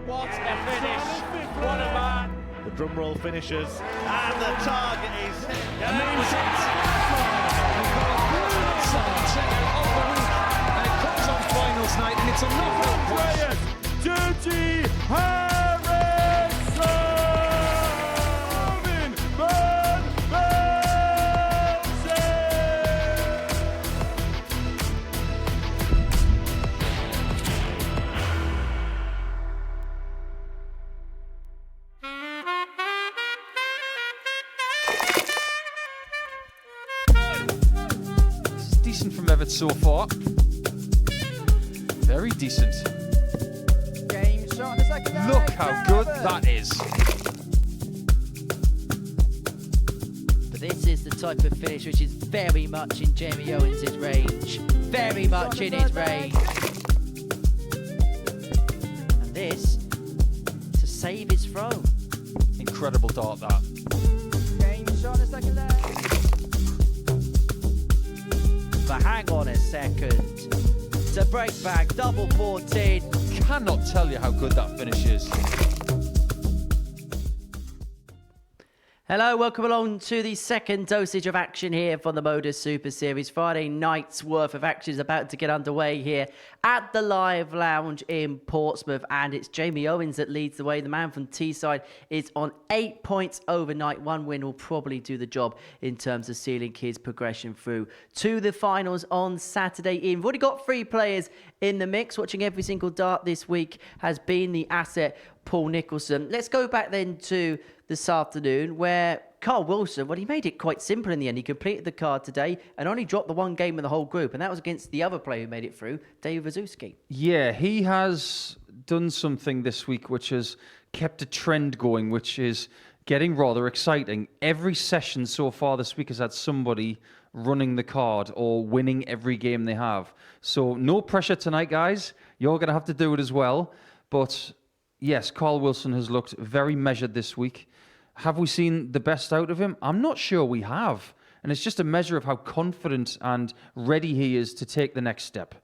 What a finish! What a man! The drum roll finishes, and the target is Amazing! And it comes on finals night, and it's a knockout push. Duty Harrison! Van Velzen! It's decent from Everett so far. Very decent. Look how good that is. But this is the type of finish which is very much in Jamie Owens' range. Very much in his range. And this to save his throw. Incredible dart, that. But hang on a second. To break back, double 14. Cannot tell you how good that finish is. Hello, welcome along to the second dosage of action here from the MODUS Super Series. Friday night's worth of action is about to get underway here at the Live Lounge in Portsmouth. And it's Jamie Owens that leads the way. The man from Teesside is on 8 points overnight. One win will probably do the job in terms of sealing his progression through to the finals on Saturday evening. We've already got 3 players in the mix. Watching every single dart this week has been the asset Paul Nicholson. Let's go back then to this afternoon where Carl Wilson, well, he made it quite simple in the end. He completed the card today and only dropped the one game in the whole group, and that was against the other player who made it through, Dave Wazuski. Yeah, he has done something this week which has kept a trend going, which is getting rather exciting. Every session so far this week has had somebody running the card or winning every game they have. So no pressure tonight, guys. You're going to have to do it as well. But yes, Carl Wilson has looked very measured this week. Have we seen the best out of him? I'm not sure we have. And it's just a measure of how confident and ready he is to take the next step.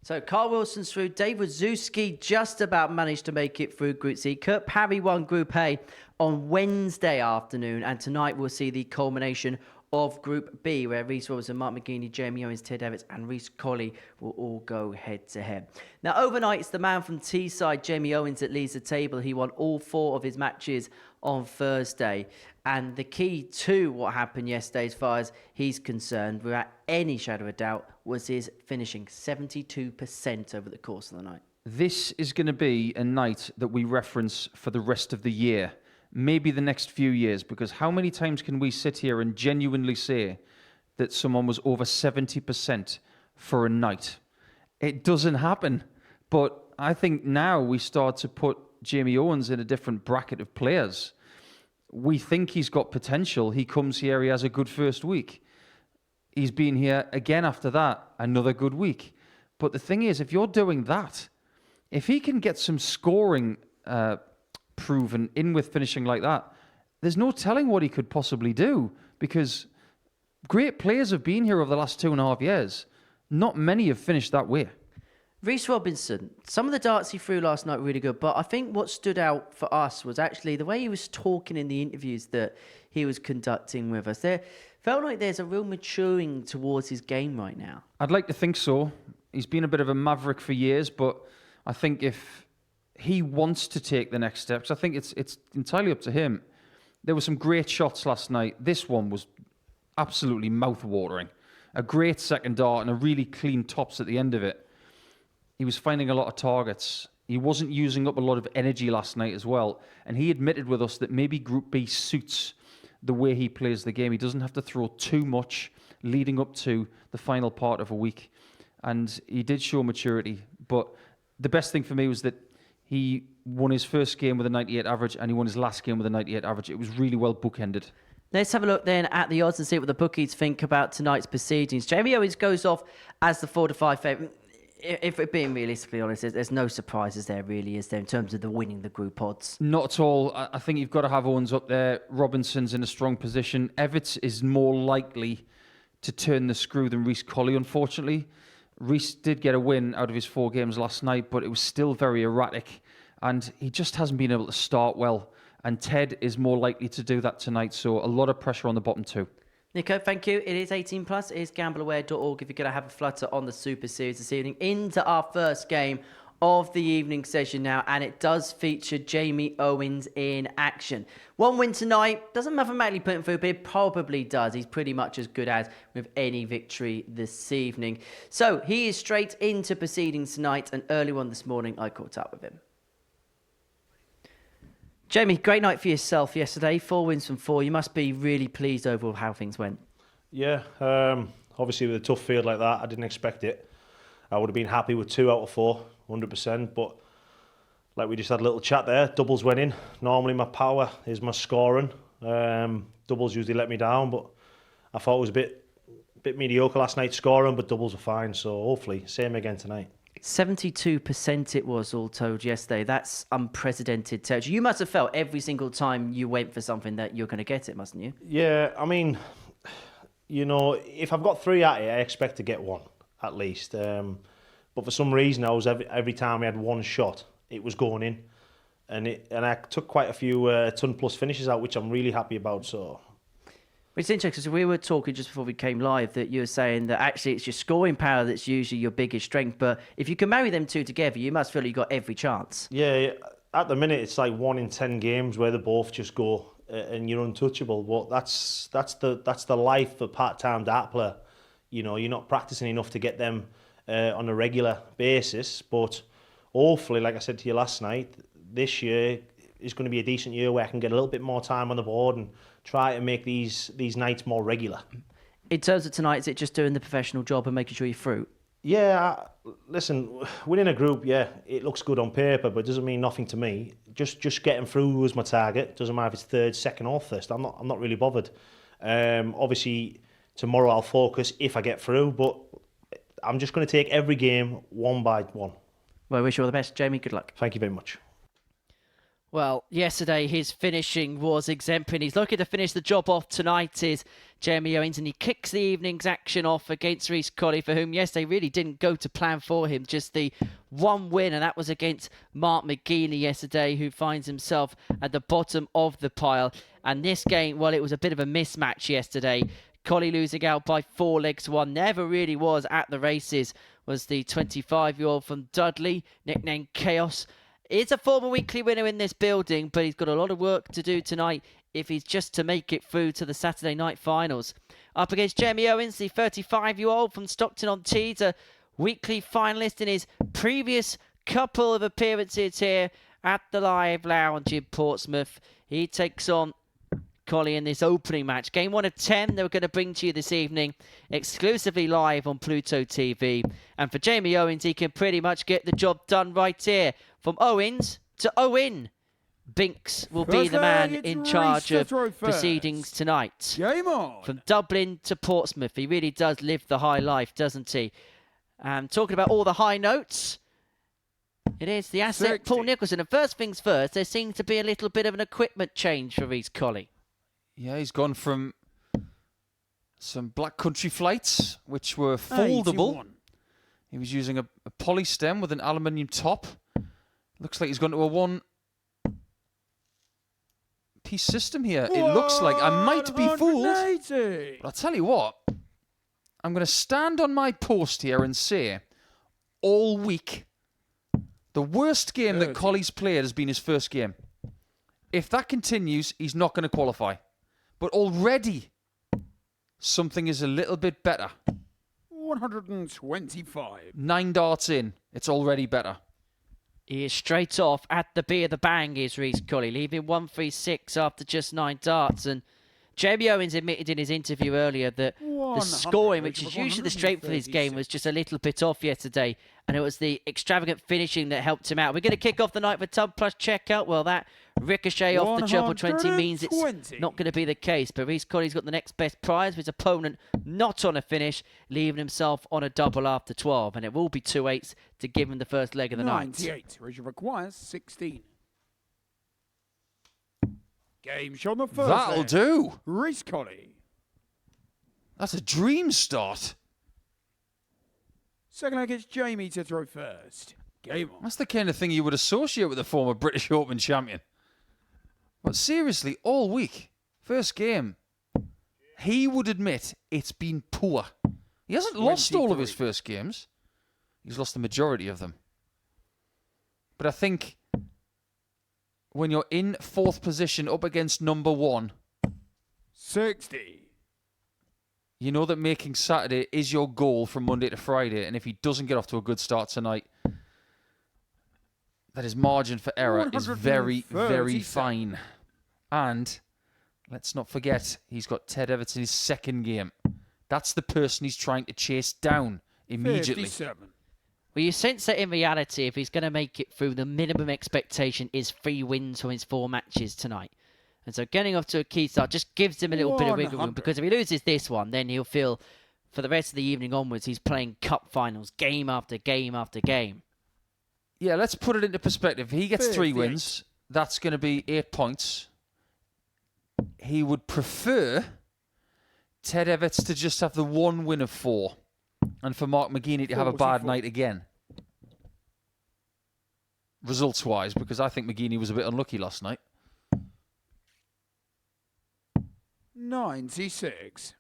So Carl Wilson's through. Dave Wazuski just about managed to make it through Group C. Kurt Parry won Group A on Wednesday afternoon. And tonight we'll see the culmination of Group B, where Rhys Robinson, Mark Mcgin, Jamie Owens, Ted Evans and Rhys Colley will all go head-to-head. Now, overnight, it's the man from Teesside, Jamie Owens, that leads the table. He won all 4 of his matches on Thursday. And the key to what happened yesterday, as far as he's concerned, without any shadow of doubt, was his finishing 72% over the course of the night. This is going to be a night that we reference for the rest of the year. Maybe the next few years, because how many times can we sit here and genuinely say that someone was over 70% for a night? It doesn't happen. But I think now we start to put Jamie Owens in a different bracket of players. We think he's got potential. He comes here, he has a good first week. He's been here again after that, another good week. But the thing is, if you're doing that, if he can get some scoring proven in with finishing like that, there's no telling what he could possibly do, because great players have been here over the last 2.5 years. Not many have finished that way. Rhys Robinson, some of the darts he threw last night were really good, but I think what stood out for us was actually the way he was talking in the interviews that he was conducting with us. There felt like there's a real maturing towards his game right now. I'd like to think so. He's been a bit of a maverick for years, but I think if he wants to take the next steps, I think it's entirely up to him. There were some great shots last night. This one was absolutely mouth-watering. A great second dart and a really clean tops at the end of it. He was finding a lot of targets. He wasn't using up a lot of energy last night as well. And he admitted with us that maybe Group B suits the way he plays the game. He doesn't have to throw too much leading up to the final part of a week. And he did show maturity. But the best thing for me was that he won his first game with a 98 average and he won his last game with a 98 average. It was really well bookended. Let's have a look then at the odds and see what the bookies think about tonight's proceedings. Jamie Owens goes off as the 4-5 favourite. If we're being realistically honest, there's no surprises there, really, is there, in terms of the winning the group odds? Not at all. I think you've got to have Owens up there. Robinson's in a strong position. Everett is more likely to turn the screw than Rhys Colley, unfortunately. Rhys did get a win out of his 4 games last night, but it was still very erratic. and he just hasn't been able to start well. And Ted is more likely to do that tonight, so a lot of pressure on the bottom two. Nico, thank you. It is 18 plus. It is gambleaware.org if you're going to have a flutter on the Super Series this evening. Into our first game of the evening session now, and it does feature Jamie Owens in action. One win tonight doesn't mathematically put him through, but it probably does. He's pretty much as good as with any victory this evening. So he is straight into proceedings tonight, and early on this morning I caught up with him. Jamie, great night for yourself yesterday. 4 wins from 4. You must be really pleased over how things went. Yeah, obviously with a tough field like that, I didn't expect it. I would have been happy with 2 out of 4, 100%. But like we just had a little chat there, doubles went in. Normally my power is my scoring. Doubles usually let me down, but I thought it was a bit mediocre last night scoring, but doubles are fine. So hopefully, same again tonight. 72% it was all told yesterday. That's unprecedented territory. You must have felt every single time you went for something that you're going to get it, mustn't you? Yeah, I mean, you know, if I've got 3 at it, I expect to get 1 at least. But for some reason, I was every time we had 1 shot, it was going in, and I took quite a few ton plus finishes out, which I'm really happy about. So. It's interesting, because we were talking just before we came live that you were saying that actually it's your scoring power that's usually your biggest strength, but if you can marry them two together, you must feel you've got every chance. Yeah, at the minute it's like 1 in 10 games where they both just go and you're untouchable. But that's the life of a part-time dart player. You know, you're not practicing enough to get them on a regular basis, but hopefully, like I said to you last night, this year is going to be a decent year where I can get a little bit more time on the board and try to make these nights more regular. In terms of tonight, is it just doing the professional job and making sure you're through? Yeah, listen, winning a group, yeah, it looks good on paper, but it doesn't mean nothing to me. Just getting through was my target. Doesn't matter if it's 3rd, 2nd or 1st. I'm not really bothered. Obviously, tomorrow I'll focus if I get through, but I'm just going to take every game 1 by 1. Well, I wish you all the best. Jamie, good luck. Thank you very much. Well, yesterday his finishing was exemplary. He's looking to finish the job off tonight is Jamie Owens, and he kicks the evening's action off against Colley, for whom yesterday really didn't go to plan for him. Just the 1 win, and that was against Mcgin yesterday, who finds himself at the bottom of the pile. And this game, well, it was a bit of a mismatch yesterday. Colley losing out by 4 legs to 1. Never really was at the races, was the 25-year-old from Dudley, nicknamed Chaos. He's a former weekly winner in this building, but he's got a lot of work to do tonight if he's just to make it through to the Saturday night finals. Up against Jamie Owens, the 35-year-old from Stockton-on-Tees, a weekly finalist in his previous couple of appearances here at the Live Lounge in Portsmouth. He takes on Colley in this opening match. Game 1 of 10 that we're going to bring to you this evening, exclusively live on Pluto TV. And for Jamie Owens, he can pretty much get the job done right here. From Owens to Owen, Binks will be the man in charge of proceedings tonight. Game on. From Dublin to Portsmouth, he really does live the high life, doesn't he? And talking about all the high notes, it is the asset 60. Paul Nicholson. And first things first, there seems to be a little bit of an equipment change for Colley. Yeah, he's gone from some Black Country flights, which were foldable. 81. He was using a poly stem with an aluminium top. Looks like he's gone to a 1-piece system here. It looks like I might be fooled. 180. But I'll tell you what, I'm going to stand on my post here and say, all week, the worst game that Colley's played has been his first game. If that continues, he's not going to qualify. But already, something is a little bit better. 125. 9 darts in, it's already better. He is straight off at the B of the bang, is Colley, leaving 136 after just 9 darts. And Jamie Owens admitted in his interview earlier that the scoring, which is usually the strength of his game, was just a little bit off yesterday. And it was the extravagant finishing that helped him out. We're going to kick off the night with Tub Plus checkout. Well, that ricochet off the treble 20 means it's not going to be the case. But Colley's got the next best prize with his opponent not on a finish, leaving himself on a double after 12. And it will be 2-8s to give him the first leg of the night. 98. Region requires 16. Game shot on the first That'll leg. do. Colley. That's a dream start. Second leg, it's Jamie to throw first. Game on. That's the kind of thing you would associate with a former British Open champion. But seriously, all week, first game, he would admit it's been poor. He hasn't lost all of his 23. first games. He's lost the majority of them. But I think when you're in fourth position up against number one, 60. you know that making Saturday is your goal from Monday to Friday. And if he doesn't get off to a good start tonight, that his margin for error is very, very 137. fine. And let's not forget, he's got Ted Everts in his second game. That's the person he's trying to chase down immediately. 57. Well, you sense that in reality, if he's going to make it through, the minimum expectation is 3 wins from his 4 matches tonight. And so getting off to a key start just gives him a little bit of wiggle room, 100. because if he loses this one, then he'll feel for the rest of the evening onwards, he's playing cup finals game after game after game. Yeah, let's put it into perspective. If he gets 3 58. wins, that's going to be 8 points. He would prefer Ted Everts to just have the 1 win of 4. And for Mark Mcgin to have a bad 44. night again. Results-wise, because I think Mcgin was a bit unlucky last night. 96.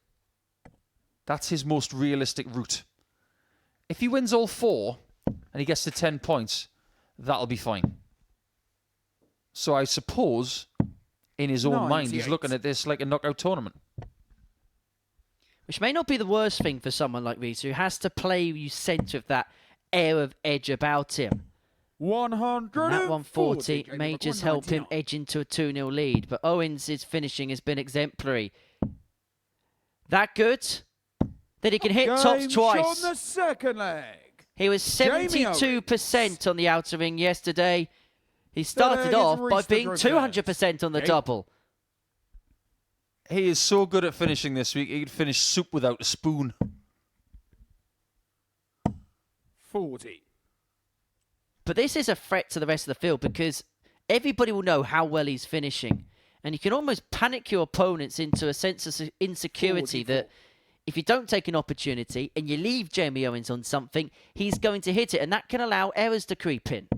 That's his most realistic route. If he wins all 4 and he gets to 10 points, that'll be fine. So I suppose, in his own mind, he's 98. looking at this like a knockout tournament. Which may not be the worst thing for someone like Reese, who has to play you sense with that air of edge about him. 100. And that 140 may just help him edge into a 2-0 lead. But Owens' finishing has been exemplary. That good? That he can hit tops twice. On the second leg. He was Jamie 72% on the outer ring yesterday. He started leg off is by reached the being reverse. 200% on the Okay. double. He is so good at finishing this week, he could finish soup without a spoon. 40. But this is a threat to the rest of the field, because everybody will know how well he's finishing. And you can almost panic your opponents into a sense of insecurity 44. that if you don't take an opportunity and you leave Jamie Owens on something, he's going to hit it. And that can allow errors to creep in.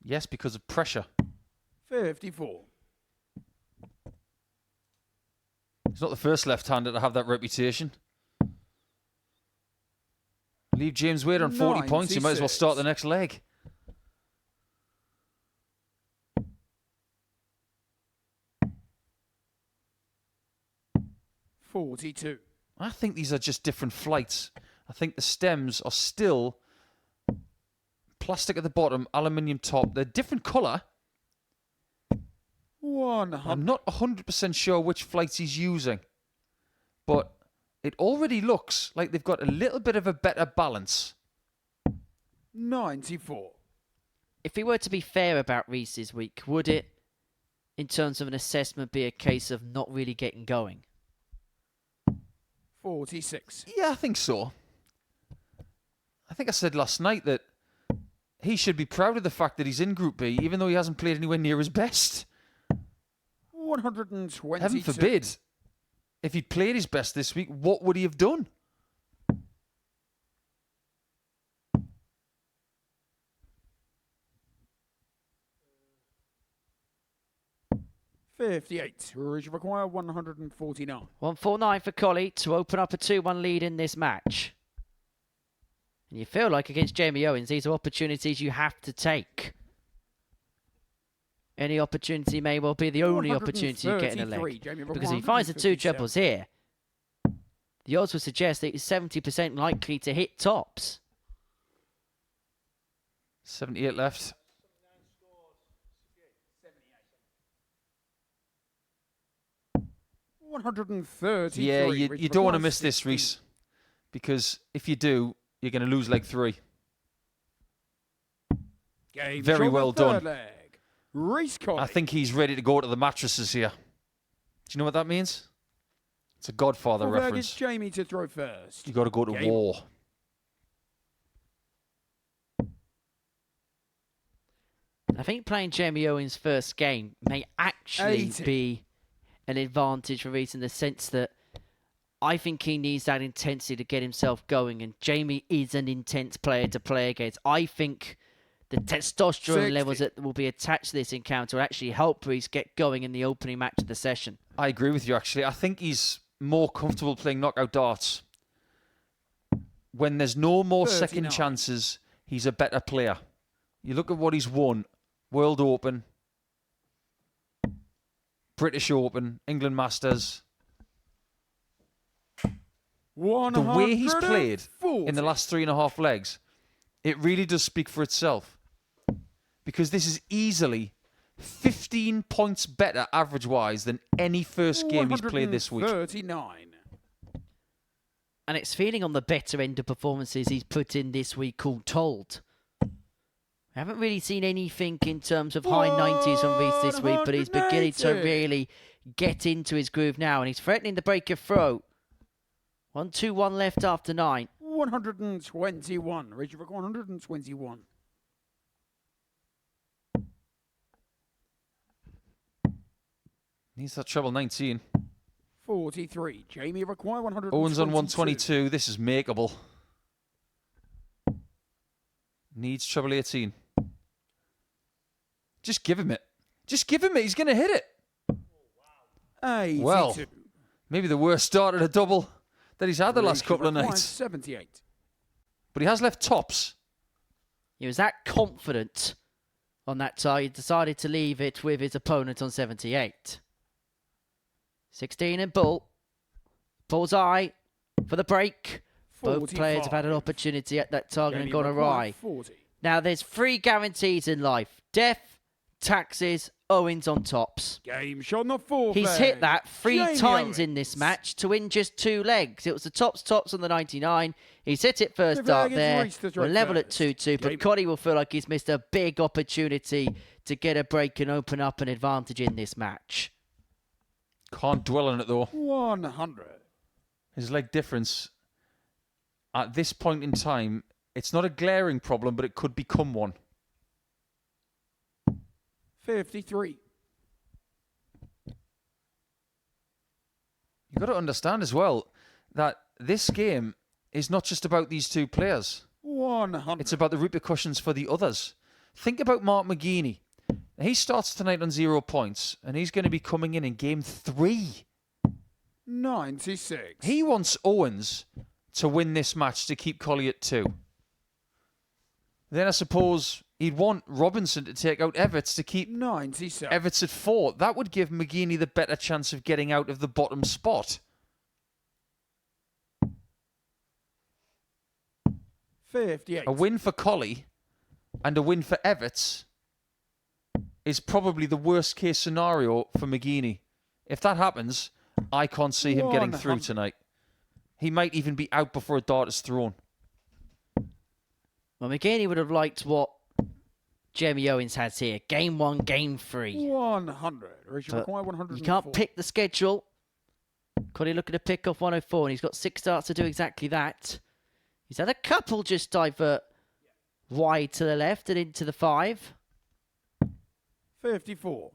Yes, because of pressure. 54. He's not the first left-hander to have that reputation. Leave James Wade on 40 points, you might as well 96. start the next leg. $42. I think these are just different flights. I think the stems are still plastic at the bottom, aluminium top. They're different colour. 100. I'm not 100% sure which flights he's using. But it already looks like they've got a little bit of a better balance. 94. If we were to be fair about Reese's week, would it, in terms of an assessment, be a case of not really getting going? 46. Yeah, I think so. I think I said last night that he should be proud of the fact that he's in Group B, even though he hasn't played anywhere near his best. 122. Heaven forbid. If he'd played his best this week, what would he have done? $58. Rouge require 149. 149 for Colley to open up a 2-1 lead in this match. And you feel like against Jamie Owens, these are opportunities you have to take. Any opportunity may well be the only opportunity you get in a 133, leg. Jamie, Because if he finds the 2 157. triples here, the odds would suggest that he's 70% likely to hit tops. 78 left. $133. Yeah, you Rouge don't want to requires miss this, 16. Reese. Because if you do, you're going to lose leg 3. Game Very shot well the third done. leg. Reese Colley. I think he's ready to go to the mattresses here. Do you know what that means? It's a Godfather Fullback reference. is Jamie to throw first. You got to go to Game. war. I think playing Jamie Owens' first game may actually 80. be an advantage for Reese in the sense that I think he needs that intensity to get himself going, and Jamie is an intense player to play against. I think the testosterone 60. levels that will be attached to this encounter will actually help Reese get going in the opening match of the session. I agree with you, actually. I think he's more comfortable playing knockout darts. When there's no more 39. second chances, he's a better player. You look at what he's won. World Open, British Open, England Masters. The way he's played in the last 3.5 legs, it really does speak for itself. Because this is easily 15 points better average-wise than any first game he's played this week. 39. And it's feeling on the better end of performances he's put in this week, called told. I haven't really seen anything in terms of high 90s on Reese this week, but he's beginning to 180. really get into his groove now, and he's threatening to break a throw. 1-2-1 left after 9. 121. Reaching for 121. Needs that treble 19. 43. Jamie require 122. Owens on 122. This is makeable. Needs treble 18. Just give him it. Just give him it. He's going to hit it. 82. Well, maybe the worst start at a double that he's had the last couple of requires nights. 78. But he has left tops. He was that confident on that side, he decided to leave it with his opponent on 78. 16 and Bull. Bull's eye for the break. Both players have had an 45. opportunity at that target and Jamie gone require awry. 40. Now, there's 3 guarantees in life. Death, taxes, Owens on tops. Game shot on the 4th He's leg. hit that 3 Jamie times in Owens. this match to win just 2 legs. It was the tops on the 99. He's hit it first The flag start is there. reached the We're strike level at first. 2-2, but Jamie- Colley will feel like he's missed a big opportunity to get a break and open up an advantage in this match. Can't dwell on it though. 100. His leg difference at this point in time, it's not a glaring problem, but it could become one. 53. You've got to understand as well that this game is not just about these 2 players. 100. It's about the repercussions for the others. Think about Mark Mcgin. He starts tonight on 0 points, and he's going to be coming in game 3. 96. He wants Owens to win this match to keep Colley at 2. Then I suppose he'd want Robinson to take out Everts to keep 97. Everts at 4. That would give McGeaney the better chance of getting out of the bottom spot. 58. A win for Colley and a win for Everts is probably the worst case scenario for McGeaney. If that happens, I can't see him getting through 100. tonight. He might even be out before a dart is thrown. Well, McGinney would have liked what Jamie Owens has here. Game 1, game 3. 100. Reaching But require 104. you can't pick the schedule. Colley looking to pick off 104, and he's got 6 starts to do exactly that. He's had a couple just divert wide to the left and into the 5. 54.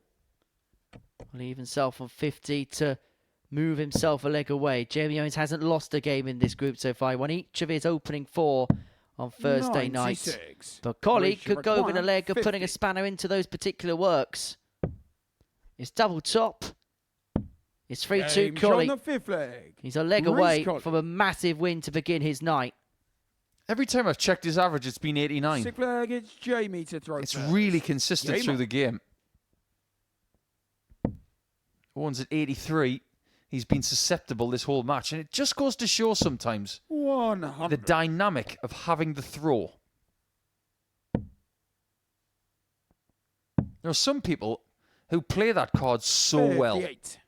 Leave himself on 50 to move himself a leg away. Jamie Owens hasn't lost a game in this group so far. He won each of his opening 4 on Thursday night. 96. But Colley Reaching could go with a require leg of putting a 50. spanner into those particular works. It's double top. It's 3-2 Game shot on Colley. the 5th leg. He's a leg Reece away Colley. from a massive win to begin his night. Every time I've checked his average, it's been 89. 6th leg, it's Jamie to throw It's first. really consistent Game through on. the game. Owens at 83. He's been susceptible this whole match. And it just goes to show sometimes 100. the dynamic of having the throw. There are some people who play that card so well. 58.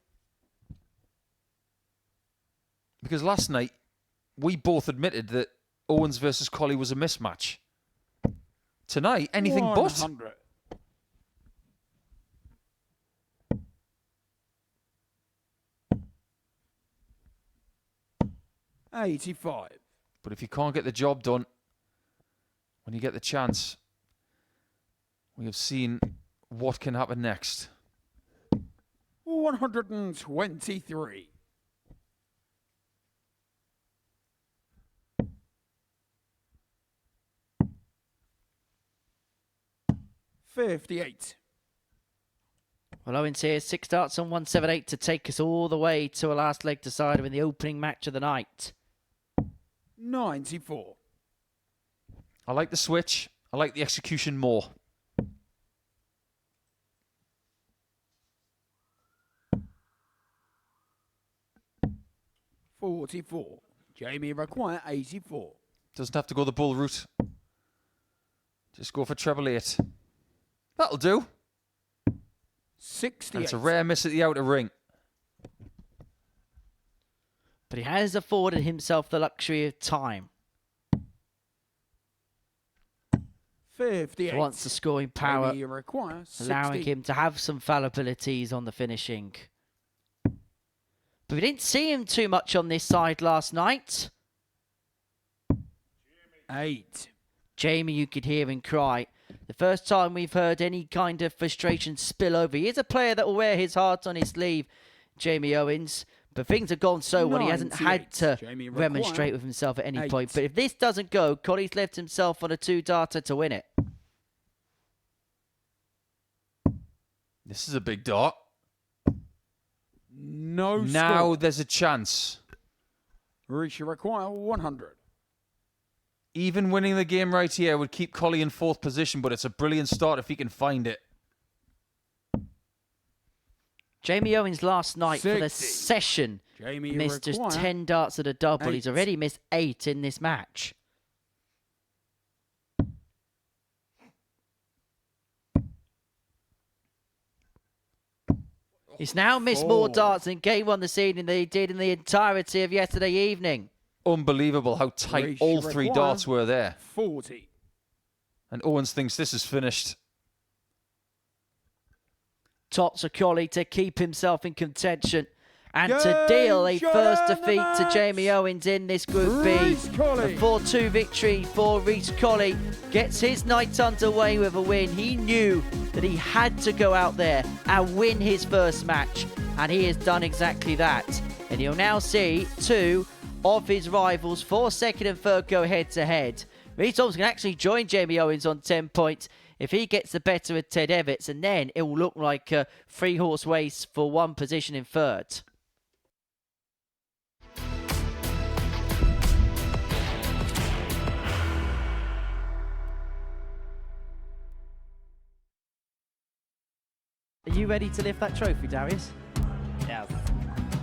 Because last night, we both admitted that Owens versus Colley was a mismatch. Tonight, anything but. 100. $85. But if you can't get the job done, when you get the chance, we have seen what can happen next. 123. 58. Well, Owens here, 6 darts on 178 to take us all the way to a last leg decider in the opening match of the night. 94. I like the switch. I like the execution more. $44. Jamie require 84. Doesn't have to go the bull route. Just go for treble 8. That'll do. 68. And it's a rare miss at the outer ring. But he has afforded himself the luxury of time. 58. He wants the scoring power, Jamie require 60. allowing him to have some fallibilities on the finishing. But we didn't see him too much on this side last night. 8. Jamie, you could hear him cry. The first time we've heard any kind of frustration spill over. He is a player that will wear his heart on his sleeve, Jamie Owens. But things have gone so well, he hasn't had to Jamie remonstrate with himself at any 8. point. But if this doesn't go, Colley's left himself on a 2-darter to win it. This is a big dart. No Now score. there's a chance. Risha require 100. Even winning the game right here would keep Colley in 4th position, but it's a brilliant start if he can find it. Jamie Owens last night for the 60. session Jamie missed just require 10 darts at a double. 8. He's already missed 8 in this match. He's now missed more 4. darts in game 1 this evening than he did in the entirety of yesterday evening. Unbelievable how tight Race all 3 required. darts were there. 40. And Owens thinks this is finished. Tops of Colley to keep himself in contention and to Game deal a first shot defeat to match. Jamie Owens in this Group Reece B. Colley. A 4-2 victory for Reece Colley. Gets his night underway with a win. He knew that he had to go out there and win his first match, and he has done exactly that. And he'll now see 2 of his rivals for second and third go head-to-head. Reece Owens can actually join Jamie Owens on 10 points if he gets the better of Ted Evans, and then it will look like a 3-horse race for 1 position in third. Are you ready to lift that trophy, Darius? Yes.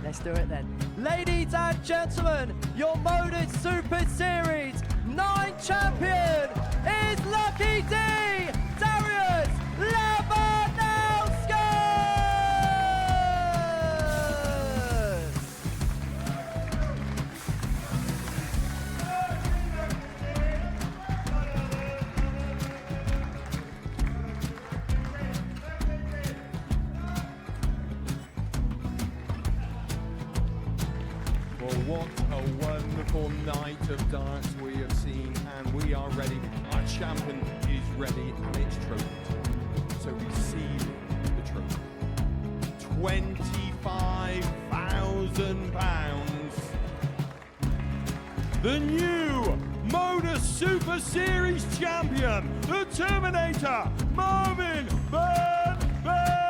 Let's do it then. Ladies and gentlemen, your MODUS Super Series 9 champion is Lucky D, Darius Labanowski! Well, what a wonderful night of darts we have seen, and we are ready. Our champion is ready, and it's trophy time. So receive the trophy. £25,000. The new MODUS Super Series champion, the Terminator, Marvin Van Velzen.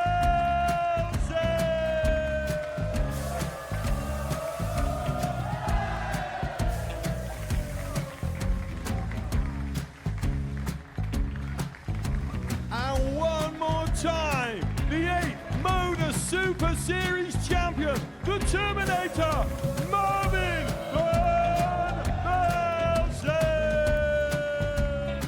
And one more time, the 8th MODUS Super Series champion, the Terminator, Marvin Van Velzen.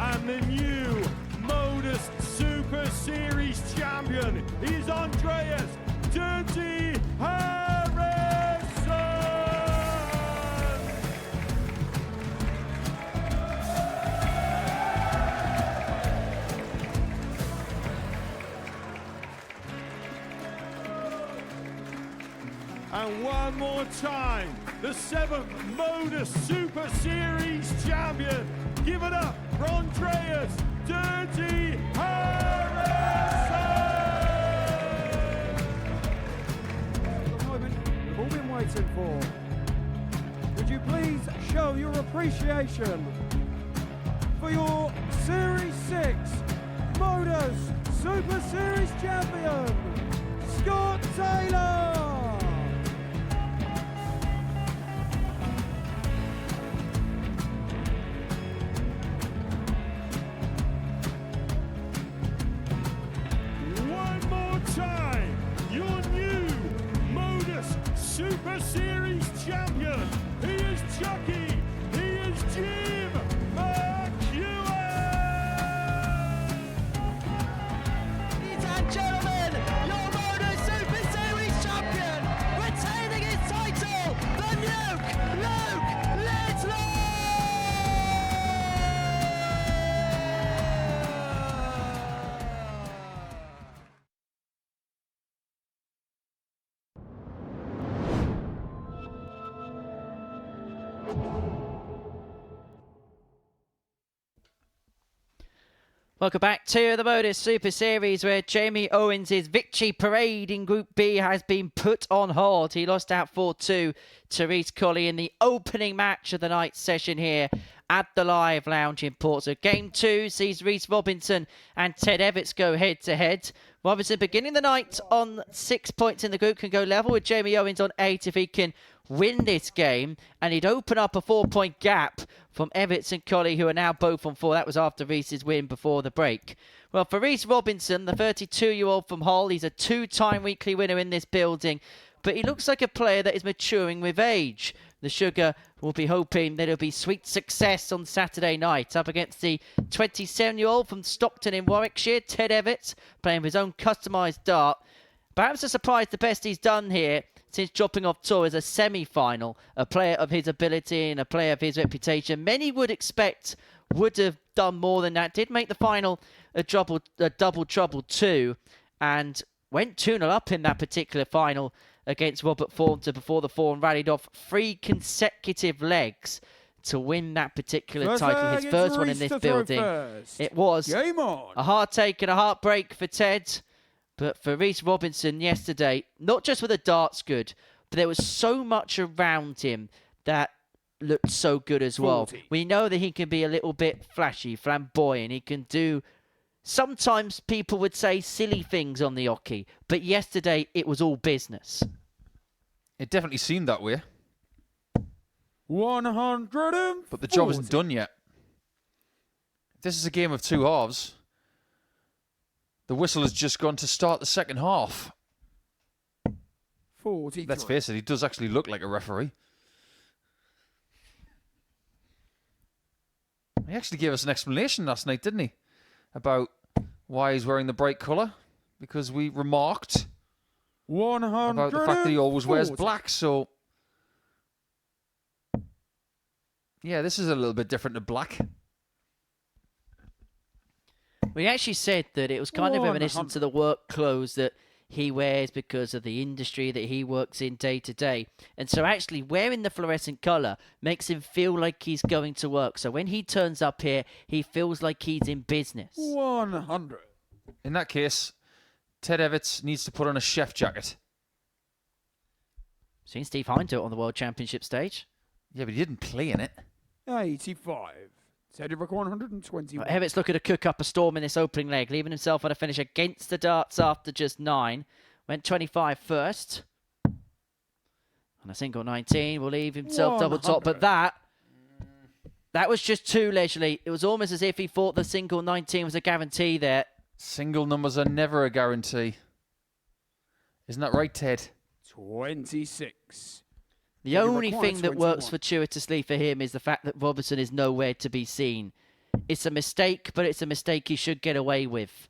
And the new MODUS Super Series champion is Andreas Dirty Harrison. And one more time, the 7th MODUS Super Series champion. Give it up for Andreas Dirty Harrison! The moment we've all been waiting for. Would you please show your appreciation for your Series 6 MODUS Super Series champion, Scott Taylor. One more time, your new MODUS Super Series champion. He is Chucky. He is Jim McGin. Ladies and gentlemen, your MODUS Super Series champion, retaining his title, the Luke Lidlow! Welcome back to the MODUS Super Series, where Jamie Owens' victory parade in Group B has been put on hold. He lost out 4-2 to Rhys Colley in the opening match of the night session here at the Live Lounge in Portsmouth. Game 2 sees Rhys Robinson and Ted Evans go head-to-head. Robinson beginning the night on 6 points in the group, can go level with Jamie Owens on 8 if he can win this game, and he'd open up a 4-point gap from Evans and Colley, who are now both on 4. That was after Rhys's win before the break. Well, for Rhys Robinson, the 32-year-old from Hull, he's a 2-time weekly winner in this building, but he looks like a player that is maturing with age. The Sugar will be hoping that it'll be sweet success on Saturday night up against the 27-year-old from Stockton in Warwickshire, Ted Evans, playing with his own customised dart. Perhaps a surprise, the best he's done here since dropping off tour is a semi-final. A player of his ability and a player of his reputation, many would expect would have done more than that. Did make the final a double trouble too, and went 2-0 up in that particular final against Robert Thornton before the Fawn rallied off 3 consecutive legs to win that particular title, his first one in this building. It was a heart take and a heartbreak for Ted. But for Rhys Robinson yesterday, not just were the darts good, but there was so much around him that looked so good as well. 40. We know that he can be a little bit flashy, flamboyant. He can do, sometimes people would say, silly things on the hockey. But yesterday, it was all business. It definitely seemed that way. 140. But the job isn't done yet. This is a game of 2 halves. The whistle has just gone to start the second half. 43. Let's face it, he does actually look like a referee. He actually gave us an explanation last night, didn't he? About why he's wearing the bright colour. Because we remarked 140. about the fact that he always wears black, so... Yeah, this is a little bit different to black. We actually said that it was kind of reminiscent to the work clothes that he wears because of the industry that he works in day to day. And so actually wearing the fluorescent colour makes him feel like he's going to work. So when he turns up here, he feels like he's in business. 100. In that case, Ted Evans needs to put on a chef jacket. Seen Steve Hine do it on the World Championship stage. Yeah, but he didn't play in it. 85. Ted Evans 121. Evans looking to cook up a storm in this opening leg, leaving himself on a finish against the darts after just 9. Went 25 first. On a single 19, will leave himself double top. But that was just too leisurely. It was almost as if he thought the single 19 was a guarantee there. Single numbers are never a guarantee. Isn't that right, Ted? 26. The only thing that works fortuitously for him is the fact that Robertson is nowhere to be seen. It's a mistake, but it's a mistake he should get away with.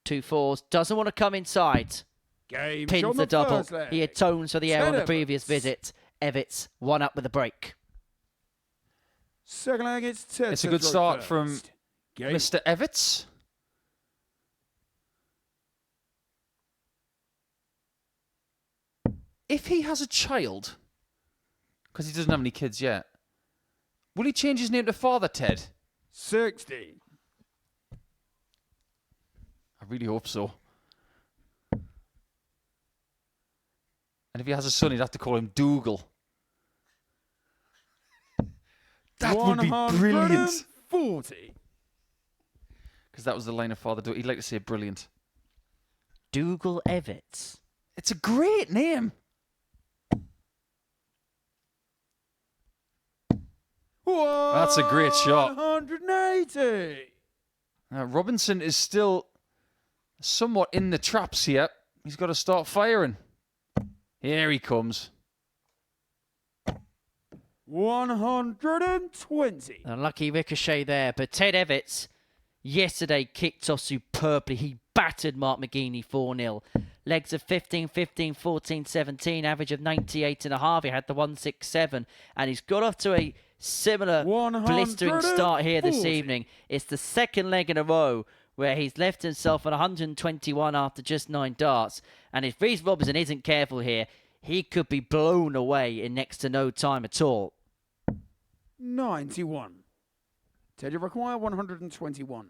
2 4s. Doesn't want to come inside. Game Pins the double. He atones for the error on the previous visit. Evans, 1 up with the break. Second leg, it's Ted. It's a good start from Mr. Evans. If he has a child, because he doesn't have any kids yet, will he change his name to Father Ted? 60. I really hope so. And if he has a son, he'd have to call him Dougal. That would be brilliant. 40. because that was the line of Father Doughty. He'd like to say brilliant. Dougal Evans. It's a great name. That's a great shot. 180. Robinson is still somewhat in the traps here. He's got to start firing. Here he comes. 120. Unlucky ricochet there, but Ted Evans yesterday kicked off superbly. He battered Mark Mcgin 4-0. Legs of 15, 15, 14, 17, average of 98.5. He had the 167, and he's got off to a similar blistering start here this evening. It's the second leg in a row where he's left himself at 121 after just 9 darts. And if Reece Robinson isn't careful here, he could be blown away in next to no time at all. 91. Teddy require 121.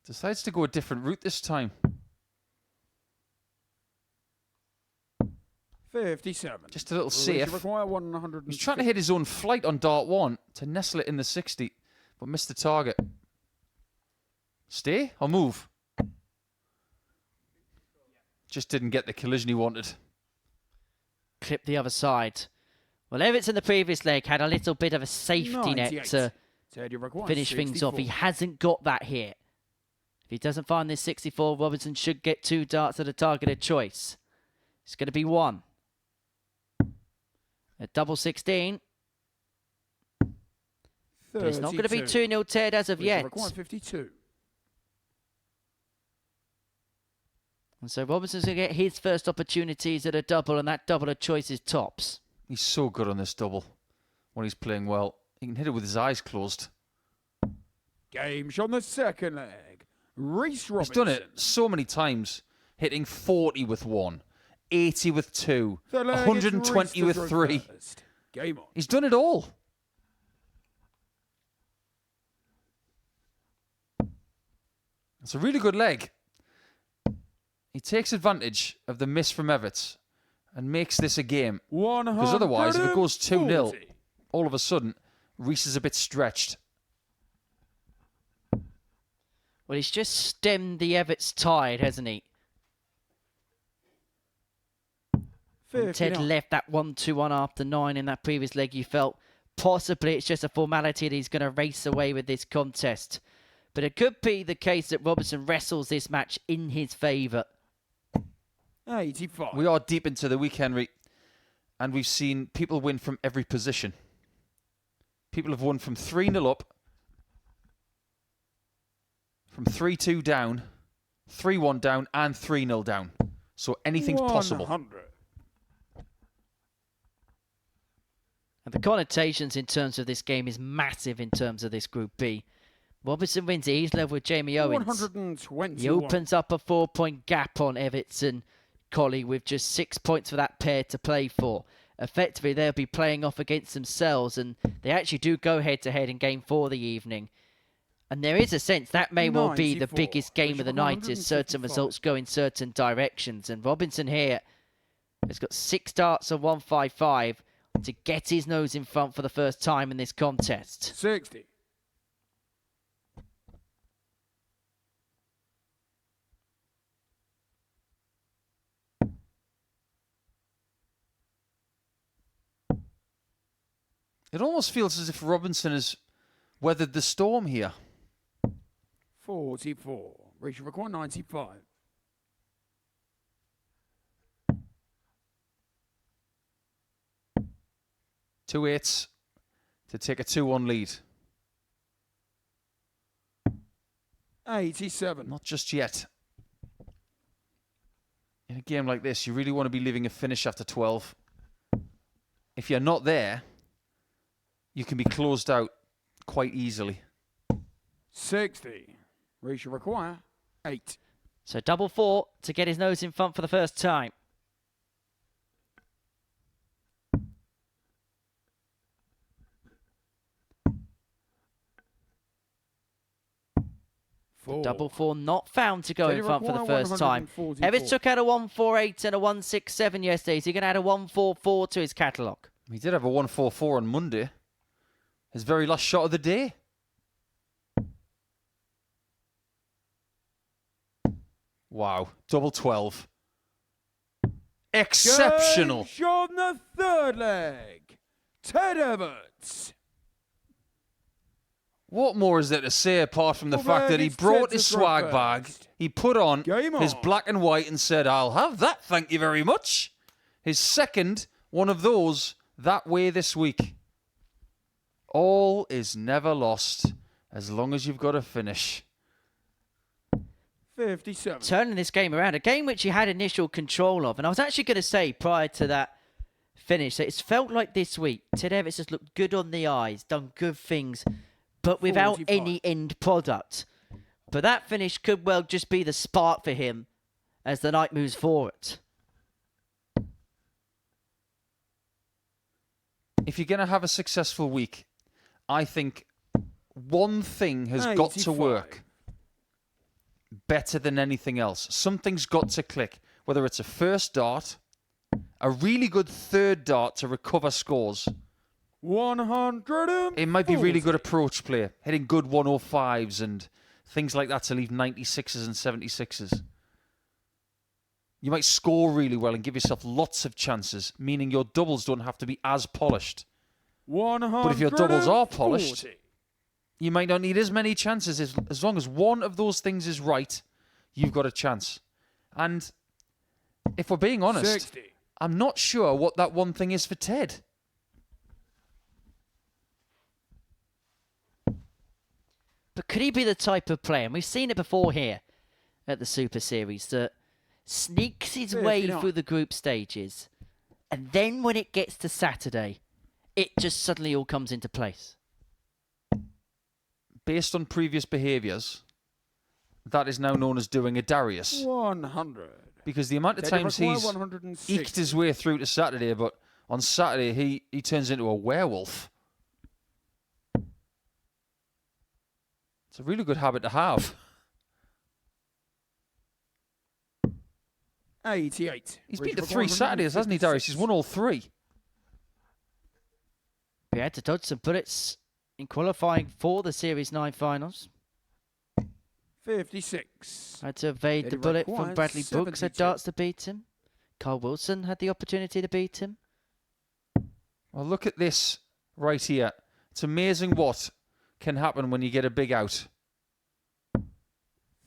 Decides to go a different route this time. 57. Just a little safe. Require 150. He's trying to hit his own flight on dart 1 to nestle it in the 60, but missed the target. Stay or move? Just didn't get the collision he wanted. Clip the other side. Well, Everts in the previous leg had a little bit of a safety net 98. to Teddy require finish things off. 64. He hasn't got that here. If he doesn't find this 64, Robinson should get 2 darts at a targeted choice. It's going to be 1. A double 16. But it's not going to be 2-0 Ted as of yet. Require 52. And so Robinson's going to get his first opportunities at a double, and that double of choice is tops. He's so good on this double when he's playing well. He can hit it with his eyes closed. Game shot on the second leg. Reece Robinson. He's done it so many times, hitting 40 with 1, 80 with 2, 120 with 3. Game on. He's done it all. It's a really good leg. He takes advantage of the miss from Everts and makes this a game. Because otherwise, if it goes 2-0, all of a sudden, Reece is a bit stretched. Well, he's just stemmed the Everts tide, hasn't he? And Ted left that 1-2-1 after 9 in that previous leg. You felt possibly it's just a formality that he's going to race away with this contest. But it could be the case that Robinson wrestles this match in his favour. 85. We are deep into the week, Henry, and we've seen people win from every position. People have won from 3-0 up, from 3-2 down, 3-1 down, and 3-0 down. So anything's possible. 100. And the connotations in terms of this game is massive in terms of this Group B. Robinson wins it. He's level with Jamie Owens. 121. He opens up a 4-point gap on Everts and Colley with just 6 points for that pair to play for. Effectively, they'll be playing off against themselves, and they actually do go head-to-head in Game 4 of the evening. And there is a sense that may well be the 94, biggest game of the night as certain 155. results go in certain directions. And Robinson here has got 6 darts of 155 to get his nose in front for the first time in this contest. 60. It almost feels as if Robinson has weathered the storm here. 44. Reece require 95. Two 8s to take a 2-1 lead. 87. Not just yet. In a game like this, you really want to be leaving a finish after 12. If you're not there, you can be closed out quite easily. 60. Reece require 8. So double 4 to get his nose in front for the first time. Double 4 not found to go in front for the first time. Evans took out a 148 and a 167 yesterday. Is he going to add a 144 to his catalogue? He did have a 144 on Monday. His very last shot of the day. Wow. Double 12. Exceptional. Game shot on the third leg. Ted Evans. What more is there to say apart from the Well, fact that he it's brought Ted's his the swag first. bag, he put on Game his on. black and white and said, I'll have that, thank you very much. His second one of those that way this week. All is never lost as long as you've got a finish. 57. Turning this game around, a game which he had initial control of. And I was actually going to say prior to that finish that it's felt like this week, Ted Evans has looked good on the eyes, done good things, but without 45. any end product. But that finish could well just be the spark for him as the night moves forward. If you're going to have a successful week, I think one thing has got to 85. work better than anything else. Something's got to click, whether it's a first dart, a really good third dart to recover scores. 140. It might be really good approach play, hitting good 105s and things like that to leave 96s and 76s. You might score really well and give yourself lots of chances, meaning your doubles don't have to be as polished. 140. But if your doubles are polished, you might not need as many chances. As long as one of those things is right, you've got a chance. And if we're being honest, 60. I'm not sure what that one thing is for Ted. But could he be the type of player, and we've seen it before here at the Super Series, that sneaks his way 59. through the group stages, and then when it gets to Saturday, it just suddenly all comes into place? Based on previous behaviours, that is now known as doing a Darius. 100. Because the amount of Teddy times require he's 160. eked his way through to Saturday, but on Saturday he turns into a werewolf. It's a really good habit to have. 88. He's Reach been to for 3 Saturdays, hasn't he, Darius? He's won all 3. He had to dodge some bullets in qualifying for the Series 9 finals. 56. Had to evade the Teddy bullet from requires Bradley Brooks, had 72. darts to beat him. Carl Wilson had the opportunity to beat him. Well, look at this right here. It's amazing what can happen when you get a big out.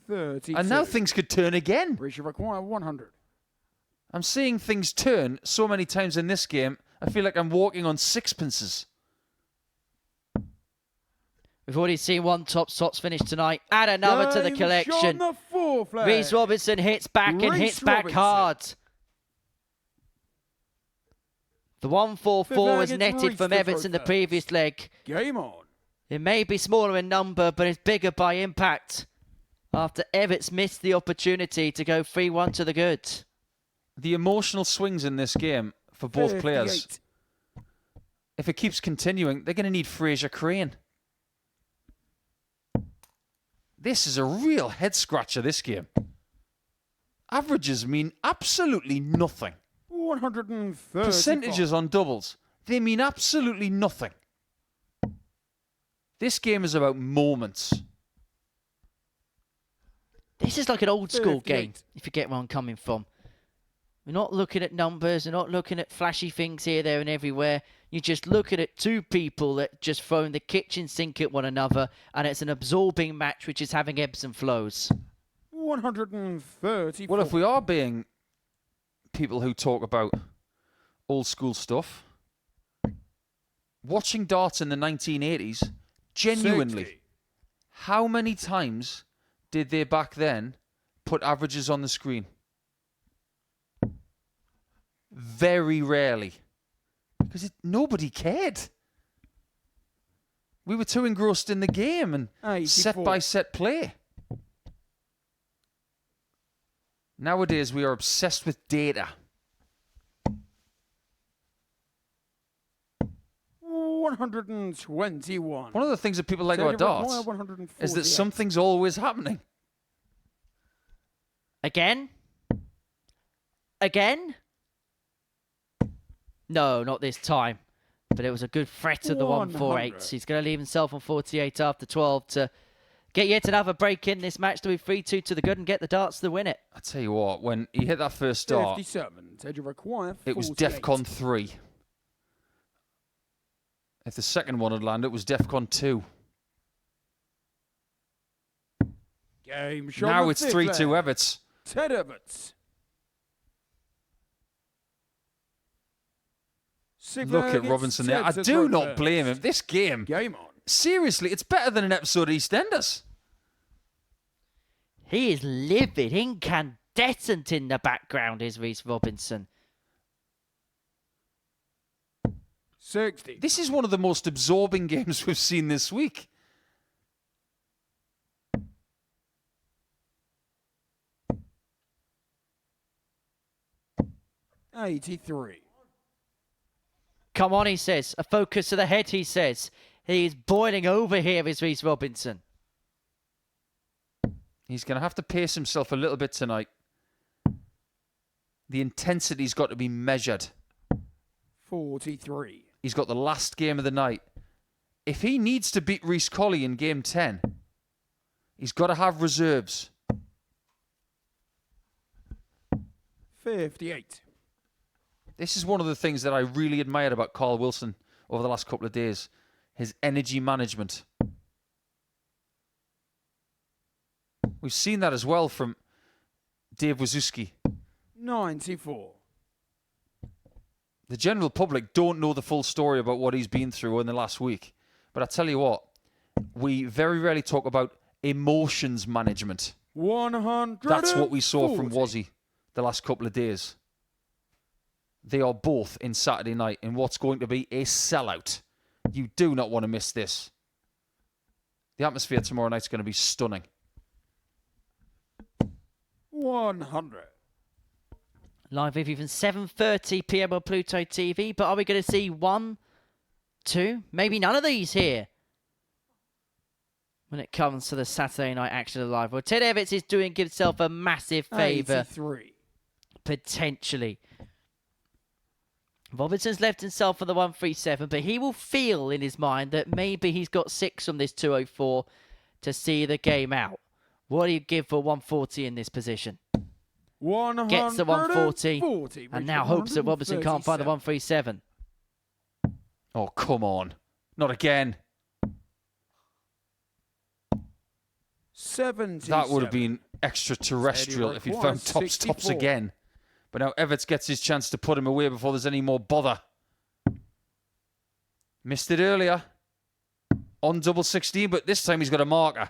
32. And now things could turn again. Reach require 100. I'm seeing things turn so many times in this game, I feel like I'm walking on sixpences. We've already seen one top slots finish tonight. Add another to the Game collection. shot on the fourth leg. Reece Robinson hits back and Reece hits back Robinson. hard. The 144 was Fifth leg, it's netted Reece from the Evans in the first. previous leg. Game on. It may be smaller in number, but it's bigger by impact. After Evans missed the opportunity to go 3-1 to the good. The emotional swings in this game for both players, 58. if it keeps continuing, they're going to need Fraser Crane. This is a real head scratcher, this game. Averages mean absolutely nothing. 130. Percentages on doubles, they mean absolutely nothing. This game is about moments. This is like an old school 58. game, if you get where I'm coming from. We're not looking at numbers, we're not looking at flashy things here, there and everywhere. You're just looking at two people that just throwing the kitchen sink at one another, and it's an absorbing match which is having ebbs and flows. 130. Well, if we are being people who talk about old school stuff, watching darts in the 1980s, genuinely, 60. how many times did they back then put averages on the screen? Very rarely. Because nobody cared. We were too engrossed in the game and 84. set by set play. Nowadays, we are obsessed with data. 121. One of the things that people like about darts is that something's always happening. Again? Again? No, not this time. But it was a good threat of the 148. He's going to leave himself on 48 after 12 to get yet another break in this match to be 3-2 to the good and get the darts to win it. I tell you what, when he hit that first start, 57. Said you require 48. it was DEFCON 3. If the second one had landed, it was DEFCON 2. Game shot. Now it's 3-2 Everts. Ted Everts. Look at Robinson there. I do not blame him. This game, Game on. seriously, it's better than an episode of EastEnders. He is livid, incandescent in the background, is Reece Robinson. 60. This is one of the most absorbing games we've seen this week. $83. Come on, he says. A focus to the head, he says. He is boiling over here, is Reece Robinson. He's going to have to pace himself a little bit tonight. The intensity's got to be measured. 43. He's got the last game of the night. If he needs to beat Reece Colley in game 10, he's got to have reserves. 58. This is one of the things that I really admired about Carl Wilson over the last couple of days. His energy management. We've seen that as well from Dave Wazowski. 94. The general public don't know the full story about what he's been through in the last week. But I tell you what, we very rarely talk about emotions management. 100. That's what we saw from Wazzy the last couple of days. They are both in Saturday night in what's going to be a sellout. You do not want to miss this. The atmosphere tomorrow night's going to be stunning. 100. Live with you from 7:30 p.m. on Pluto TV. But are we going to see 1, 2, maybe none of these here when it comes to the Saturday night action of live? Well, Ted Everts is doing himself a massive favour. 83. Potentially. Robinson's left himself on the 137, but he will feel in his mind that maybe he's got 6 from this 204 to see the game out. What do you give for 140 in this position? 140. Gets the 140 and now hopes that Robinson can't find the 137. Oh, come on. Not again. 70. That would have been extraterrestrial if he'd found tops 64. again. But now Everts gets his chance to put him away before there's any more bother. Missed it earlier. On double 16, but this time he's got a marker.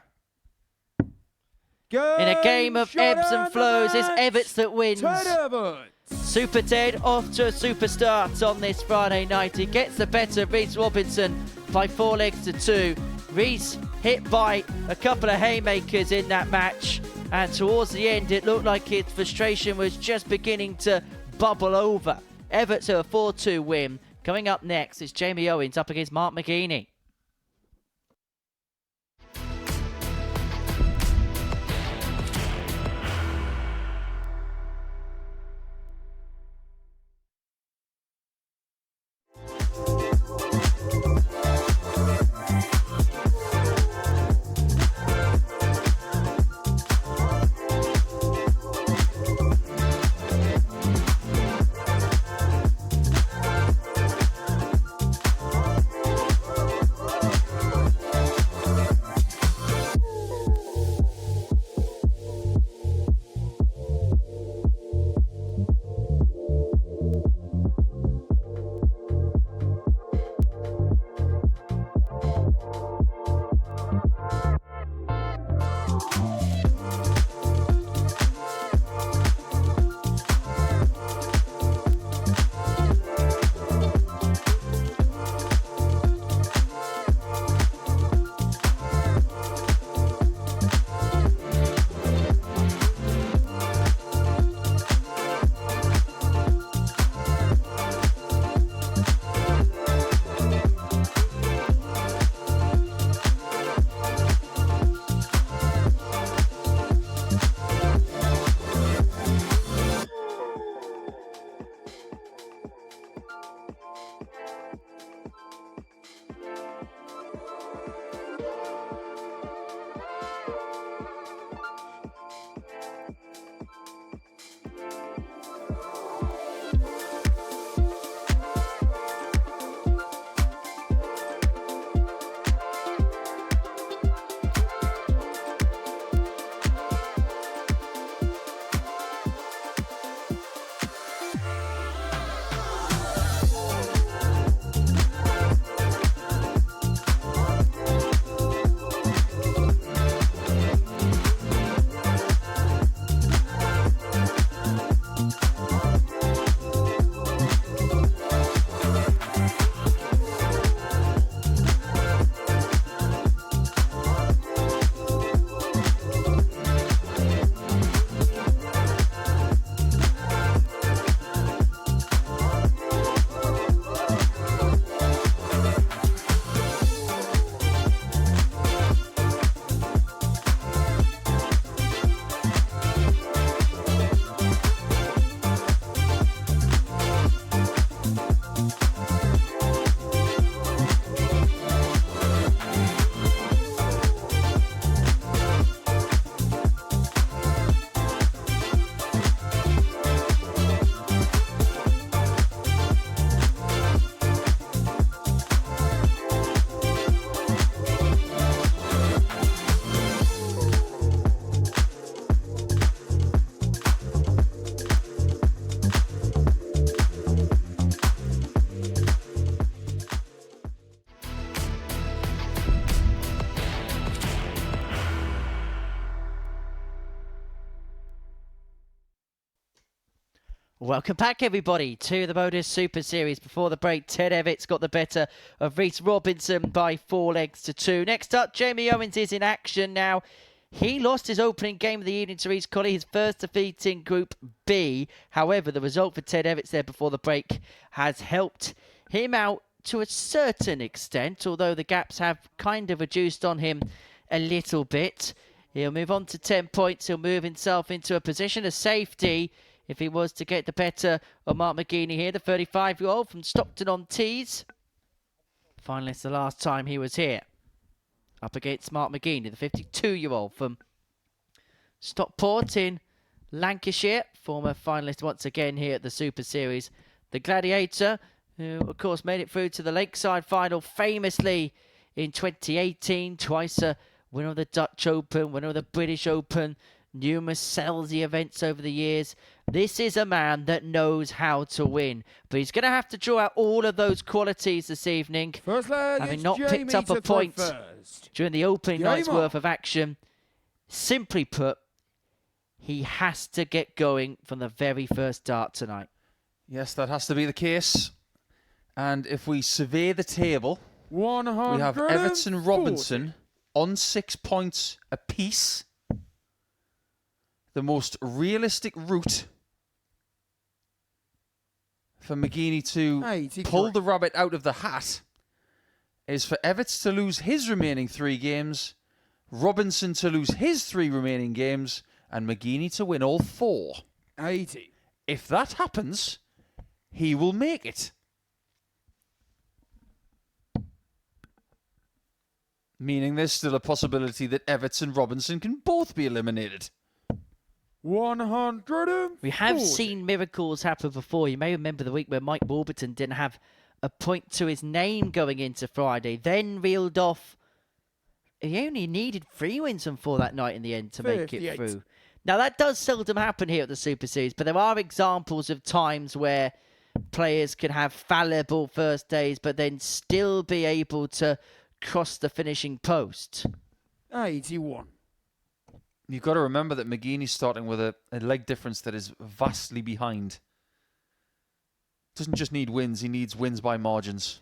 In a game of ebbs and flows, it's Everts that wins. Ted Everts. Super Ted off to a super start on this Friday night. He gets the better of Reece Robinson by 4 legs to 2. Reece hit by a couple of haymakers in that match. And towards the end, it looked like his frustration was just beginning to bubble over. Everts to a 4-2 win. Coming up next is Jamie Owens up against Mark Mcgin. Welcome back, everybody, to the MODUS Super Series. Before the break, Ted Evans got the better of Reece Robinson by 4 legs to 2. Next up, Jamie Owens is in action now. He lost his opening game of the evening to Reece Colley, his first defeat in Group B. However, the result for Ted Evans there before the break has helped him out to a certain extent, although the gaps have kind of reduced on him a little bit. He'll move on to 10 points. He'll move himself into a position of safety if he was to get the better of Mark Mcgin here, the 35-year-old from Stockton-on-Tees. Finalist the last time he was here. Up against Mark Mcgin, the 52-year-old from Stockport in Lancashire. Former finalist once again here at the Super Series. The Gladiator, who of course made it through to the Lakeside final famously in 2018. Twice a winner of the Dutch Open, winner of the British Open. Numerous Selzy events over the years. This is a man that knows how to win. But he's going to have to draw out all of those qualities this evening. First leg, having it's not Jamie picked up a to throw point first. during the opening Game night's on. worth of action. Simply put, he has to get going from the very first start tonight. Yes, that has to be the case. And if we survey the table, 140. we have Everton Robinson on 6 points apiece. The most realistic route for Mcgin to 83. pull the rabbit out of the hat is for Everts to lose his remaining 3 games, Robinson to lose his 3 remaining games, and Mcgin to win all 4. 80. If that happens, he will make it. Meaning there's still a possibility that Everts and Robinson can both be eliminated. 140. We have seen miracles happen before. You may remember the week where Mike Warburton didn't have a point to his name going into Friday, then reeled off. He only needed 3 wins from 4 that night in the end to make it 58. through. Now, that does seldom happen here at the Super Series, but there are examples of times where players can have fallible first days, but then still be able to cross the finishing post. 81. You've got to remember that Mcgin is starting with a leg difference that is vastly behind. Doesn't just need wins, he needs wins by margins.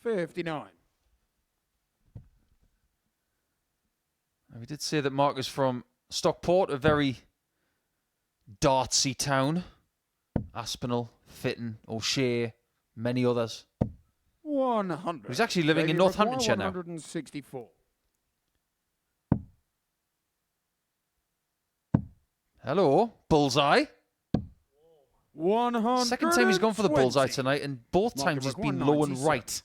59. We did say that Mark is from Stockport, a very dartsy town. Aspinall, Fitton, O'Shea, many others. 100. He's actually living in David Northamptonshire McGuire, now. 164. Hello, bullseye. 120. Second time he's gone for the bullseye tonight, and both Mark times he's McGuire, been low and 97. right.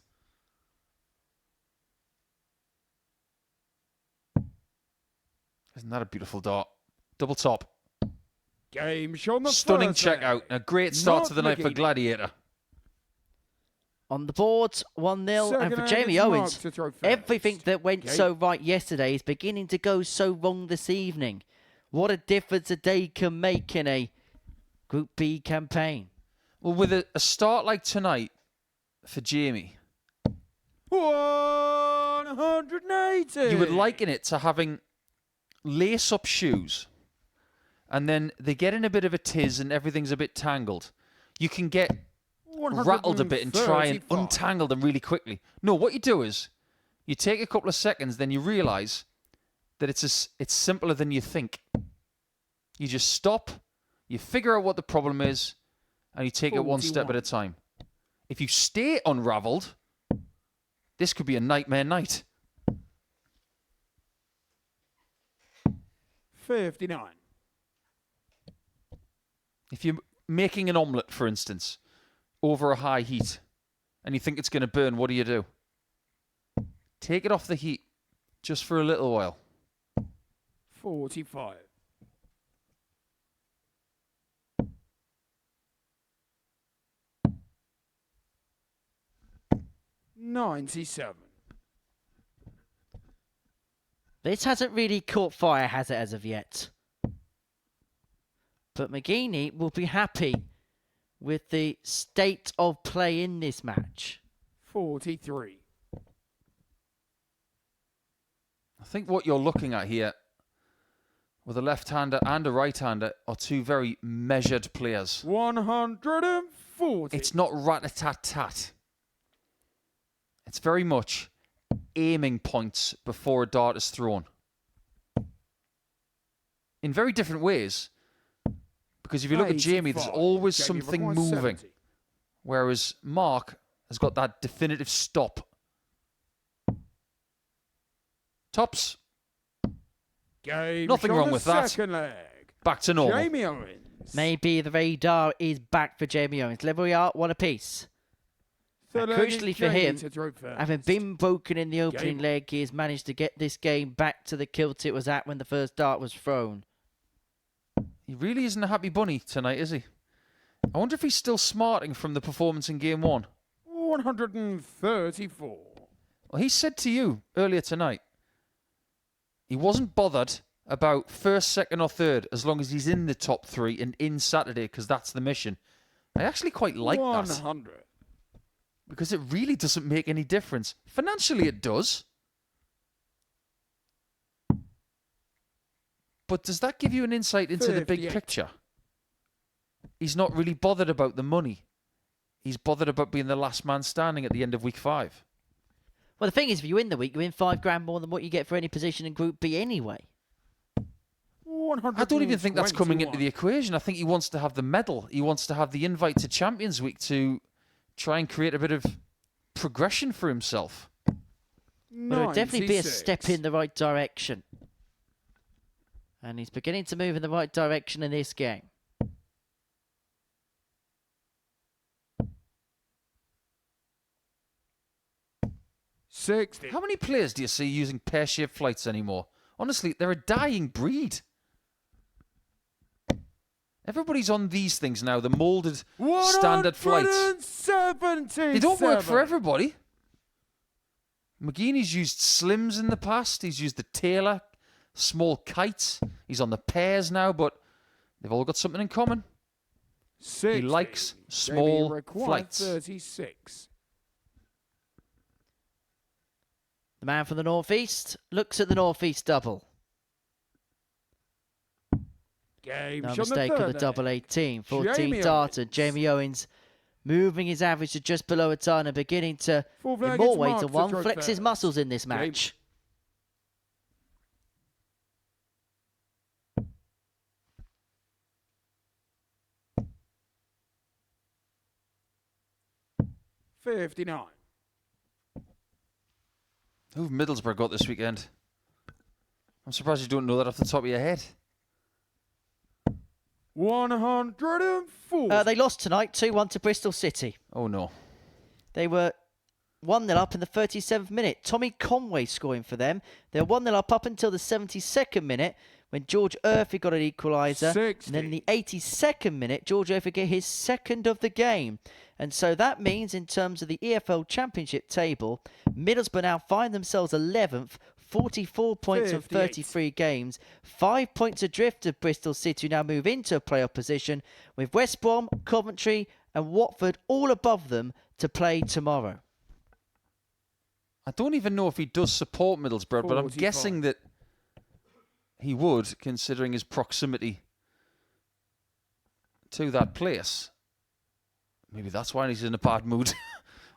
Isn't that a beautiful dart? Double top. Game shown the Stunning first check leg. out. A great start Mark to the night for Mcgin. Gladiator. On the board, 1-0. And Second for leg, Jamie it's Mark Owens, to throw first. everything that went Game. so right yesterday is beginning to go so wrong this evening. What a difference a day can make in a Group B campaign. Well, with a start like tonight for Jamie, 180. you would liken it to having lace-up shoes, and then they get in a bit of a tiz and everything's a bit tangled. You can get rattled a bit and try and 135. untangle them really quickly. No, what you do is you take a couple of seconds, then you realise that it's simpler than you think. You just stop, you figure out what the problem is, and you take it one step at a time. If you stay unravelled, this could be a nightmare night. 59. If you're making an omelette, for instance, over a high heat, and you think it's going to burn, what do? Take it off the heat just for a little while. 45. 97. This hasn't really caught fire, has it, as of yet? But Mcgin will be happy with the state of play in this match. 43. I think what you're looking at here with a left-hander and a right-hander, are two very measured players. 140. It's not rat-a-tat-tat. It's very much aiming points before a dart is thrown. In very different ways. Because if you look at Jamie, there's 85. always Jamie something requires moving. 70. Whereas Mark has got that definitive stop. Tops. Game Nothing on wrong the with that. second leg. Back to normal. Jamie Owens. Maybe the radar is back for Jamie Owens. Level we are, one apiece. Third And leg crucially is for Jamie him, to throw first. having been broken in the opening Game. leg, he has managed to get this game back to the kilt it was at when the first dart was thrown. He really isn't a happy bunny tonight, is he? I wonder if he's still smarting from the performance in game one. 134. Well, he said to you earlier tonight, he wasn't bothered about first, second or third as long as he's in the top three and in Saturday because that's the mission. I actually quite like that 100. because it really doesn't make any difference. Financially it does. But does that give you an insight into the big 58. picture? He's not really bothered about the money. He's bothered about being the last man standing at the end of week 5. Well, the thing is, if you win the week, you win $5,000 more than what you get for any position in Group B anyway. I don't even think that's coming into 121. the equation. I think he wants to have the medal. He wants to have the invite to Champions Week to try and create a bit of progression for himself. But it would definitely be a 96. step in the right direction. And he's beginning to move in the right direction in this game. How many players do you see using pear-shaped flights anymore? Honestly, they're a dying breed. Everybody's on these things now, the moulded standard flights. They don't work for everybody. Mcgin used slims in the past. He's used the Taylor, small kites. He's on the pairs now, but they've all got something in common. 60. He likes Jamie small required flights. 36. The man from the northeast looks at the northeast double. Game No shot mistake on the third double leg. 18. 14 Jamie darter. Owens. Jamie Owens moving his average to just below a ton and beginning to, Fourth in leg more is ways Mark than to one, throw flex his first. muscles in this match. Game. 59. Who've Middlesbrough got this weekend? I'm surprised you don't know that off the top of your head. 104. They lost tonight 2-1 to Bristol City. Oh, no. They were 1-0 up in the 37th minute. Tommy Conway scoring for them. They're 1-0 up until the 72nd minute when George Urphy got an equaliser. 60. And then in the 82nd minute, George Urphy get his second of the game. And so that means in terms of the EFL Championship table, Middlesbrough now find themselves 11th, 44 points from 58. 33 games, 5 points adrift of Bristol City, who now move into a playoff position, with West Brom, Coventry and Watford all above them to play tomorrow. I don't even know if he does support Middlesbrough, but I'm 45. guessing that he would, considering his proximity to that place. Maybe that's why he's in a bad mood,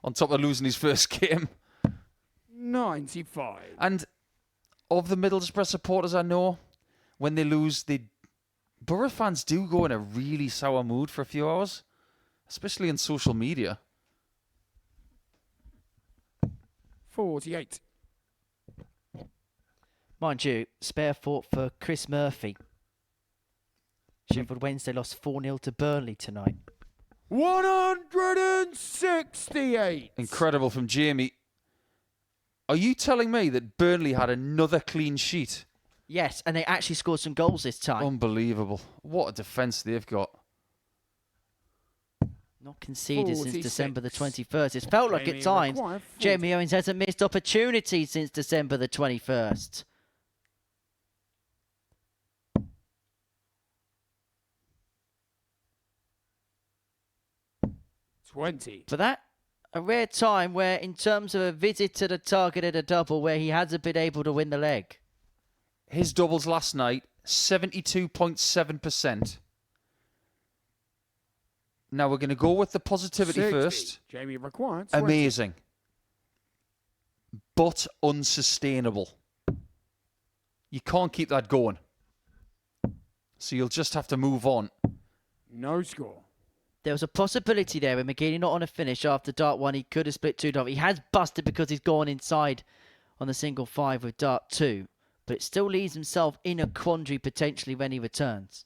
on top of losing his first game. 95. And of the Middlesbrough supporters I know, when they lose, Borough fans do go in a really sour mood for a few hours, especially in social media. 48. Mind you, spare thought for Chris Murphy. Sheffield Wednesday lost 4-0 to Burnley tonight. 168. Incredible from Jamie. Are you telling me that Burnley had another clean sheet? Yes, and they actually scored some goals this time. Unbelievable. What a defence they've got. Not conceded since 46. December the 21st. It's felt like Jamie at times required 40. Jamie Owens hasn't missed opportunities since December the 21st. For that, a rare time where, in terms of a visit to the target at a double, where he hasn't been able to win the leg. His doubles last night 72.7%. Now we're going to go with the positivity 60. first. Jamie required 20. Amazing. But unsustainable. You can't keep that going. So you'll just have to move on. No score. There was a possibility there with Mcgin not on a finish after dart 1. He could have split 2 dart. He has busted because he's gone inside on the single 5 with dart 2. But it still leaves himself in a quandary potentially when he returns.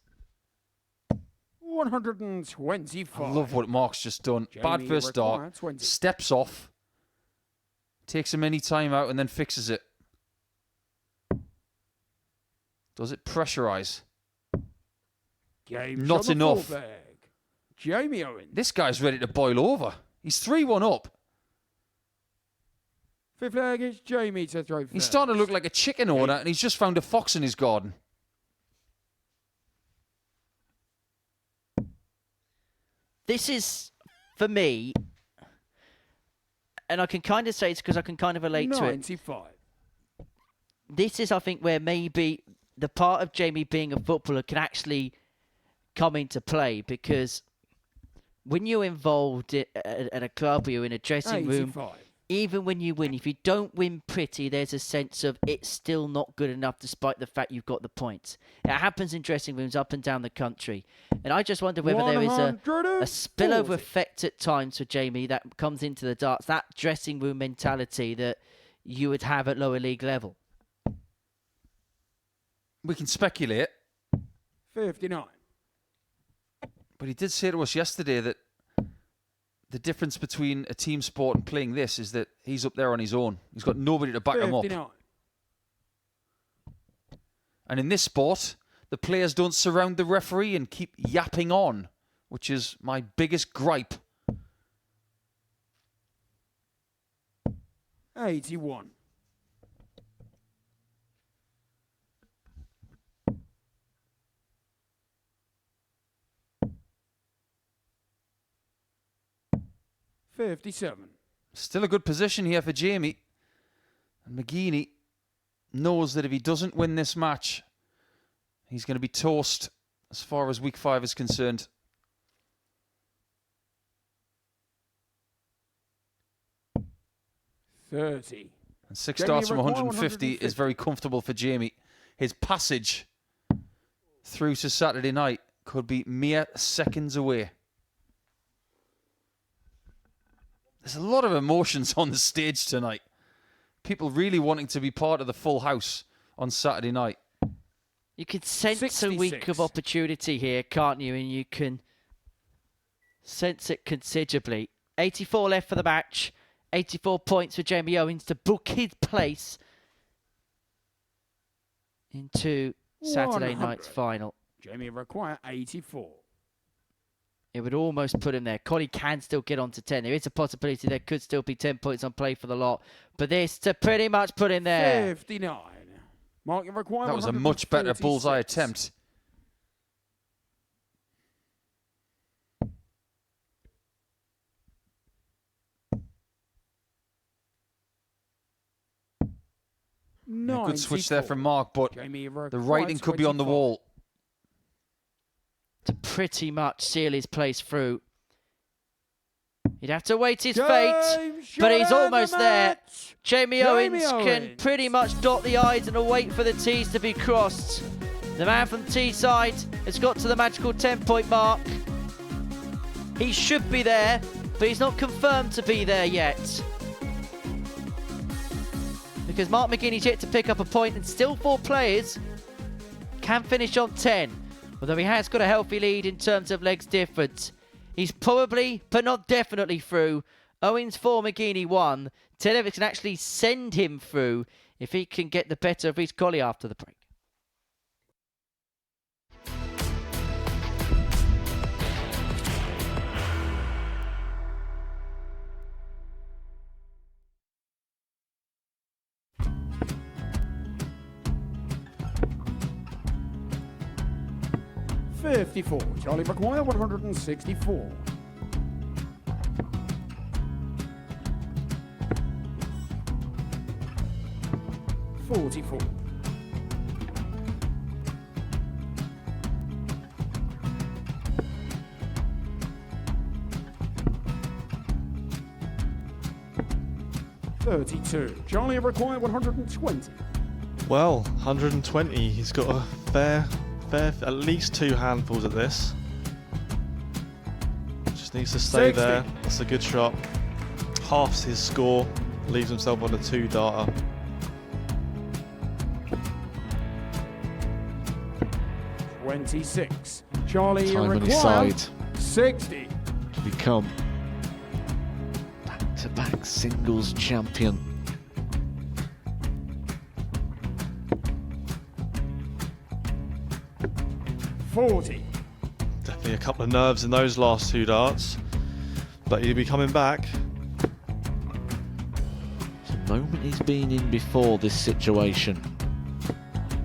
125. I love what Mark's just done. Bad Jamie first dart. required 20. Steps off. Takes him any time out and then fixes it. Does it pressurize? Game Not shot the enough. full bag. Jamie Owens. This guy's ready to boil over. He's 3-1 up. Fifth leg is Jamie to throw first. He's starting to look like a chicken owner and he's just found a fox in his garden. This is, for me, and I can kind of say it's because I can kind of relate to it. 95. This is, I think, where maybe the part of Jamie being a footballer can actually come into play, because when you're involved at a club or you're in a dressing room, 85. even when you win, if you don't win pretty, there's a sense of it's still not good enough despite the fact you've got the points. It happens in dressing rooms up and down the country. And I just wonder whether there is a spillover effect at times for Jamie that comes into the darts, that dressing room mentality that you would have at lower league level. We can speculate. 59. But he did say to us yesterday that the difference between a team sport and playing this is that he's up there on his own. He's got nobody to back him up. 59. And in this sport, the players don't surround the referee and keep yapping on, which is my biggest gripe. 81. $57. Still a good position here for Jamie. And Mcgin knows that if he doesn't win this match, he's going to be toast as far as week 5 is concerned. $30. And 6 Jamie starts from required 150 is very comfortable for Jamie. His passage through to Saturday night could be mere seconds away. There's a lot of emotions on the stage tonight. People really wanting to be part of the full house on Saturday night. You can sense 66. a week of opportunity here, can't you? And you can sense it considerably. 84 left for the match. 84 points for Jamie Owens to book his place into Saturday 100. night's final. Jamie require 84. It would almost put him there. Colley can still get on to 10. There is a possibility there could still be 10 points on play for the lot. But this to pretty much put him there. 59. Mark, you require That was a much better 146. bullseye attempt. A good switch there from Mark, but the writing could be on the wall. To pretty much seal his place through. He'd have to wait his fate, but he's almost there. Jamie Owens can pretty much dot the I's and wait for the T's to be crossed. The man from T-side has got to the magical 10-point mark. He should be there, but he's not confirmed to be there yet. Because Mark Mcgin is yet to pick up a point, and still 4 players can finish on 10. Although he has got a healthy lead in terms of legs difference. He's probably, but not definitely through. Owens 4, Mcgin 1. Televic can actually send him through if he can get the better of his Colley after the break. $54. Charlie require 164. $44. 32. Charlie required 120. Well, 120. He's got a fair, at least 2 handfuls of this. Just needs to stay 60. there. That's a good shot. Halves his score. Leaves himself on a 2-darter. $26. Charlie Time on his required side 60. to become back-to-back singles champion. $40. Definitely a couple of nerves in those last 2 darts. But he'll be coming back. The moment he's been in before this situation.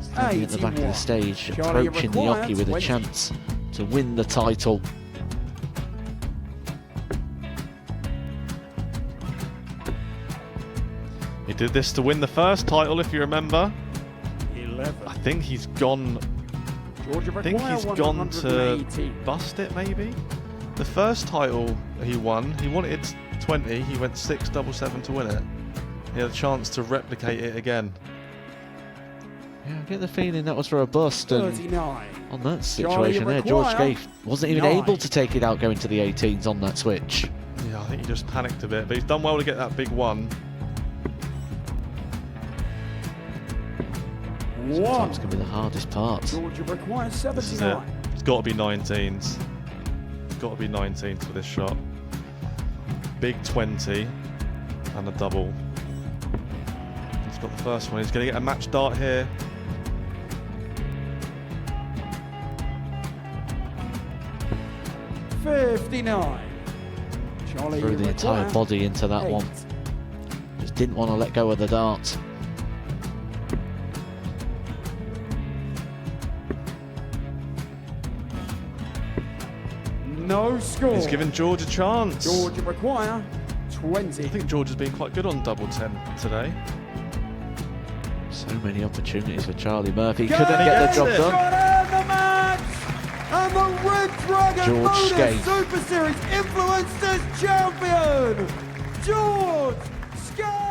Standing at the back of the stage, Charlie approaching the required Yoki with a 20. chance to win the title. He did this to win the first title, if you remember. 11. I think he's gone. Georgia I think require he's gone to 180. bust it, maybe. The first title he won, he wanted 20. He went 6-7-7 to win it. He had a chance to replicate it again. Yeah, I get the feeling that was for a bust, and 39. on that situation there, George Scaife wasn't even 9. able to take it out going to the 18s on that switch. Yeah, I think he just panicked a bit, but he's done well to get that big one. Sometimes can be the hardest part. Georgia requires This is it. 79. It's got to be 19s. It's got to be 19s for this shot. Big 20 and a double. He's got the first one. He's going to get a match dart here. $59. Charlie Threw the entire require body into that 8. one. Just didn't want to let go of the dart. No score. He's giving George a chance. Georgia require 20. I think George has been quite good on double 10 today. So many opportunities for Charlie Murphy. Go! Couldn't get the job Yes! done. Got the match! And the Red Dragon George MODUS Scaife. Super Series Influencers Champion, George Scaife!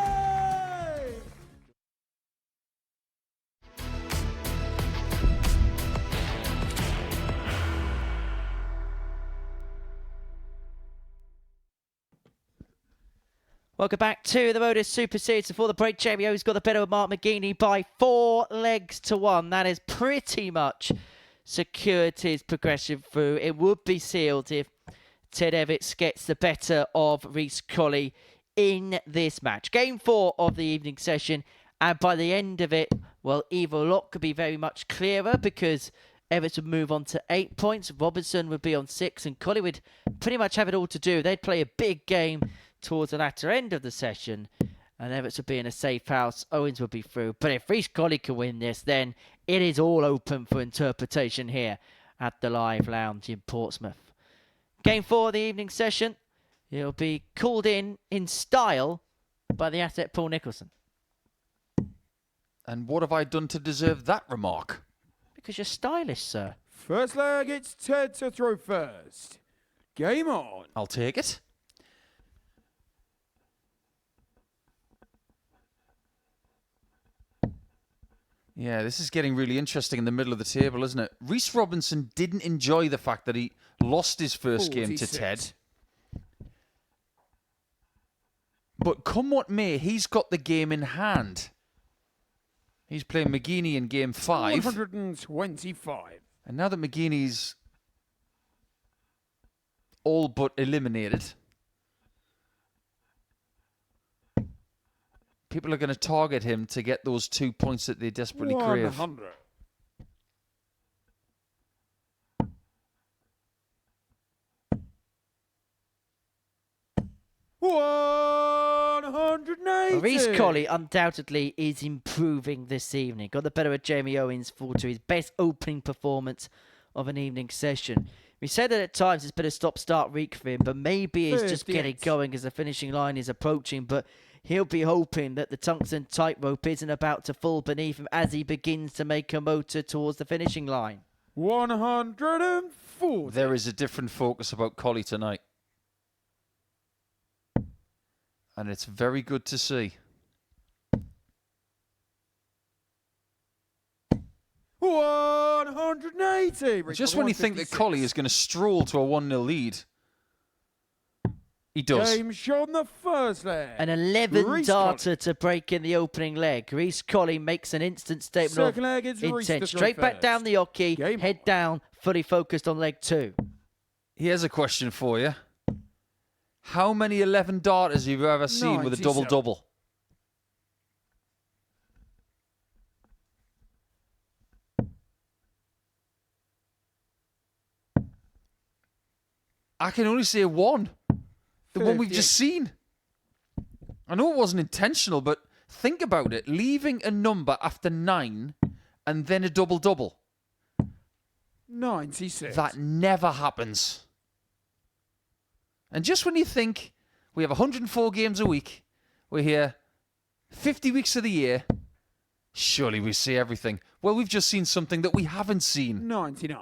Welcome back to the MODUS Super Series. Before the break, Jamie Owens got the better of Mark Mcgin by 4 legs to 1. That has pretty much secured his progression through. It would be sealed if Ted Evans gets the better of Reece Colley in this match. Game 4 of the evening session. And by the end of it, well, either lot could be very much clearer because Evans would move on to 8 points. Robertson would be on 6. And Colley would pretty much have it all to do. They'd play a big game towards the latter end of the session, and Everts would be in a safe house. Owens would be through. But if Reece Colley can win this, then it is all open for interpretation here at the Live Lounge in Portsmouth. Game 4 of the evening session. It'll be called in style by the athlete Paul Nicholson. And what have I done to deserve that remark? Because you're stylish, sir. First leg, it's Ted to throw first. Game on. I'll take it. Yeah, this is getting really interesting in the middle of the table, isn't it? Reece Robinson didn't enjoy the fact that he lost his first game to 46. Ted. But come what may, he's got the game in hand. He's playing Mcgin in game 5. 125. And now that Mcgini's all but eliminated, people are going to target him to get those 2 points that they desperately crave. 100. Reece Colley undoubtedly is improving this evening. Got the better of Jamie Owens for to his best opening performance of an evening session. We said that at times it's been a stop-start week for him, but maybe it's just getting going as the finishing line is approaching. But he'll be hoping that the tungsten tightrope isn't about to fall beneath him as he begins to make a motor towards the finishing line. 140. There is a different focus about Colley tonight. And it's very good to see. 180. Just when you think that Colley is going to stroll to a 1-0 lead, he does. Game shot on the first leg. An 11 Reece darter to break in the opening leg. Reece Colley makes an instant statement Second of leg, it's Reece intent. to throw Straight back first. down the hockey, Game head down, fully focused on leg 2. Here's a question for you. How many 11 darters have you ever seen with a 97. double-double? I can only say one. The one we've just seen. I know it wasn't intentional, but think about it. Leaving a number after 9 and then a double-double. 96. That never happens. And just when you think we have 104 games a week, we're here 50 weeks of the year, surely we see everything. Well, we've just seen something that we haven't seen. 99.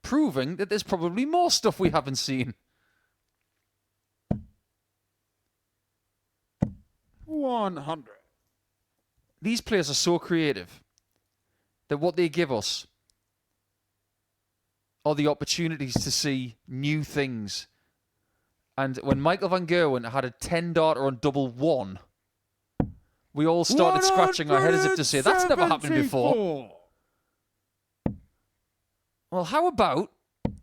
Proving that there's probably more stuff we haven't seen. 100. These players are so creative that what they give us are the opportunities to see new things. And when Michael van Gerwen had a 10 darter on double 1, we all started scratching our head as if to say, that's never happened before. 174. Well, how about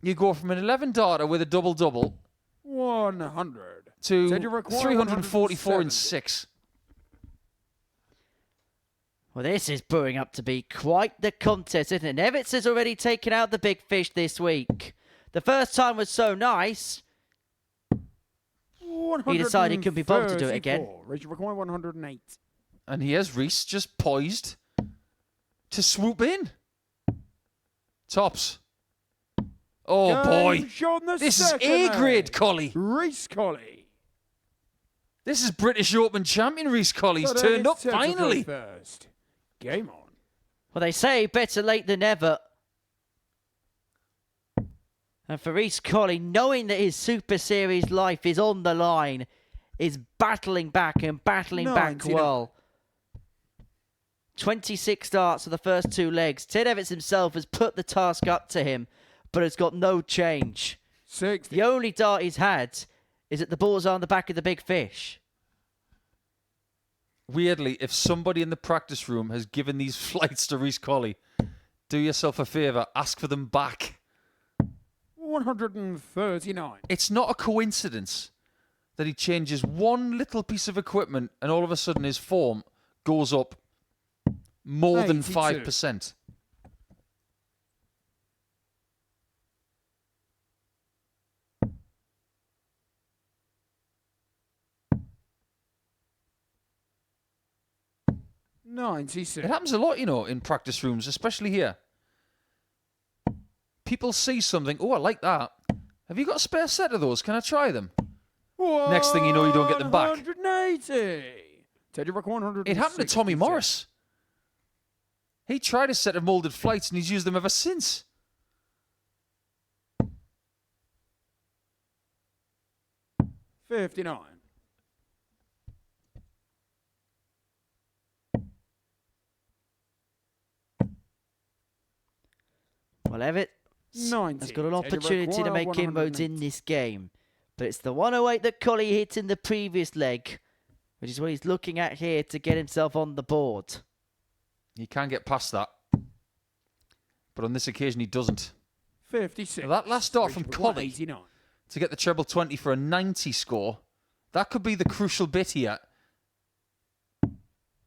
you go from an 11 darter with a double-double 100. to Said you require 344 and 170. 6? Well, this is brewing up to be quite the contest, isn't it? Nevitz has already taken out the big fish this week. The first time was so nice, he decided he couldn't be bothered to do it again. 134. Richard require 108. And here's Reece just poised to swoop in. Tops. Oh, boy. Game shot on the This is second A-grade, leg. Colley. Reece Colley. This is British Open champion Reece Colley. He's Third turned leg, up it's set to throw finally. First. Game on. Well, they say better late than never. And for Reece Colley, knowing that his Super Series life is on the line, is battling back and battling back 99. well. 26 starts for the first 2 legs. Ted Evans himself has put the task up to him, but has got no change. 60. The only dart he's had is that the balls are on the back of the big fish. Weirdly, if somebody in the practice room has given these flights to Reece Colley, do yourself a favour, ask for them back. 139. It's not a coincidence that he changes one little piece of equipment and all of a sudden his form goes up more than 82. 5%. It 96. happens a lot, you know, in practice rooms, especially here. People see something, oh, I like that. Have you got a spare set of those? Can I try them? Next thing you know, you don't get them back. 180. Teddy Rock 100. It happened to Tommy Morris. He tried a set of moulded flights and he's used them ever since. $59. Well, Everett 90. has got an Teddy opportunity to Rock make inroads in this game. But it's the 108 that Colley hit in the previous leg, which is what he's looking at here to get himself on the board. He can get past that. But on this occasion, he doesn't. 56. Now that last dart from Richard Colley 189. to get the treble 20 for a 90 score, that could be the crucial bit here.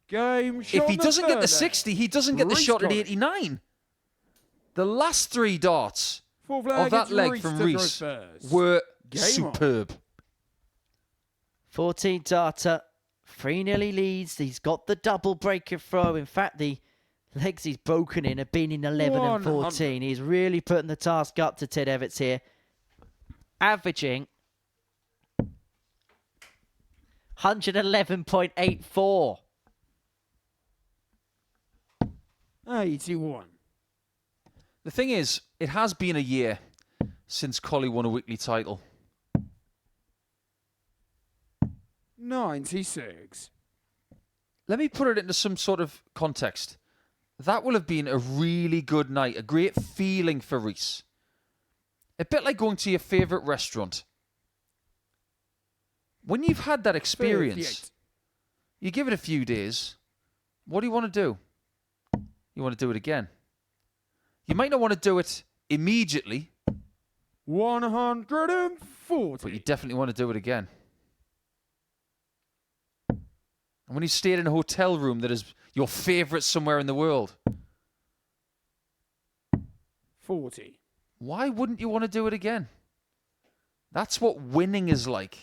Game shot If he on the doesn't get the third 60, he doesn't get the Reece shot at Colley. 89. The last 3 darts Full flag, of that it's leg Reece from to throw Reece first. were Game on. superb. 14 darter, 3-0 he leads. He's got the double breaker throw. In fact, the legs he's broken in have been in 11 and 14. 100. He's really putting the task up to Ted Everts here. Averaging 111.84. 81. The thing is, it has been a year since Colley won a weekly title. 96. Let me put it into some sort of context. That will have been a really good night, a great feeling for Reece. A bit like going to your favourite restaurant. When you've had that experience, 38. you give it a few days. What do you want to do? You want to do it again. You might not want to do it immediately, 140. but you definitely want to do it again. And when you stayed in a hotel room that is your favourite somewhere in the world, 40. why wouldn't you want to do it again? That's what winning is like.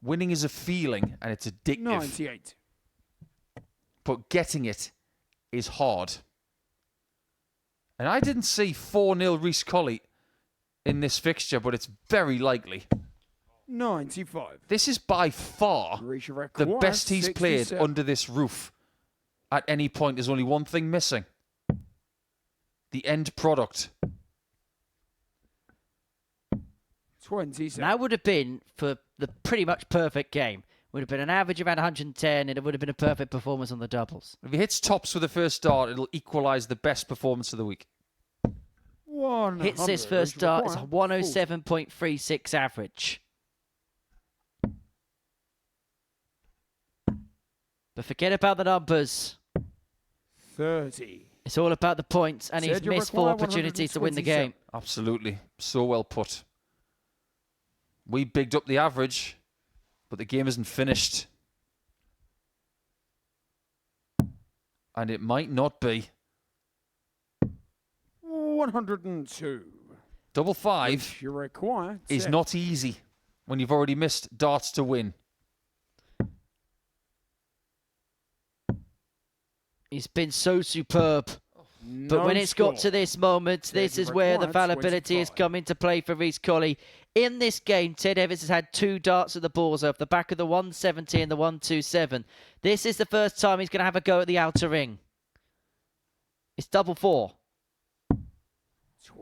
Winning is a feeling and it's addictive. 98. But getting it is hard. And I didn't see 4-0 Reece Colley in this fixture, but it's very likely. 95. This is by far Reach your the record, best he's played 67. under this roof. At any point, there's only one thing missing. The end product. 27. That would have been, for the pretty much perfect game, would have been an average around 110, and it would have been a perfect performance on the doubles. If he hits tops with the first start, it'll equalise the best performance of the week. 100. Hits this first Reach start, it's a required, 107.36 average. But forget about the numbers. 30. It's all about the points, and he's Said you missed 4 require opportunities to win the 127. game. Absolutely. So well put. We bigged up the average, but the game isn't finished. And it might not be. 102. Double five Reach your required, is 10. not easy when you've already missed darts to win. He's been so superb. But No when it's got score. to this moment, this Ted is where the required, fallibility has 25. come into play for Reece Colley. In this game, Ted Evans has had 2 darts at the balls off the back of the 170 and the 127. This is the first time he's going to have a go at the outer ring. It's double 4.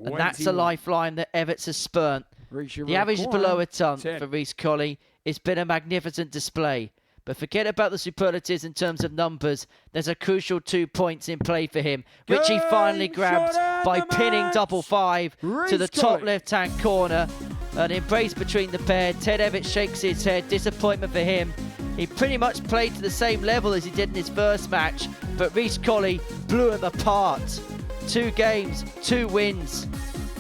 And that's a 21. lifeline that Everts has spurnt. Reach your The average is required, below a ton 10. for Reece Colley. It's been a magnificent display. But forget about the superlatives in terms of numbers. There's a crucial 2 points in play for him, which he finally Game, grabbed shot, and by the pinning match. double 5 to Reece the top Colley. left-hand corner. An embrace between the pair. Ted Evans shakes his head. Disappointment for him. He pretty much played to the same level as he did in his first match, but Reece Colley blew him apart. 2 games, 2 wins.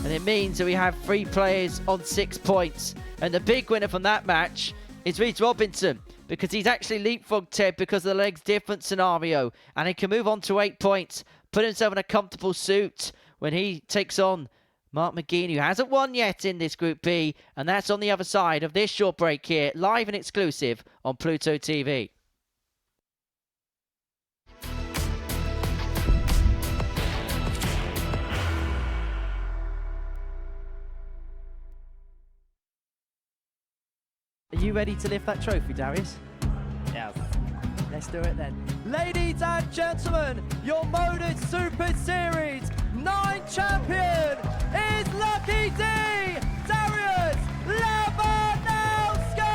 And it means that we have 3 players on 6 points. And the big winner from that match is Reece Robinson, because he's actually leapfrogged Ted because of the legs different scenario. And he can move on to 8 points, put himself in a comfortable suit when he takes on Mark Mcgin, who hasn't won yet in this Group B. And that's on the other side of this short break here, live and exclusive on Pluto TV. Are you ready to lift that trophy, Darius? Yes. Let's do it then. Ladies and gentlemen, your MODUS Super Series 9 champion is Lucky D, Darius Labanowski!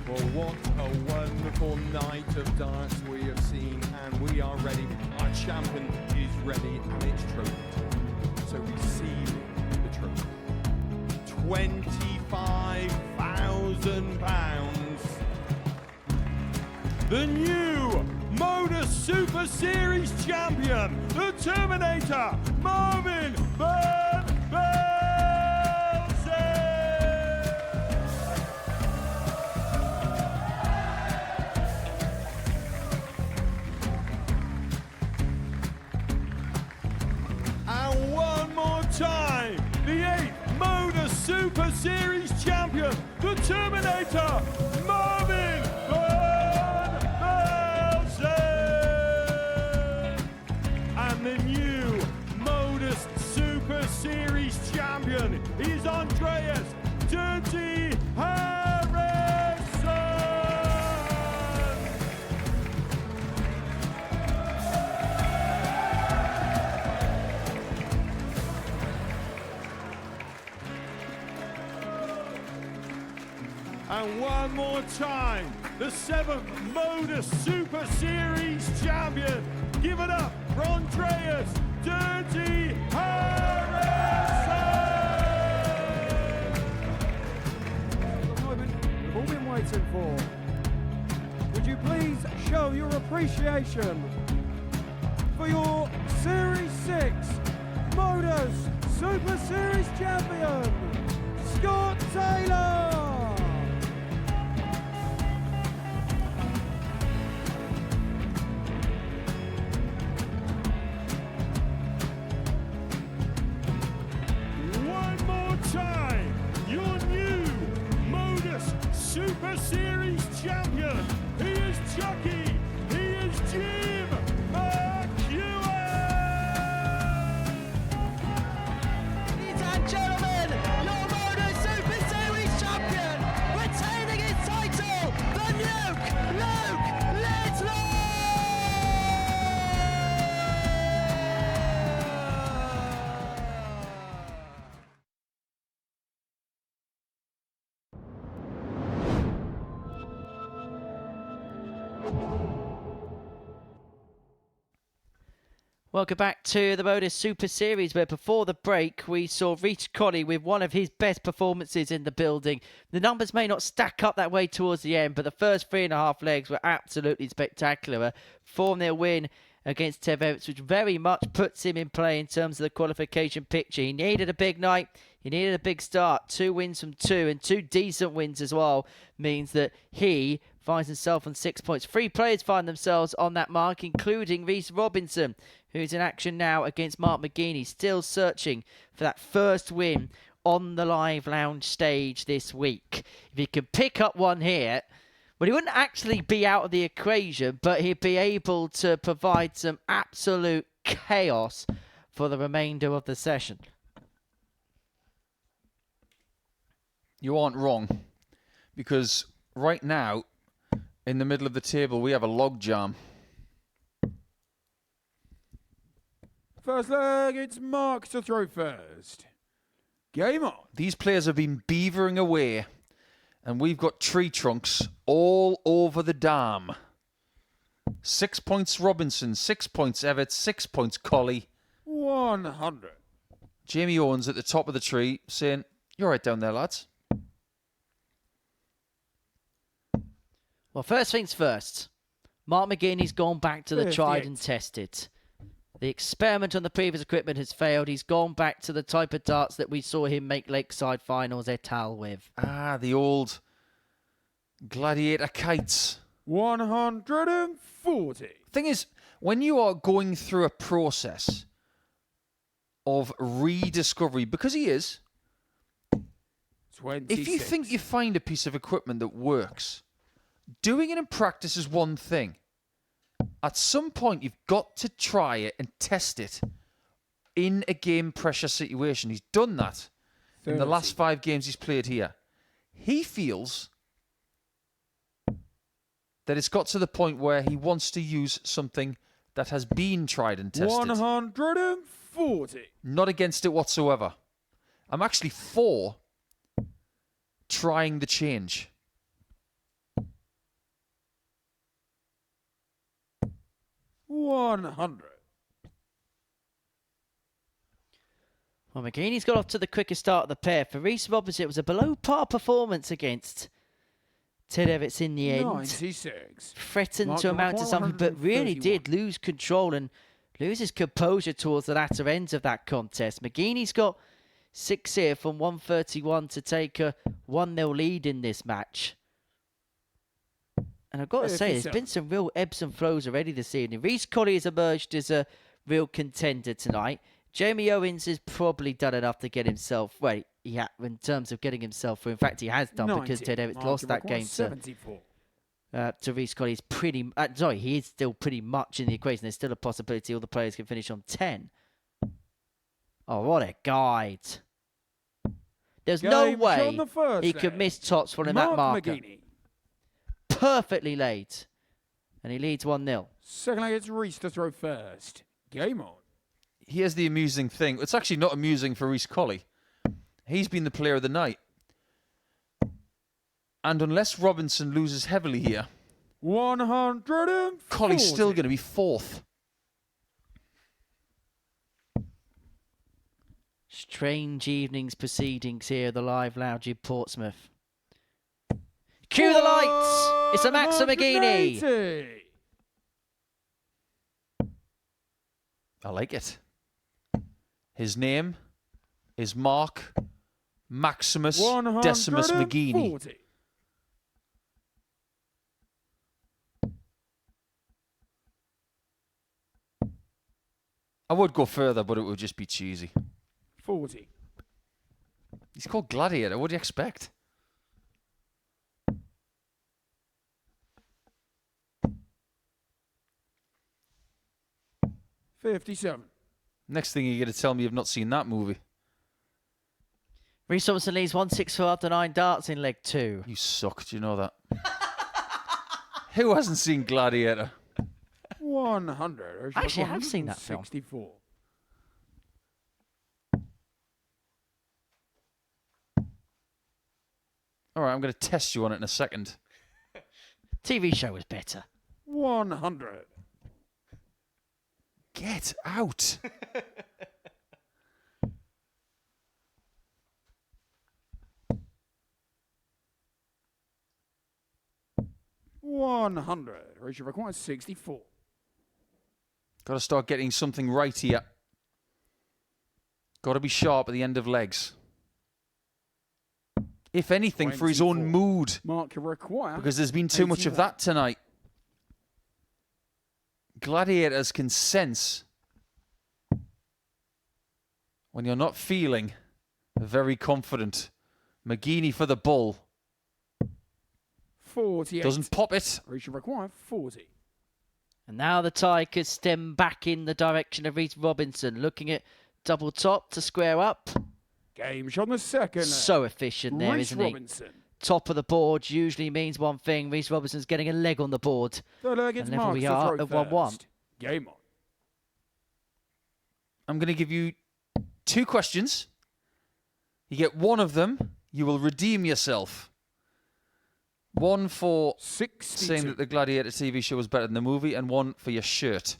Well, what a wonderful night of darts we have seen, and we are ready. Our champion is ready, and it's trophy time. So receive the trophy. £25,000. The new MODUS Super Series champion, the Terminator, Marvin Van Velzen. And one more time, the 8th MODUS Super Series champion, the Terminator, Marvin Van Velzen. And the new MODUS Super And one more time, the 7th MODUS Super Series champion. Give it up for Andreas Dirty Harrison! The moment we've all been waiting for. Would you please show your appreciation for your Series 6 MODUS Super Series champion, Scott Taylor! One more time, your new MODUS Super Series champion. He is Chucky. He is Jim McGin. Ladies and gentlemen, your MODUS Super Series champion, retaining his title, the Luke Ledlow! Welcome back to the MODUS Super Series, where before the break we saw Colley with one of his best performances in the building. The numbers may not stack up that way towards the end, but the first 3.5 legs were absolutely spectacular. 4-0 win against Owens, which very much puts him in play in terms of the qualification picture. He needed a big night. He needed a big start. 2 wins from 2 and 2 decent wins as well means that he finds himself on 6 points. 3 players find themselves on that mark, including Reece Robinson, who's in action now against Mcgin. He's still searching for that first win on the Live Lounge stage this week. If he can pick up one here, well, he wouldn't actually be out of the equation, but he'd be able to provide some absolute chaos for the remainder of the session. You aren't wrong, because right now, in the middle of the table, we have a logjam. First leg, it's Mark to throw first. Game on. These players have been beavering away, and we've got tree trunks all over the dam. 6 points Robinson, 6 points Everett, 6 points Colley. 100. Jamie Owens at the top of the tree saying, "You're right down there, lads." Well, first things first. Mcgin, he's gone back to the 58. tried and tested. The experiment on the previous equipment has failed. He's gone back to the type of darts that we saw him make Lakeside Finals et al. With. Ah, the old gladiator kites. 140. Thing is, when you are going through a process of rediscovery, because he is, 26. if you think you find a piece of equipment that works, doing it in practice is one thing. At some point, you've got to try it and test it in a game pressure situation. He's done that in the last 5 games he's played here. He feels that it's got to the point where he wants to use something that has been tried and tested. 140. Not against it whatsoever. I'm actually for trying the change. $100. Well, Mcgin, got off to the quickest start of the pair. For Reece Robinson, it was a below-par performance against Ted Evans in the end. 96. Threatened Mark to amount to something, but really 131. did lose control and lose his composure towards the latter ends of that contest. Mcgin, got 6 here from 131 to take a 1-0 lead in this match. And I've got to say, there's been some real ebbs and flows already this evening. Reece Colley has emerged as a real contender tonight. Jamie Owens has probably done enough to get himself, well, yeah, in terms of getting himself through. In fact, he has done 90. because Ted Evans Mark lost that requires game 74. to Reece Colley. He's pretty, sorry, he is still pretty much in the equation. There's still a possibility all the players can finish on 10. Oh, what a guide. There's no Game way on the first he could leg. miss tops following that Mark marker. Mcgin. Perfectly laid. And he leads 1-0. Second leg, it's Reece to throw first. Game on. Here's the amusing thing. It's actually not amusing for Reece Colley. He's been the player of the night. And unless Robinson loses heavily here, 140. Colley's still going to be 4th. Strange evening's proceedings here at the Live Lounge in Portsmouth. Cue the lights! It's a Max Mcgin. 180. I like it. His name is Mark Maximus Decimus Mcgin. 140. I would go further, but it would just be cheesy. 40. He's called Gladiator. What do you expect? $57. Next thing you're going to tell me you've not seen that movie. Rhys Robinson leads 164 after 9 darts in leg 2. You suck. Do you know that? Who hasn't seen Gladiator? 100. Actually, I have seen that film. 64. All right, I'm going to test you on it in a second. TV show was better. 100. Get out. $100. Ratio required 64. Got to start getting something right here. Got to be sharp at the end of legs. If anything, for his own 24. mood. Mark require. Because there's been too much of that tonight. Gladiators can sense when you're not feeling very confident. Mcgin for the bull. 48. Doesn't pop it. Ratio required 40. And now the tide could stem back in the direction of Rhys Robinson, looking at double top to square up. Game shot on the second. So efficient there, Rhys isn't he? Robinson. Top of the board usually means one thing. Rhys Robinson's getting a leg on the board. Third leg against And level Mark we are at 1-1. Game on. I'm going to give you 2 questions. You get one of them. You will redeem yourself. One for 62. saying that the Gladiator TV show was better than the movie, and one for your shirt.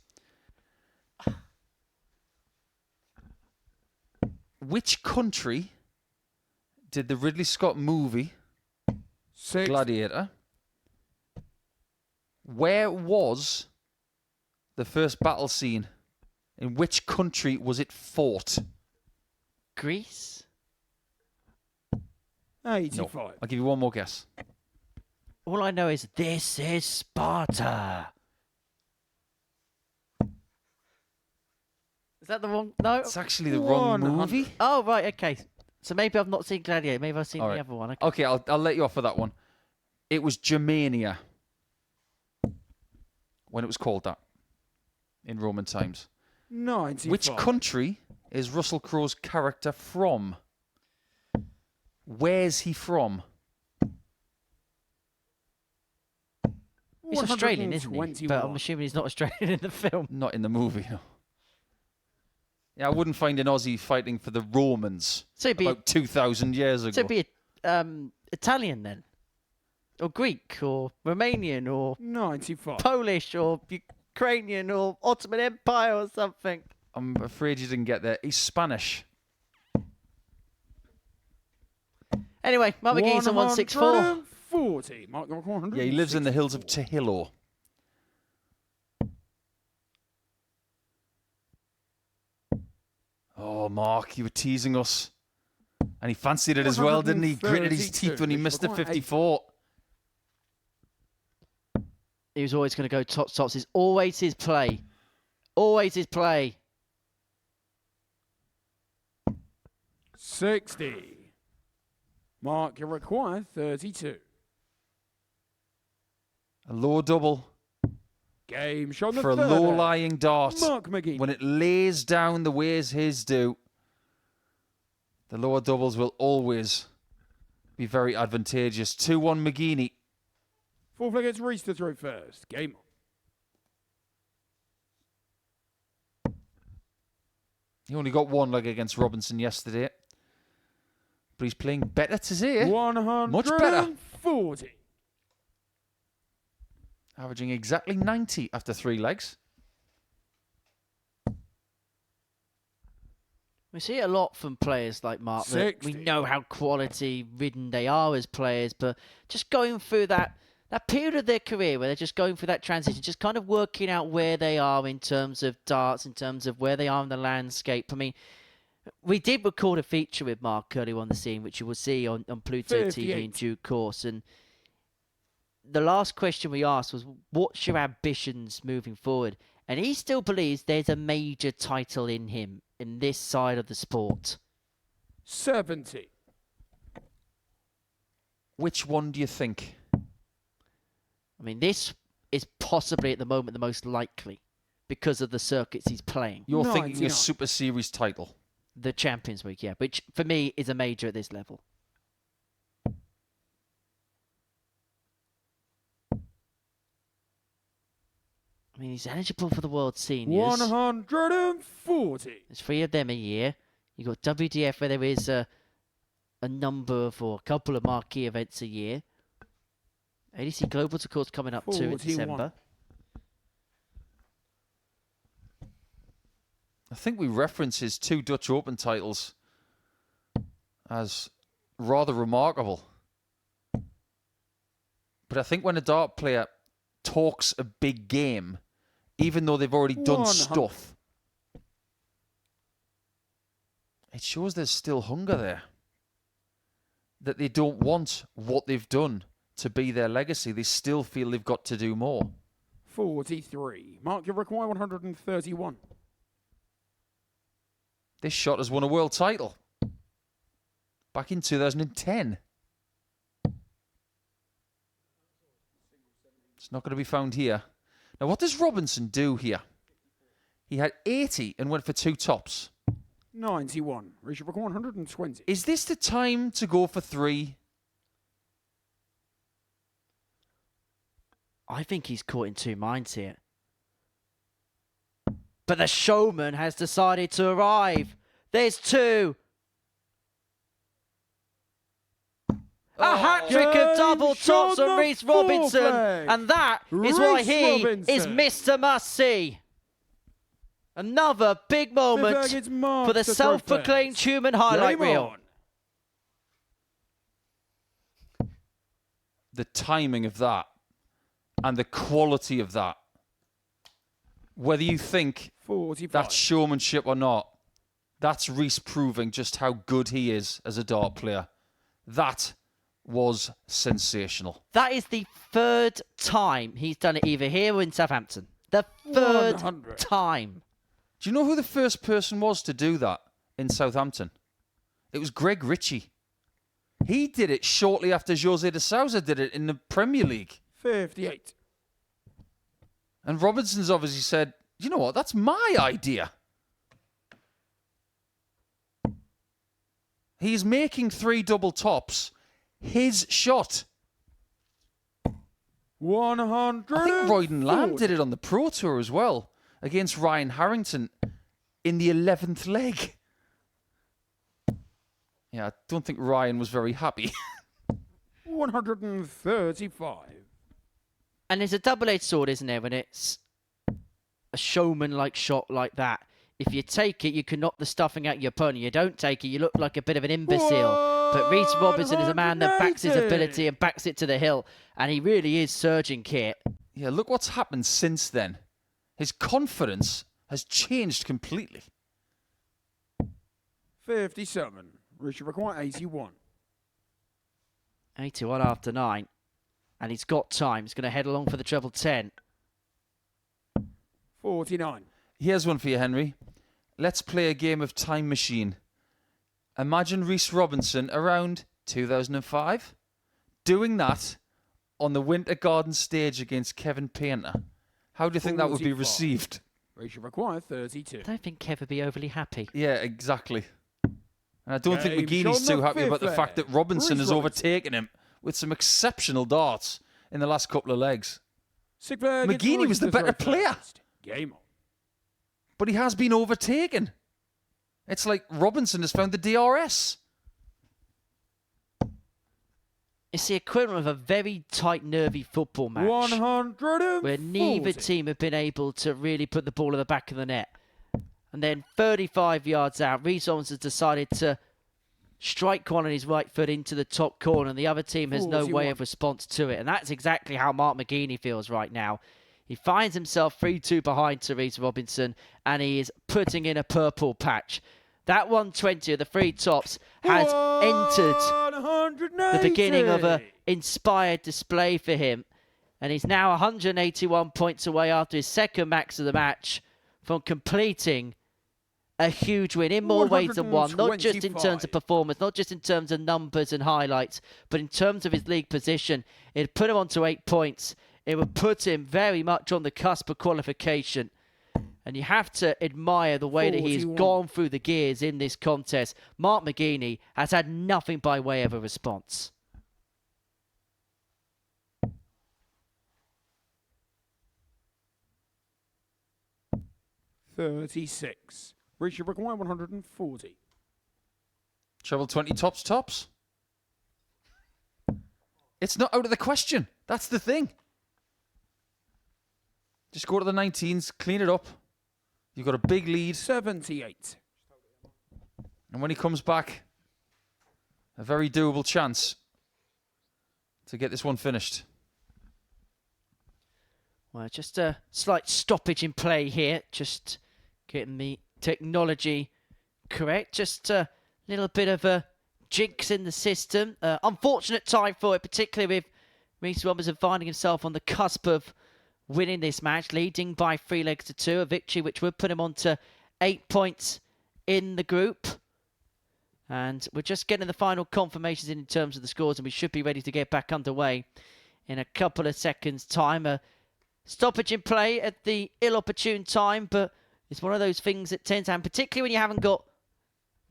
Which country did the Ridley Scott movie 6. Gladiator? Where was the first battle scene? In which country was it fought? Greece? 85. No. I'll give you one more guess. All I know is this is Sparta. Is that the wrong? No. It's actually the wrong 100. movie. Oh, right, okay. So maybe I've not seen Gladiator. Maybe I've seen All the right. other one. Okay. Okay, I'll let you off for that one. It was Germania. When it was called that. In Roman times. 95. Which country is Russell Crowe's character from? Where's he from? He's Australian, isn't he? 121. But I'm assuming he's not Australian in the film. Not in the movie, no. Yeah, I wouldn't find an Aussie fighting for the Romans So it'd be, about 2,000 years ago. so it'd be Italian then? Or Greek, or Romanian, or 95. Polish, or Ukrainian, or Ottoman Empire, or something. I'm afraid you didn't get there. He's Spanish. Anyway, Mark McGee's on 164. 140. Mark 100. Yeah, he lives in the hills of Trujillo. Oh, Mark, you were teasing us. And he fancied it as well, didn't he? Gritted his teeth when he missed the 54. He was always going to go tops. It's always his play. Always his play. 60. Mark, you require 32. A low double Game shot on the for a third. low-lying dart. Mark McGin. When it lays down the way as his do, the lower doubles will always be very advantageous. 2-1 Mcgin. Fourth leg against Reese to throw first. Game on. He only got one leg against Robinson yesterday. But he's playing better today. 140. Much better. 40. Averaging exactly 90 after 3 legs. We see it a lot from players like Mark. That we 60. know how quality-ridden they are as players, but just going through that period of their career where they're just going through that transition, just kind of working out where they are in terms of darts, in terms of where they are in the landscape. I mean, we did record a feature with Mark earlier on the scene, which you will see on Pluto TV 58. in due course. And the last question we asked was, what's your ambitions moving forward? And he still believes there's a major title in him in this side of the sport. 70. Which one do you think? I mean, this is possibly at the moment the most likely because of the circuits he's playing. You're thinking 99. a Super Series title. The Champions League, yeah, which for me is a major at this level. I mean, he's eligible for the World Seniors. 140. There's 3 of them a year. You've got WDF where there is a number of, or a couple of marquee events a year. ADC Global's, of course, coming up too in 41. December. I think we reference his 2 Dutch Open titles as rather remarkable. But I think when a dart player talks a big game, even though they've already done 100. stuff, it shows there's still hunger there. That they don't want what they've done to be their legacy. They still feel they've got to do more. 43. Mark, you require 131. This shot has won a world title back in 2010. It's not going to be found here. Now, what does Robinson do here? He had 80 and went for 2 tops. 91. We should require 120. Is this the time to go for 3? I think he's caught in 2 minds here. But the showman has decided to arrive. There's 2. A hat-trick of double tops from Reece Robinson. And that is why Reece he Robinson. is Mr. Must-See. Another big moment Fifth marks for the the self-proclaimed trophies. human highlight Game reel. on. The timing of that and the quality of that, whether you think 45. that's showmanship or not, that's Reece proving just how good he is as a dart player. That was sensational. That is the 3rd time he's done it either here or in Southampton. The 3rd 100. time. Do you know who the first person was to do that in Southampton? It was Greg Ritchie. He did it shortly after Jose de Sousa did it in the Premier League. 58. And Robinson's obviously said, you know what, that's my idea. He's making 3 double tops. His shot. 100. I think Royden Lamb did it on the Pro Tour as well, against Ryan Harrington in the 11th leg. Yeah, I don't think Ryan was very happy. 135. And it's a double-edged sword, isn't it, when it's a showman-like shot like that. If you take it, you can knock the stuffing out your opponent. You don't take it, you look like a bit of an imbecile. But Reece Robinson is a man that backs his 180. ability and backs it to the hill. And he really is surging kit. Yeah, look what's happened since then. His confidence has changed completely. 57. We should require 81. 81 after 9. And he's got time. He's going to head along for the treble 10. 49. Here's one for you, Henry. Let's play a game of Time Machine. Imagine Reece Robinson around 2005 doing that on the Winter Garden stage against Kevin Painter. How do you think that would be 45. received? We should require 32. I don't think Kev would be overly happy. Yeah, exactly. And I don't think Game McGin's on too the happy about the fifth fact that leg. Robinson Reece has Robinson. overtaken him with some exceptional darts in the last couple of legs. Sixth leg, it's McGin was the Reece better that's player. first. Game on. But he has been overtaken. It's like Robinson has found the DRS. It's the equivalent of a very tight, nervy football match 140. where neither team have been able to really put the ball in the back of the net. And then 35 yards out, Rhys Owens has decided to strike one on his right foot into the top corner, and the other team has no way of response to it. And that's exactly how Mark Mcgin feels right now. He finds himself 3-2 behind Therese Robinson, and he is putting in a purple patch. That 120 of the three tops has entered the beginning of an inspired display for him. And he's now 181 points away after his second max of the match from completing a huge win in more ways than one. Not just in terms of performance, not just in terms of numbers and highlights, but in terms of his league position. It put him on to 8 points. It would put him very much on the cusp of qualification. And you have to admire the way that he's gone through the gears in this contest. Mark Mcgin has had nothing by way of a response. $36. Richard require 140. Treble 20 tops. It's not out of the question. That's the thing. Just go to the 19s, clean it up. You've got a big lead. 78. And when he comes back, a very doable chance to get this one finished. Well, just a slight stoppage in play here. Just getting the technology correct. Just a little bit of a jinx in the system. Unfortunate time for it, particularly with Rhys Robinson finding himself on the cusp of winning this match, leading by 3-2, a victory which would put him on to 8 points in the group. And we're just getting the final confirmations in terms of the scores, and we should be ready to get back underway in a couple of seconds' time. A stoppage in play at the ill-opportune time, but it's one of those things that tends to happen, particularly when you haven't got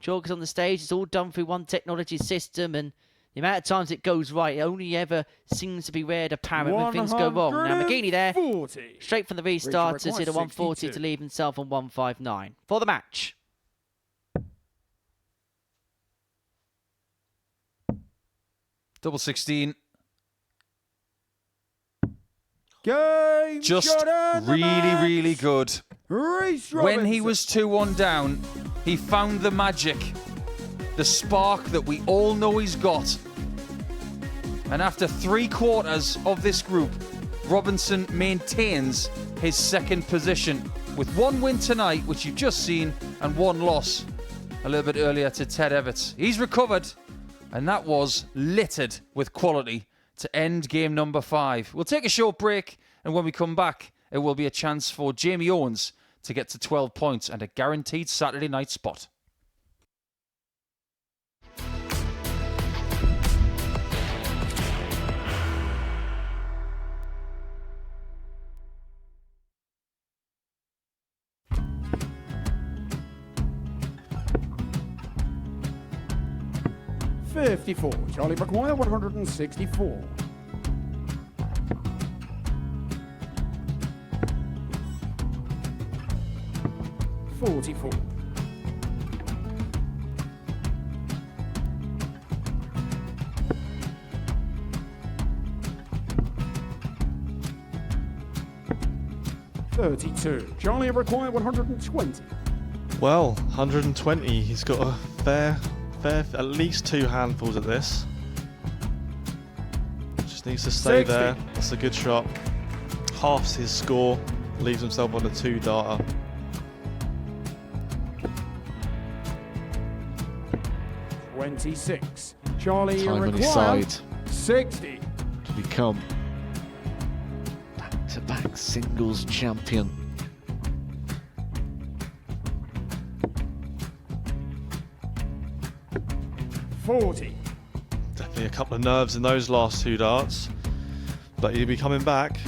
joggers on the stage. It's all done through one technology system, and the amount of times it goes right, it only ever seems to be rare to apparent when things go wrong. Now, Mcgin there, straight from the restarters, hit a 140 to leave himself on 159 for the match. Double 16. Game Just really good. When he was 2-1 down, he found the magic, the spark that we all know he's got. And after 3 quarters of this group, Robinson maintains his second position with 1 win tonight, which you've just seen, and 1 loss a little bit earlier to Ted Everts. He's recovered, and that was littered with quality to end game number 5. We'll take a short break, and when we come back, it will be a chance for Jamie Owens to get to 12 points and a guaranteed Saturday night spot. $54. Charlie require 164. $44. $32. Charlie require 120. Well, 120. He's got a fair, at least 2 handfuls at this. Just needs to stay 60. there. That's a good shot. Halves his score. Leaves himself on a 2-darter. $26. Charlie Time on his require side 60. to become back-to-back singles champion. $40. Definitely a couple of nerves in those last 2 darts. But he'll be coming back.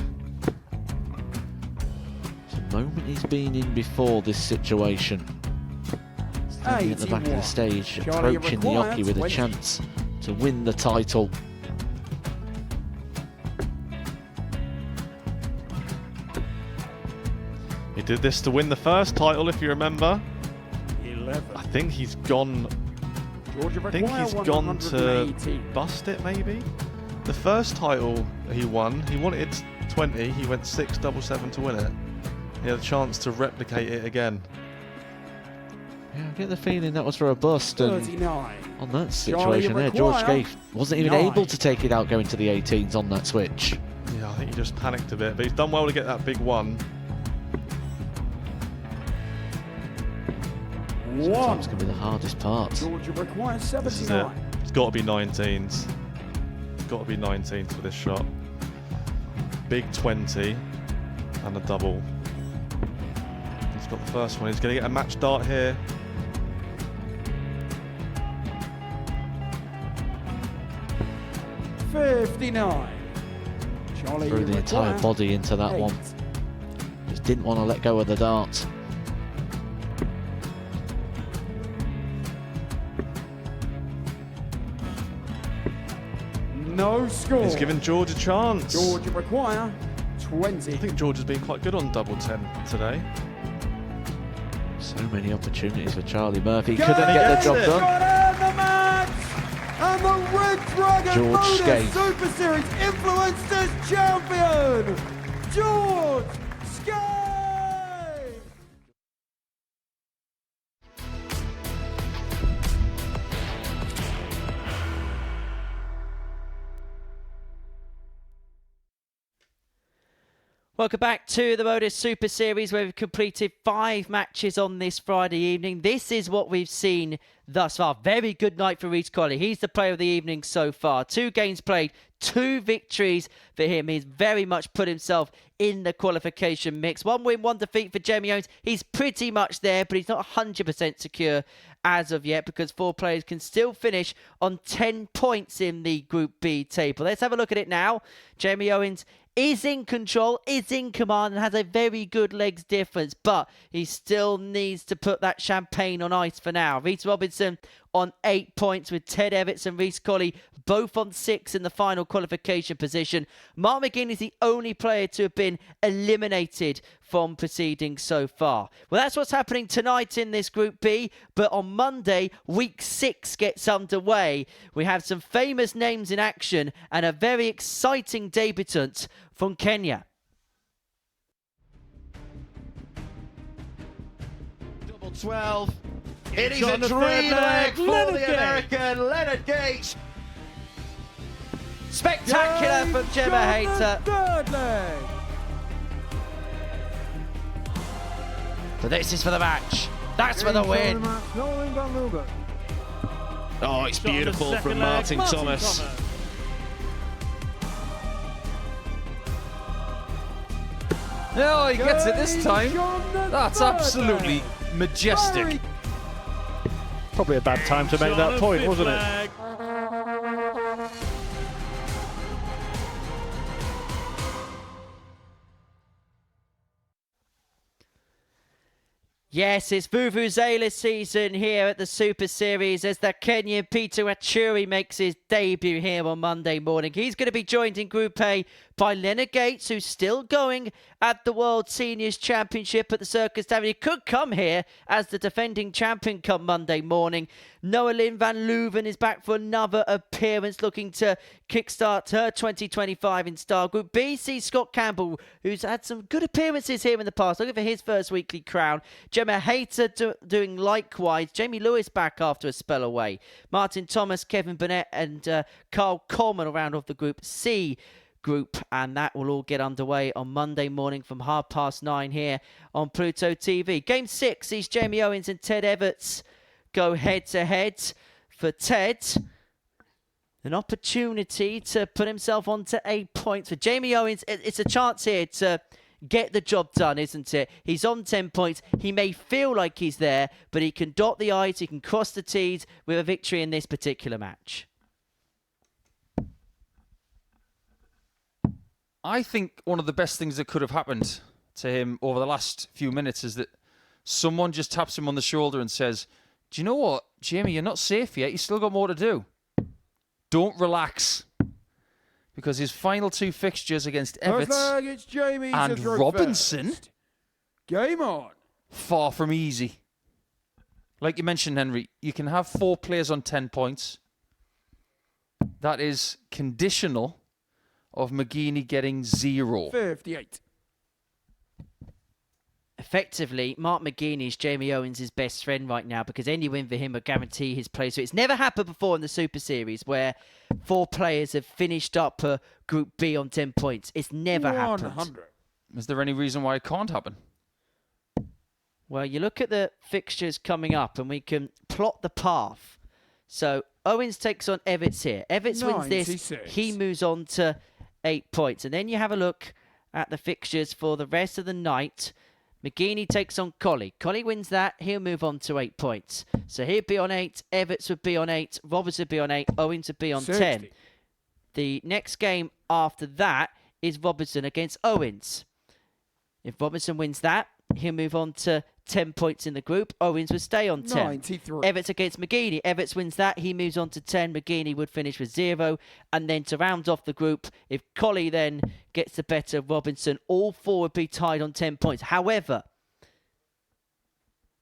It's a moment he's been in before this situation. Standing at the back of the stage, Charlie approaching the require hockey with a 20. chance to win the title. He did this to win the first title, if you remember. 11. I think he's gone. Georgia I think require he's gone to 118. bust it, maybe. The first title he won, he wanted 20, he went 6-7-7 to win it. He had a chance to replicate it again. Yeah, I get the feeling that was for a bust, and 39. on that situation there, George Scaife wasn't even able to take it out going to the 18s on that switch. Yeah, I think he just panicked a bit, but he's done well to get that big one. Sometimes can be the hardest part. Georgia requires This is it. 79. It's got to be 19s. It's got to be 19s for this shot. Big 20 and a double. He's got the first one. He's going to get a match dart here. $59. Charlie, Threw you the entire require body into that 8. one. Just didn't want to let go of the dart. No score. He's given George a chance. Georgia require 20. I think George has been quite good on double 10 today. So many opportunities for Charlie Murphy. Got Couldn't it, get the gets job it. done. Got it, the match! And the Red Dragon George MODUS Scaife. Super Series Influencers Champion, George Scaife! Welcome back to the MODUS Super Series, where we've completed 5 matches on this Friday evening. This is what we've seen thus far. Very good night for Reece Colley. He's the player of the evening so far. 2 games played, 2 victories for him. He's very much put himself in the qualification mix. 1 win, 1 defeat for Jamie Owens. He's pretty much there, but he's not 100% secure as of yet, because 4 players can still finish on 10 points in the Group B table. Let's have a look at it now. Jamie Owens is in control, is in command, and has a very good legs difference, but he still needs to put that champagne on ice for now. Reece Robinson on 8 points, with Ted Evans and Reece Colley both on 6 in the final qualification position. Mark Mcgin is the only player to have been eliminated from proceedings so far. Well, that's what's happening tonight in this Group B, but on Monday, Week 6 gets underway. We have some famous names in action and a very exciting debutant from Kenya. Double 12. It is He's a on the dream third leg for Leonard the Gage. American Leonard Gage. Spectacular from Gemma Hayter. Third leg. So this is for the match. That's for the win. Oh, it's Shot on the beautiful second from leg, Martin Thomas. No, he gets it this time. That's absolutely majestic. Probably a bad time to make Shot that on point, fifth wasn't it? leg. Yes, it's Vuvuzela's season here at the Super Series as the Kenyan Peter Achuri makes his debut here on Monday morning. He's going to be joined in Group A by Leonard Gates, who's still going at the World Seniors Championship at the Circus Tavern. He could come here as the defending champion come Monday morning. Noah Lynn van Leuven is back for another appearance, looking to kickstart her 2025 in Star Group B. See Scott Campbell, who's had some good appearances here in the past, looking for his first weekly crown. Gemma Hayter doing likewise. Jamie Lewis back after a spell away. Martin Thomas, Kevin Burnett and Carl Coleman will round off the Group C group, and that will all get underway on Monday morning from 9:30 here on Pluto TV. Game 6 sees Jamie Owens and Ted Everts go head to head. For Ted, an opportunity to put himself onto 8 points. For Jamie Owens, it's a chance here to get the job done, isn't it? He's on 10 points. He may feel like he's there, but he can dot the I's, he can cross the T's with a victory in this particular match. I think one of the best things that could have happened to him over the last few minutes is that someone just taps him on the shoulder and says, do you know what, Jamie, you're not safe yet. You've still got more to do. Don't relax. Because his final 2 fixtures against First Everts leg, it's Jamie to and throw Robinson, first. Game on. far from easy. Like you mentioned, Henry, you can have 4 players on 10 points. That is conditional of Mcgin getting 0. 58. Effectively, Mark Mcgin is Jamie Owens' best friend right now because any win for him would guarantee his place. So it's never happened before in the Super Series where 4 players have finished up Group B on 10 points. It's never happened. 100. Is there any reason why it can't happen? Well, you look at the fixtures coming up and we can plot the path. So Owens takes on Everts here. Everts wins this. 96. He moves on to 8 points. And then you have a look at the fixtures for the rest of the night. Mcgin takes on Colley. Colley wins that. He'll move on to 8 points. So he'd be on 8. Everts would be on 8. Roberts would be on 8. Owens would be on 60. 10. The next game after that is Robertson against Owens. If Robertson wins that, he'll move on to 10 points in the group. Owens would stay on 10. 93. Everts against Mcgin. Everts wins that. He moves on to 10. Mcgin would finish with 0. And then to round off the group, if Colley then gets the better of Robinson, all 4 would be tied on 10 points. However,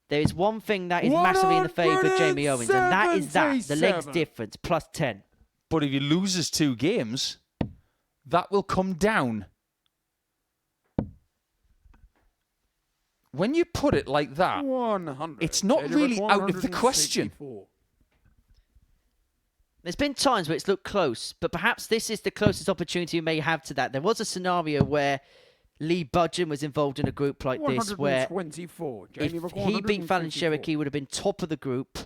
there is one thing that is massively in the favour of Jamie Owens, and that is the legs difference, plus 10. But if he loses 2 games, that will come down. When you put it like that, 100. it's not really out of the question. 164. There's been times where it's looked close, but perhaps this is the closest opportunity you may have to that. There was a scenario where Lee Budgeon was involved in a group like this, where 124. if Jamie he beat Fallon 154. Sherrick, he would have been top of the group.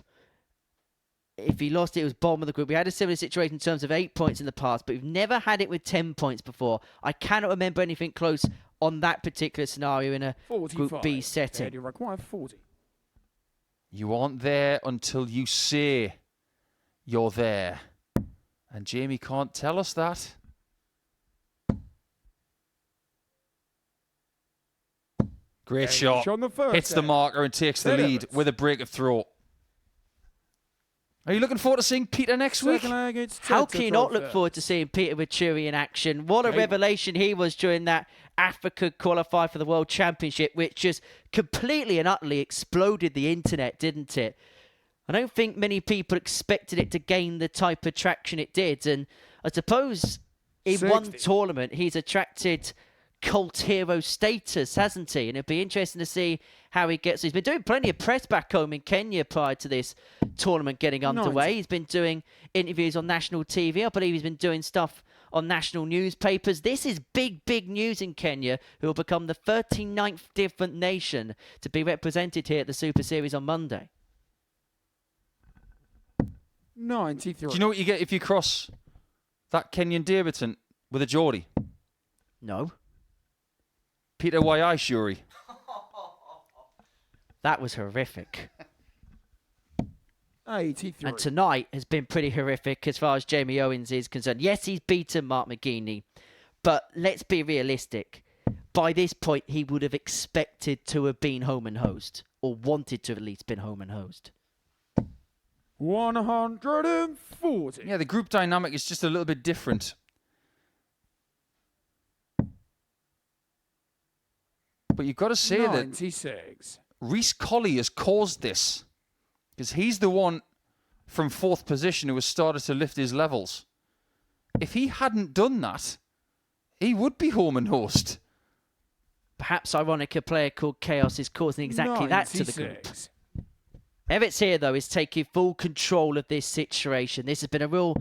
If he lost it, was bottom of the group. We had a similar situation in terms of 8 points in the past, but we've never had it with 10 points before. I cannot remember anything close on that particular scenario in a 45. Group B setting. You require 40. You aren't there until you say you're there. And Jamie can't tell us that. Great shot. On the first Hits the set. marker and takes the lead with a break of throw. Are you looking forward to seeing Peter next week? Second leg, it's How Ted to can you throw not look first. forward to seeing Peter Venturi in action? What a revelation he was during that Africa qualifier for the World Championship, which just completely and utterly exploded the internet, didn't it? I don't think many people expected it to gain the type of traction it did. And I suppose in 60. one tournament, he's attracted cult hero status, hasn't he? And it'd be interesting to see how he gets. He's been doing plenty of press back home in Kenya prior to this tournament getting underway. 90. He's been doing interviews on national TV. I believe he's been doing stuff on national newspapers. This is big, big news in Kenya, who will become the 39th different nation to be represented here at the Super Series on Monday. 93. Do you know what you get if you cross that Kenyan debutant with a Geordie? No. Peter Shuri. That was horrific. 83. And tonight has been pretty horrific as far as Jamie Owens is concerned. Yes, he's beaten Mark Mcgin, but let's be realistic. By this point, he would have expected to have been home and host, or wanted to have at least been home and host. 140. Yeah, the group dynamic is just a little bit different. But you've got to say 96. that Reece Colley has caused this, because he's the one from 4th position who has started to lift his levels. If he hadn't done that, he would be home and host. Perhaps, ironic, a player called Chaos is causing exactly that to the group. 96. Everts here, though, is taking full control of this situation. This has been a real,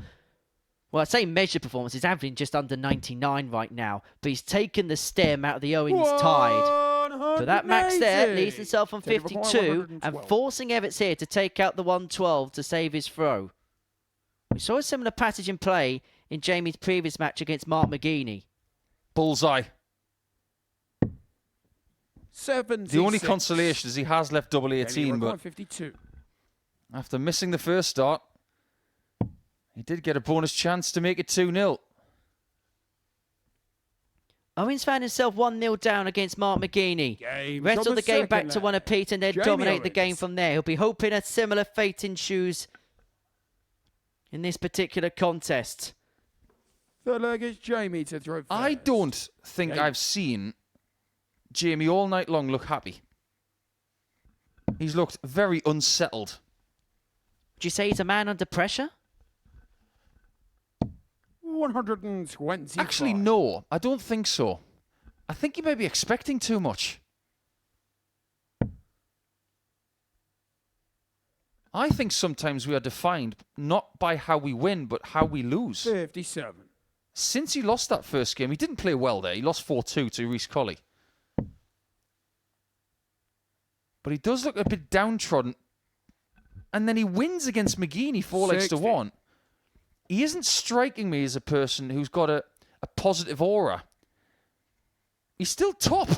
well, I'd say measured performance. He's averaging just under 99 right now, but he's taken the stem out of the Owens tide. But that max there leaves himself on 52 and forcing Everts here to take out the 112 to save his throw. We saw a similar passage in play in Jamie's previous match against Mark Mcgin. Bullseye. 76. The only consolation is he has left double 18, but 52. after missing the first start, he did get a bonus chance to make it 2-0. Owens found himself 1-0 down against Mark Mcgin. Wrestled the game back to one apiece and then dominate the game from there. He'll be hoping a similar fate ensues in this particular contest. Third leg is Jamie to throw first. I don't think I've seen Jamie all night long look happy. He's looked very unsettled. Would you say he's a man under pressure? 120. Actually, no, I don't think so. I think you may be expecting too much. I think sometimes we are defined not by how we win, but how we lose. 57. Since he lost that first game, he didn't play well there. He lost 4-2 to Reece Colley. But he does look a bit downtrodden. And then he wins against Mcgin, 4-1. He isn't striking me as a person who's got a positive aura. He's still top.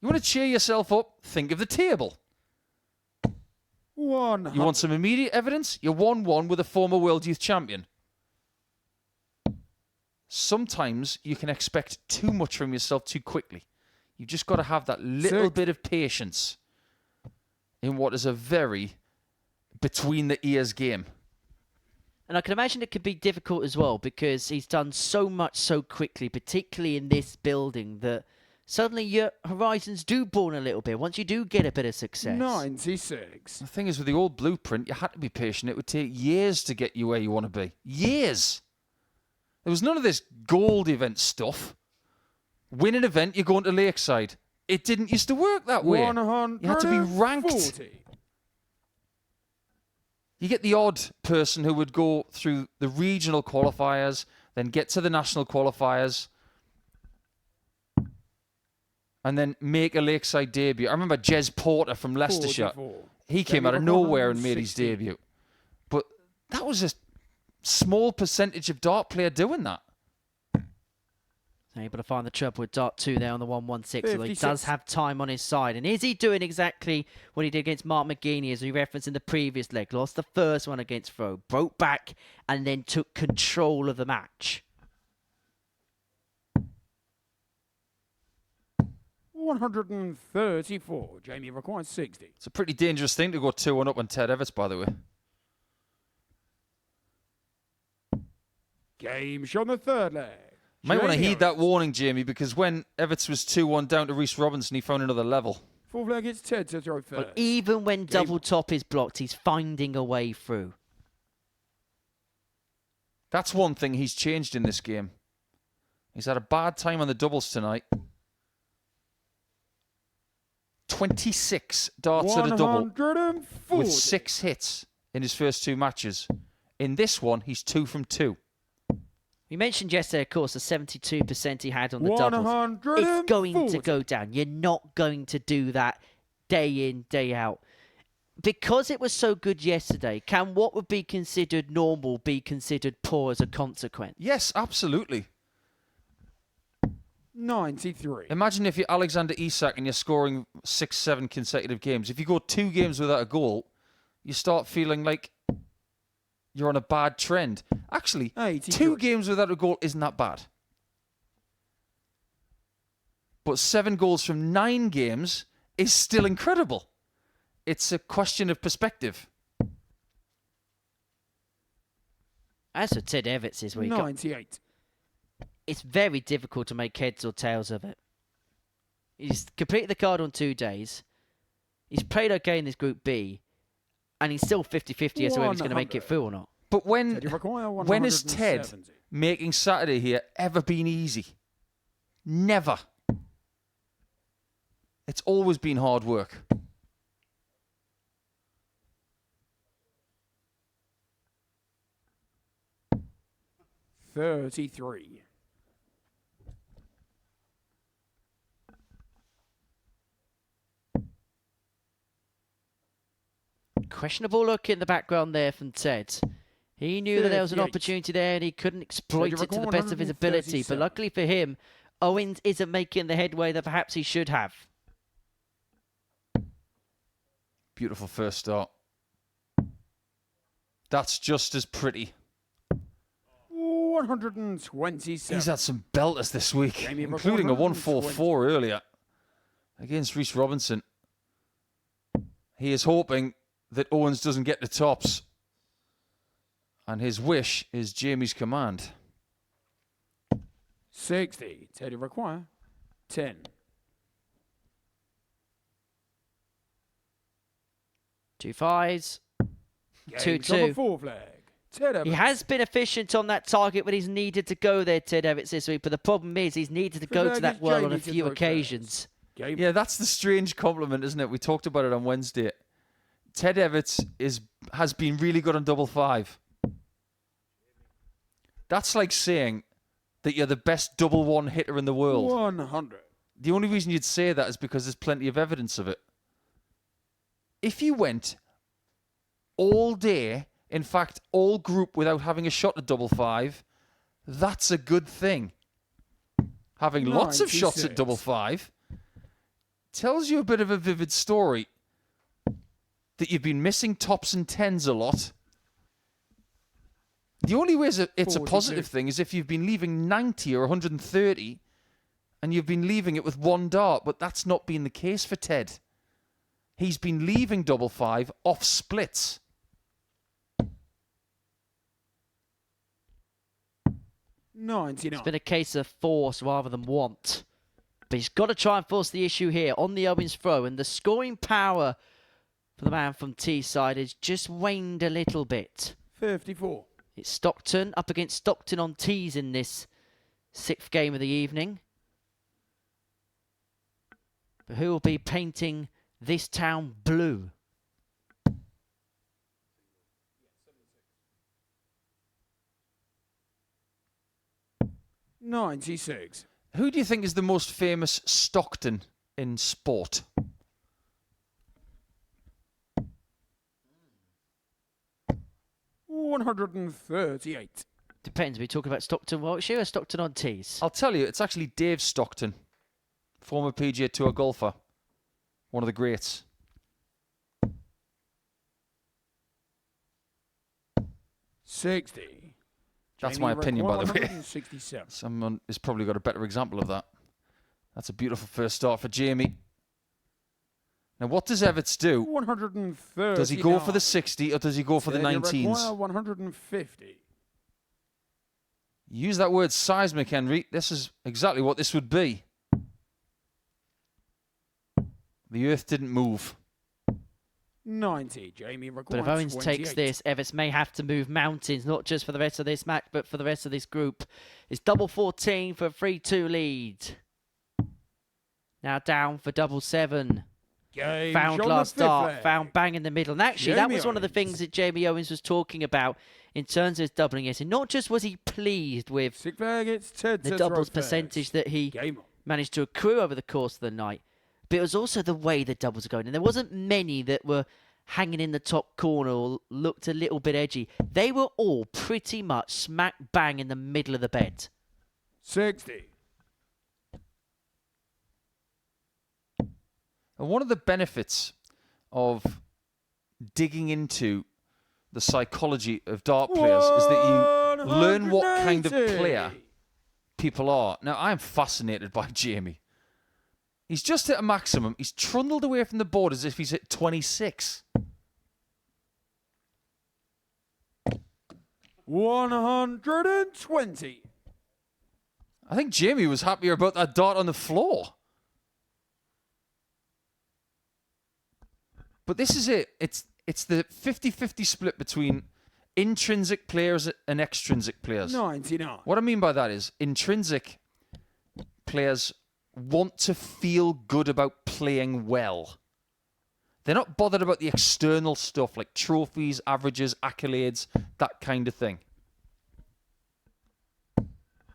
You want to cheer yourself up? Think of the table. You want some immediate evidence? You're 1-1 with a former World Youth Champion. Sometimes you can expect too much from yourself too quickly. You've just got to have that little bit of patience in what is a very between-the-ears game. And I can imagine it could be difficult as well because he's done so much so quickly, particularly in this building, that suddenly your horizons do broaden a little bit once you do get a bit of success. 96. The thing is, with the old blueprint, you had to be patient. It would take years to get you where you want to be. Years. There was none of this gold event stuff. Win an event, you're going to Lakeside. It didn't used to work that way. You had to be ranked. You get the odd person who would go through the regional qualifiers, then get to the national qualifiers, and then make a Lakeside debut. I remember Jez Porter from Leicestershire. 44. He came out of nowhere and made his debut. But that was a small percentage of dart player doing that. Able to find the treble with dart 2 there on the 116, although he does have time on his side. And is he doing exactly what he did against Mark Mcgin, as we referenced in the previous leg? Lost the first one against Fro, broke back, and then took control of the match. 134. Jamie requires 60. It's a pretty dangerous thing to go 2-1 up on Ted Everts, by the way. Game shot on the third leg. Might want to heed that warning, Jamie, because when Everts was 2-1 down to Reece Robinson, he found another level. Fourth leg, it's Ted to throw first. But even when double top is blocked, he's finding a way through. That's one thing he's changed in this game. He's had a bad time on the doubles tonight. 26 darts at a double with 6 hits in his first 2 matches. In this one, he's 2 from 2. We mentioned yesterday, of course, the 72% he had on the doubles. It's going to go down. You're not going to do that day in, day out. Because it was so good yesterday, can what would be considered normal be considered poor as a consequence? Yes, absolutely. 93. Imagine if you're Alexander Isak and you're scoring 6-7 consecutive games. If you go 2 games without a goal, you start feeling like you're on a bad trend. Actually, 2 games without a goal isn't that bad. But 7 goals from 9 games is still incredible. It's a question of perspective. As for Ted Everts this week, 98. It's very difficult to make heads or tails of it. He's completed the card on 2 days. He's played okay in this Group B. And he's still 50-50 as to whether he's going to make it through or not. But when has Ted making Saturday here ever been easy? Never. It's always been hard work. $33. Questionable look in the background there from Ted. He knew that there was an opportunity there and he couldn't exploit it to the best of his ability. But luckily for him, Owens isn't making the headway that perhaps he should have. Beautiful first start. That's just as pretty. 127. He's had some belters this week, including a 144 earlier against Reece Robinson. He is hoping that Owens doesn't get the tops. And his wish is Jamie's command. 60. Teddy require 10. 2 5s. 2-2. Fourth leg. Ted Evans. He has been efficient on that target when he's needed to go there, Ted Evans, this week. But the problem is he's needed to go to that well on a few occasions. Yeah, that's the strange compliment, isn't it? We talked about it on Wednesday. Ted Evans has been really good on double five. That's like saying that you're the best double one hitter in the world. 100. The only reason you'd say that is because there's plenty of evidence of it. If you went all day, in fact, all group without having a shot at double five, that's a good thing. Having lots of shots at double five tells you a bit of a vivid story that you've been missing tops and tens a lot. The only way it's a positive thing is if you've been leaving 90 or 130 and you've been leaving it with one dart, but that's not been the case for Ted. He's been leaving double five off splits. 99. It's been a case of force rather than want. But he's got to try and force the issue here on the Owens throw. And the scoring power for the man from Teesside has just waned a little bit. 54. It's Stockton up against Stockton on tees in this 6th game of the evening. But who will be painting this town blue? $96. Who do you think is the most famous Stockton in sport? $138. Depends. We're talking about Stockton Wiltshire or Stockton on tees? I'll tell you, it's actually Dave Stockton, former PGA Tour golfer, one of the greats. $60. That's Jamie my opinion, by the way. 167. Someone has probably got a better example of that. That's a beautiful first start for Jamie. Now, what does Everts do? 130. Does he go for the 60 or does he go for the 19s? 150. Use that word seismic, Henry. This is exactly what this would be. The earth didn't move. 90. Jamie But requires if Owens 28. takes this, Everts may have to move mountains, not just for the rest of this match, but for the rest of this group. It's double 14 for a 3-2 lead. Now down for double 7. Game Found on last the fifth start, leg. found bang in the middle. And actually, that Jamie was one of the Owens. things that Jamie Owens was talking about in terms of his doubling it. And not just was he pleased with Sick bag, it's Ted the to doubles throw percentage first. that he Game on. managed to accrue over the course of the night, but it was also the way the doubles are going. And there wasn't many that were hanging in the top corner or looked a little bit edgy. They were all pretty much smack bang in the middle of the bed. 60. And one of the benefits of digging into the psychology of dart players is that you learn what kind of 180. player people are. Now, I'm fascinated by Jamie. He's just hit a maximum. He's trundled away from the board as if he's hit 26. 120. I think Jamie was happier about that dart on the floor. But this is it. It's the 50-50 split between intrinsic players and extrinsic players. 99. What I mean by that is intrinsic players want to feel good about playing well. They're not bothered about the external stuff like trophies, averages, accolades, that kind of thing.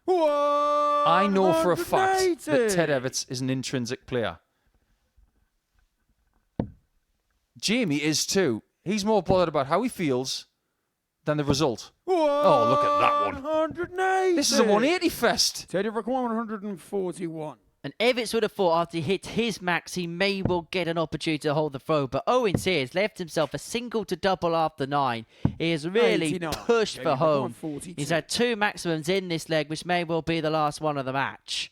I know for a fact that Ted Everts is an intrinsic player. Jamie is too. He's more bothered about how he feels than the result. Oh, look at that one. 180. This is a 180 fest. Teddy requires 141. And Everts would have thought after he hit his max, he may well get an opportunity to hold the throw. But Owens here has left himself a single to double after 9. He has really 89. pushed for Jamie home. 142. He's had 2 maximums in this leg, which may well be the last one of the match.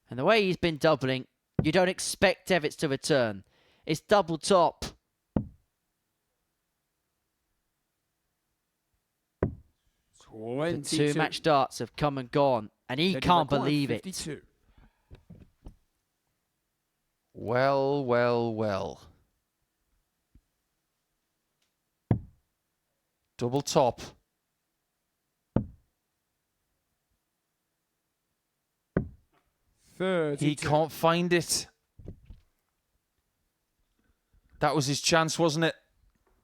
And the way he's been doubling, you don't expect Everts to return. It's double top. The 2 match darts have come and gone, and he Teddy can't requires believe 52. it. Well, well, well. Double top. He can't find it. That was his chance, wasn't it?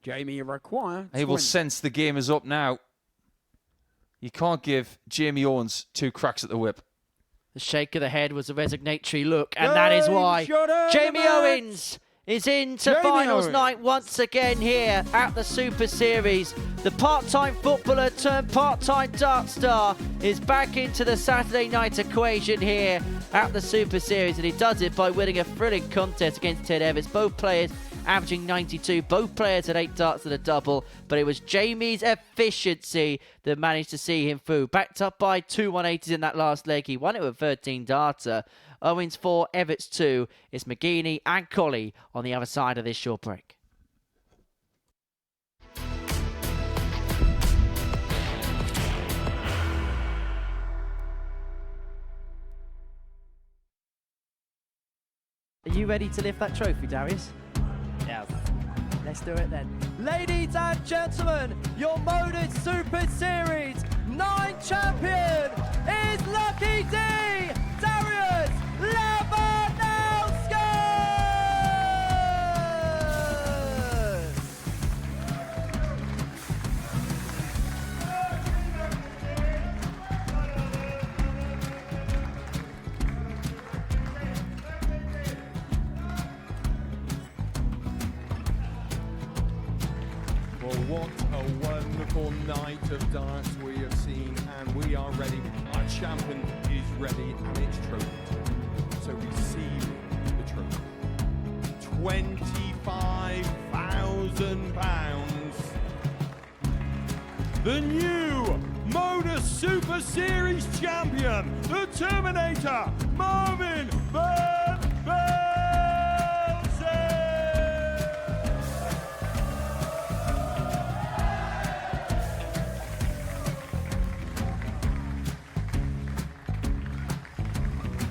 Jamie require. He will sense the game is up now. You can't give Jamie Owens 2 cracks at the whip. The shake of the head was a resignatory look, and that is why Jamie Owens is into finals night once again here at the Super Series. The part-time footballer turned part-time dart star is back into the Saturday night equation here at the Super Series, and he does it by winning a thrilling contest against Ted Evans. Both players averaging 92, both players at 8 darts and a double, but it was Jamie's efficiency that managed to see him through. Backed up by 2 180s in that last leg, he won it with 13 darter. Owens 4, Everts 2. It's Mcgin and Colley on the other side of this short break. Are you ready to lift that trophy, Darius? Yes. Let's do it then. Ladies and gentlemen, your MODUS Super Series 9 champion is Lucky D, Darius Lewandowski! Well, what a wonderful night of darts we have seen, and we are ready. Our champion is ready, and it's trophy time. So receive the trophy. £25,000. The new MODUS Super Series champion, the Terminator, Marvin Van Velzen.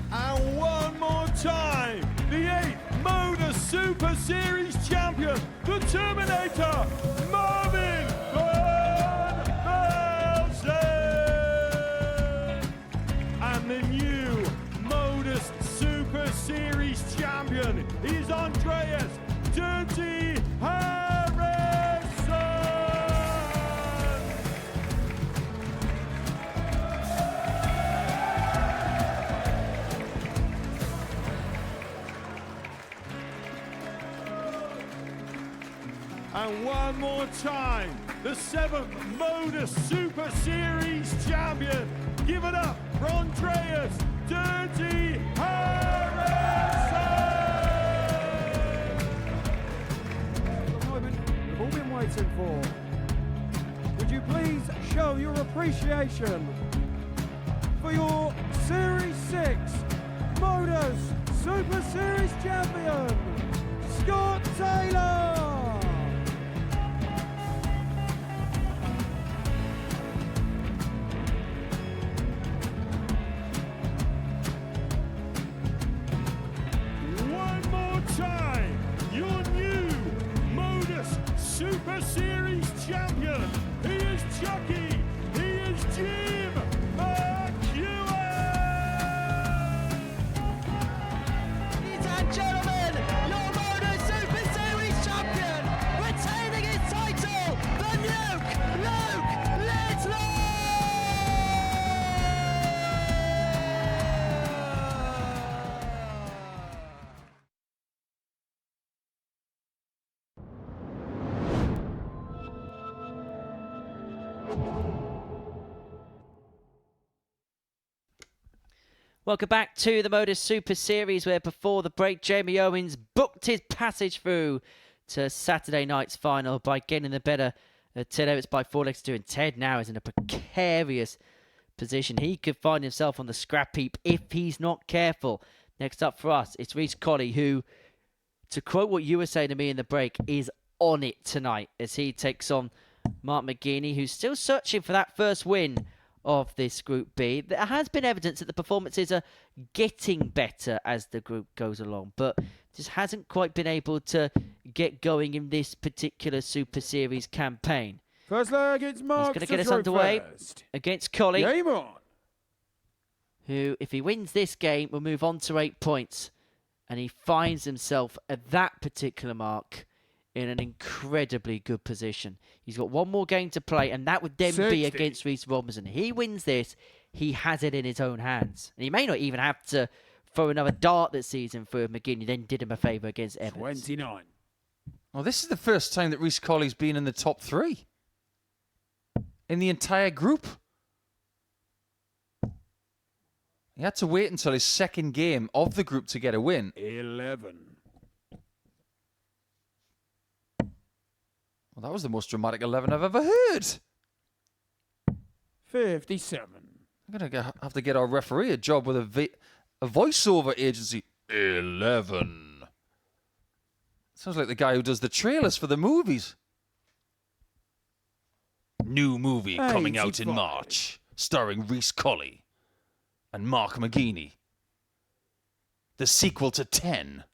And one more time, the 8th MODUS Super Series champion, the Terminator, Marvin Van Velzen. And the new MODUS Super Series champion is Andreas Dirty Harrison. And one more time, the 7th MODUS Super Series champion. Give it up for Andreas Dirty Harrison. The moment we've all been waiting for. Would you please show your appreciation for your Series 6 MODUS Super Series champion, Scott Taylor? One more time, your new MODUS Super Series champion. He is Chucky. He is Jim McGin. Ladies and gentlemen, your MODUS Super Series champion, retaining his title, the Luke Littler! Welcome back to the MODUS Super Series, where before the break, Jamie Owens booked his passage through to Saturday night's final by getting the better of Ted Evans by 4 legs to 2. And Ted now is in a precarious position. He could find himself on the scrap heap if he's not careful. Next up for us, it's Reece Colley, who, to quote what you were saying to me in the break, is on it tonight as he takes on Mark Mcgin, who's still searching for that first win of this Group B. There has been evidence that the performances are getting better as the group goes along, but just hasn't quite been able to get going in this particular Super Series campaign. First leg, it's Mark. He's going to get us underway against Colley, Game on. who, if he wins this game, will move on to 8 points. And he finds himself at that particular mark in an incredibly good position. He's got one more game to play, and that would then 60. be against Reece Robinson. He wins this, he has it in his own hands. And he may not even have to throw another dart this season for Mcgin, who then did him a favour against Evans. 29. Well, this is the first time that Reece Colley's been in the top 3 in the entire group. He had to wait until his second game of the group to get a win. 11. Well, that was the most dramatic 11 I've ever heard. 57. I'm going to have to get our referee a job with a voiceover agency. 11. Sounds like the guy who does the trailers for the movies. New movie coming out in 85. March, starring Reece Colley and Mark Mcgin. The sequel to 10.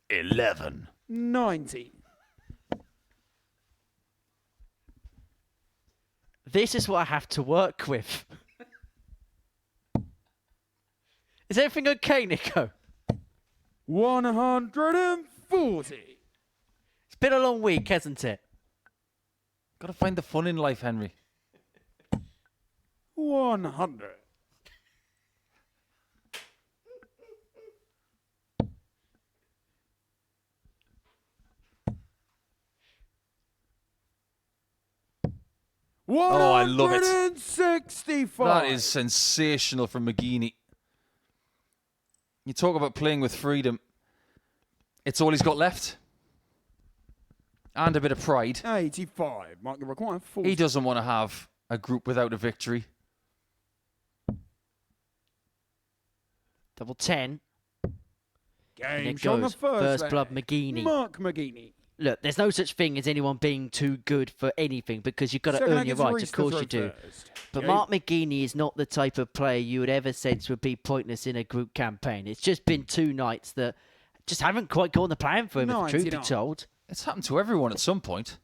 11. 90. This is what I have to work with. Is everything okay, Nico? 140. It's been a long week, hasn't it? Got to find the fun in life, Henry. 100. Oh, I love it. 165. That is sensational from Mcgin. You talk about playing with freedom. It's all he's got left. And a bit of pride. 85. Mark the requirement. 40. He doesn't want to have a group without a victory. Double 10. And Game it on the goes. first First leg. blood, Mcgin. Mark Mcgin. Look, there's no such thing as anyone being too good for anything because you've got to Second earn leg your is right. Reece Of course to you throw do. first. But Game. Mark Mcgin is not the type of player you would ever sense would be pointless in a group campaign. It's just been 2 nights that just haven't quite gone the plan for him, if the truth be 99. told. It's happened to everyone at some point.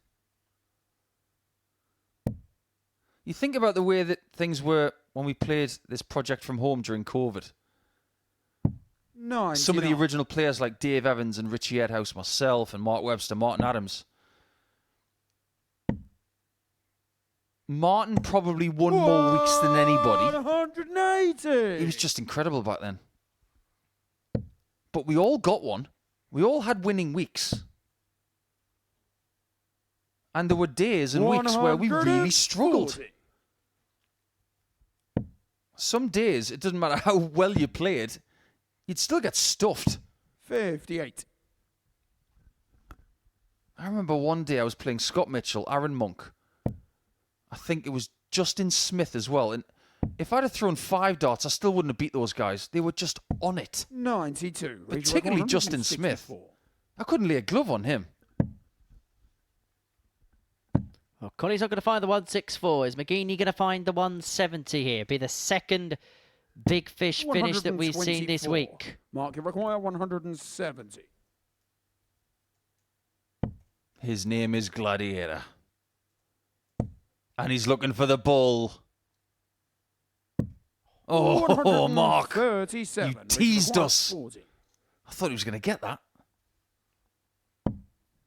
You think about the way that things were when we played this project from home during COVID. 99. Some of the original players like Dave Evans and Richie Edhouse, myself and Mark Webster, Martin Adams. Martin probably won more weeks than anybody. 180. He was just incredible back then. But we all got one. We all had winning weeks. And there were days and weeks where we really struggled. 140. Some days, it doesn't matter how well you played, you'd still get stuffed. 58. I remember one day I was playing Scott Mitchell, Aaron Monk. I think it was Justin Smith as well. And if I'd have thrown 5 darts, I still wouldn't have beat those guys. They were just on it. 92. Particularly Justin Smith. 164. I couldn't lay a glove on him. Well, Colley's not going to find the 164. Is Mcgin going to find the 170 here? Be the second big fish finish that we've seen this 124. week. Mark, you require 170. His name is Gladiator. And he's looking for the bull. Oh, Mark. 137. You teased us. 40. I thought he was going to get that.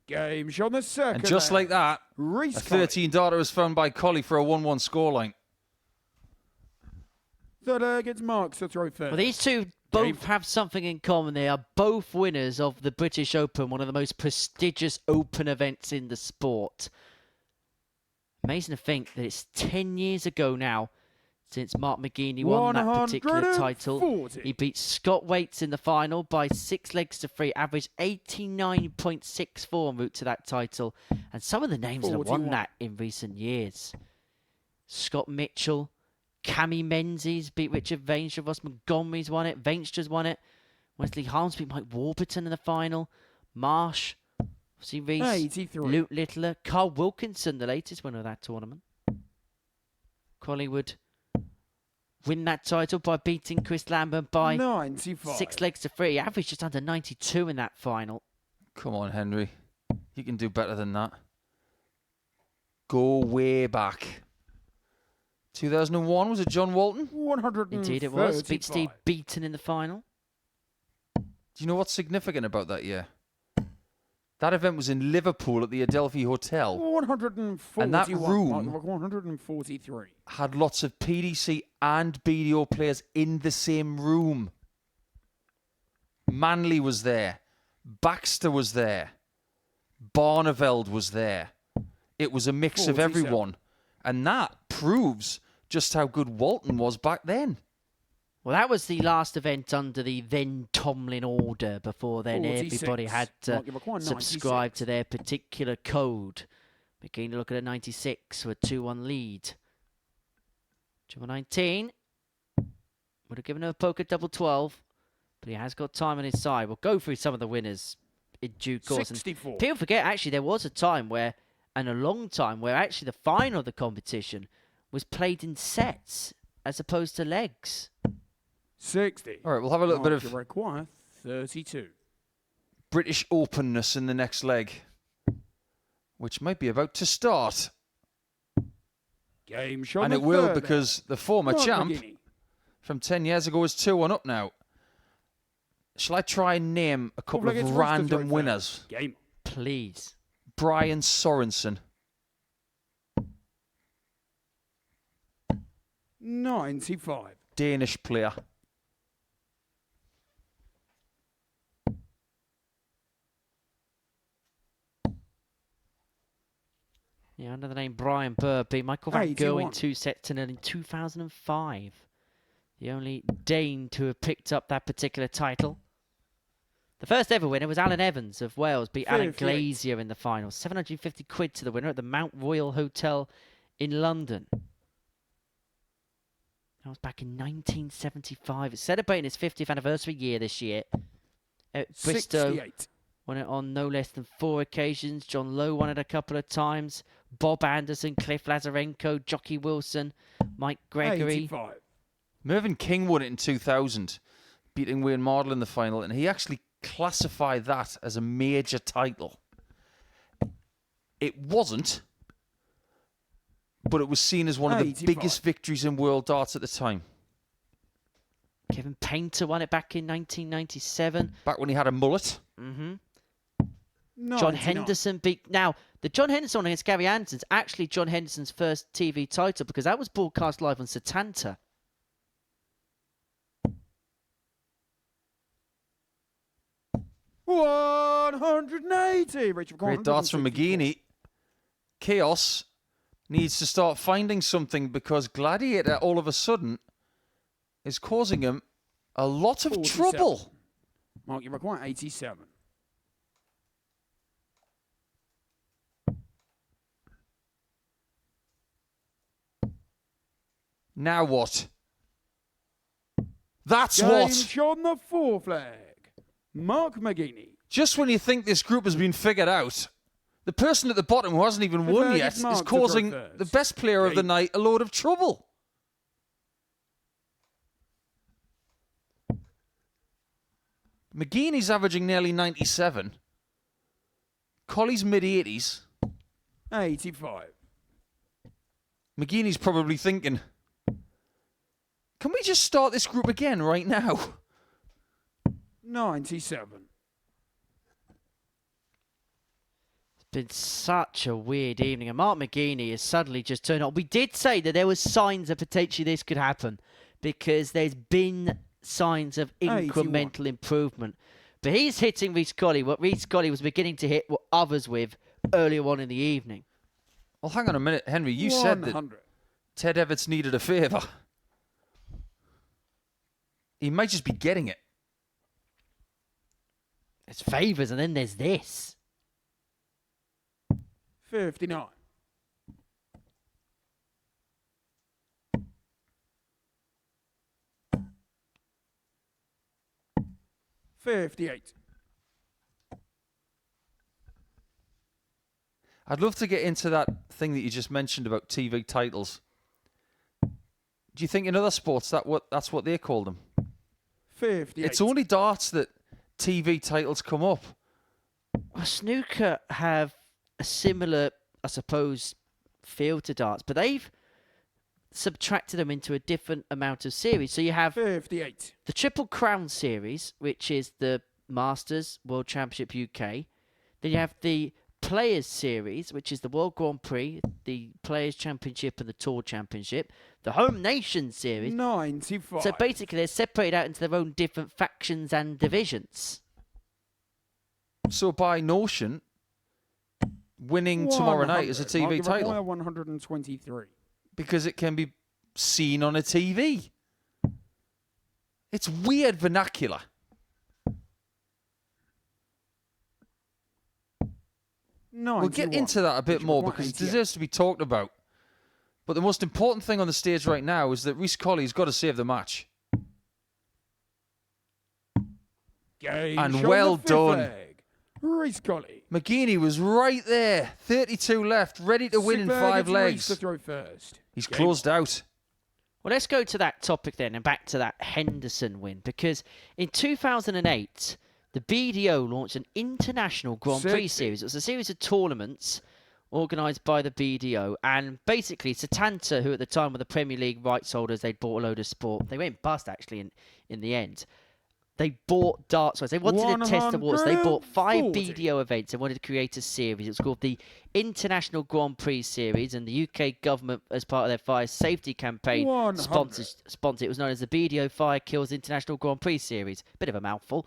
Game on the second. And just like that, Reece a 13 darter was found by Colley for a 1-1 scoreline. Third leg, it's Mark to throw first. Well, these two both have something in common. They are both winners of the British Open, one of the most prestigious open events in the sport. Amazing to think that it's 10 years ago now since Mark Mcgin won that particular title. 140. He beat Scott Waits in the final by 6 legs to 3, averaged 89.64 en route to that title. And some of the names that have won 41. that in recent years. Scott Mitchell, Cammy Menzies beat Richard Vainstra, Ross Montgomery's won it, Vainstra's won it. Wesley Harms beat Mike Warburton in the final. Marsh, obviously Reece, 83. Luke Littler, Carl Wilkinson, the latest winner of that tournament. Colley would win that title by beating Chris Lambert by 95. 6 legs to 3. He averaged just under 92 in that final. Come on, Henry. You can do better than that. Go way back. 2001, was it John Walton? 135. Indeed it was. Beat Steve Beaton in the final. Do you know what's significant about that year? That event was in Liverpool at the Adelphi Hotel. 141. And that room 143. had lots of PDC and BDO players in the same room. Manley was there. Baxter was there. Barneveld was there. It was a mix of 47. everyone. And that proves just how good Walton was back then. Well, that was the last event under the then Tomlin order. Before then, 46. everybody had to Mark, you require subscribe 96. to their particular code. Mcgin looking at a 96 with a 2-1 lead. Number 19 would have given him a poker double 12, but he has got time on his side. We'll go through some of the winners in due course. 64. And people forget, actually, there was a time where, and a long time, where actually the final of the competition was played in sets as opposed to legs. 60. All right, we'll have a little bit Mark, of you require 32. British openness in the next leg, which might be about to start. Game shot. And it will, because the former Mark champ Mcgin. from 10 years ago is 2-1 up now. Shall I try and name a couple Against of Roster random Trophy. winners? Game. Please. Brian Sorensen. 95. Danish player. Yeah, under the name Brian Burr beat Michael van Gogh in 81. 2 sets in 2005. The only Dane to have picked up that particular title. The first ever winner was Alan Evans of Wales, beat Alan 58. Glazier in the final. 750 quid to the winner at the Mount Royal Hotel in London. That was back in 1975. It's celebrating its 50th anniversary year this year. Eric Bristow 68. won it on no less than 4 occasions. John Lowe won it a couple of times. Bob Anderson, Cliff Lazarenko, Jockey Wilson, Mike Gregory. 85. Mervyn King won it in 2000, beating Wayne Mardle in the final, and he actually classified that as a major title. It wasn't, but it was seen as one of the 85. biggest victories in world darts at the time. Kevin Painter won it back in 1997. Back when he had a mullet. Mm-hmm. 99. John Henderson beat... Now, the John Henderson one against Gary Anderson's actually John Henderson's first TV title because that was broadcast live on Setanta. $180. Great darts from Mcgin. Chaos needs to start finding something because Gladiator all of a sudden is causing him a lot of 47. trouble. Mark, you require 87. Now what? That's Game what. shot on the 4 flag. Mark Mcgin. Just when you think this group has been figured out, the person at the bottom who hasn't even The won third yet is is Mark to causing throw first. the best player of the night a load of trouble. McGeeney's averaging nearly 97. Colley's mid-80s. 85. McGeeney's probably thinking, can we just start this group again right now? 97. It's been such a weird evening. And Mark Mcgin has suddenly just turned on. We did say that there was signs that potentially this could happen because there's been signs of incremental improvement. But he's hitting Rhys Colley, what Rhys Colley was beginning to hit what others with earlier on in the evening. Well, hang on a minute, Henry. You said that 100. Ted Everts needed a favour. He might just be getting it. There's favours and then there's this. 59. $58. I'd love to get into that thing that you just mentioned about TV titles. Do you think in other sports that's what they call them? 58. It's only darts that TV titles come up. Well, snooker have a similar, I suppose, field to darts, but they've subtracted them into a different amount of series. So you have 58. the Triple Crown Series, which is the Masters, World Championship UK. Then you have the Players Series, which is the World Grand Prix, the Players Championship and the Tour Championship. The Home Nation Series. 95. So basically they're separated out into their own different factions and divisions. So by notion, winning tomorrow night is a TV title. 123. Because it can be seen on a TV. It's weird vernacular. We'll get into that a bit more because it deserves to be talked about. But the most important thing on the stage right now is that Rhys Colley's got to save the match. And well done. Rhys Colley. Mcgin was right there. 32 left, ready to win in 5 legs. To throw first. He's closed out. Well, let's go to that topic then and back to that Henderson win, because in 2008, the BDO launched an international Grand Prix series. It was a series of tournaments organised by the BDO, and basically Setanta, who at the time were the Premier League rights holders, they'd bought a load of sport. They went bust actually in the end. They bought darts rights. They wanted to test the waters. They bought 5 BDO events and wanted to create a series. It was called the International Grand Prix Series, and the UK government, as part of their fire safety campaign, sponsored it. It was known as the BDO Fire Kills International Grand Prix Series. Bit of a mouthful.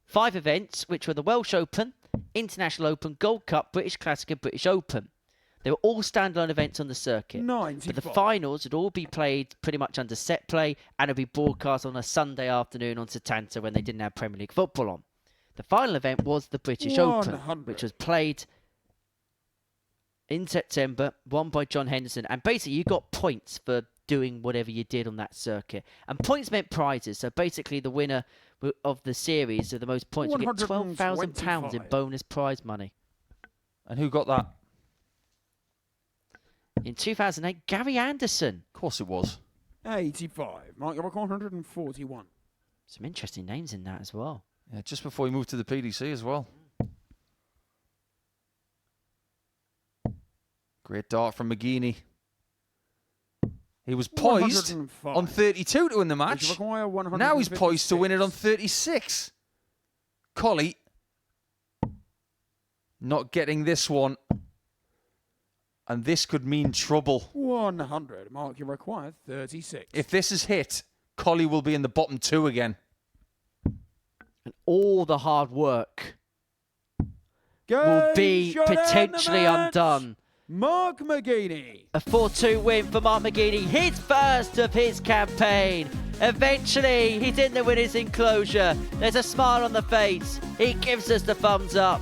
5 events, which were the Welsh Open, International Open, Gold Cup, British Classic and British Open. They were all standalone events on the circuit. But the finals would all be played pretty much under set play, and it would be broadcast on a Sunday afternoon on Setanta when they didn't have Premier League football on. The final event was the British Open, which was played in September, won by John Henderson. And basically, you got points for doing whatever you did on that circuit. And points meant prizes. So basically, the winner of the series with the most points would get £12,000 in bonus prize money. And who got that? In 2008, Gary Anderson. Of course it was. 85. Mark your 141. Some interesting names in that as well. Yeah, just before he moved to the PDC as well. Great dart from Mcgin. He was poised on 32 to win the match. Now he's poised to win it on 36. Colley not getting this one. And this could mean trouble. 100. Mark, you require 36. If this is hit, Colley will be in the bottom 2 again. And all the hard work will be potentially undone. Mark Mcgin. A 4-2 win for Mark Mcgin. His first of his campaign. Eventually, he's in the winner's enclosure. There's a smile on the face. He gives us the thumbs up.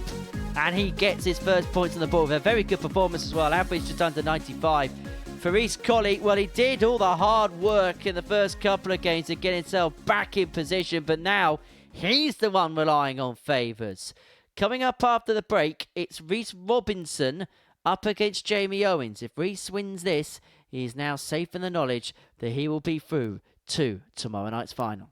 And he gets his first points on the board with a very good performance as well. Average just under 95. For Rhys Colley, well, he did all the hard work in the first couple of games to get himself back in position. But now, he's the one relying on favours. Coming up after the break, it's Rhys Robinson up against Jamie Owens. If Rhys wins this, he is now safe in the knowledge that he will be through to tomorrow night's final.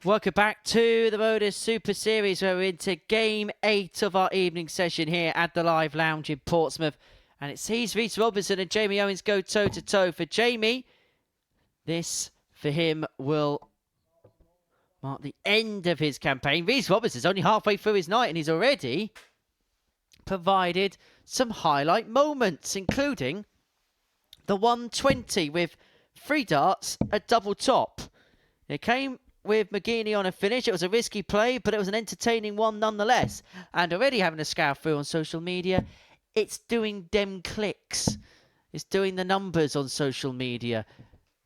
Welcome back to the MODUS Super Series, where we're into Game 8 of our evening session here at the Live Lounge in Portsmouth. And it sees Reece Robinson and Jamie Owens go toe-to-toe. For Jamie, this, for him, will mark the end of his campaign. Reece Robinson's only halfway through his night, and he's already provided some highlight moments, including the 120 with 3 darts, a double top. It came with Mcgin on a finish. It was a risky play, but it was an entertaining one nonetheless. And already having a scout through on social media, it's doing them clicks. It's doing the numbers on social media.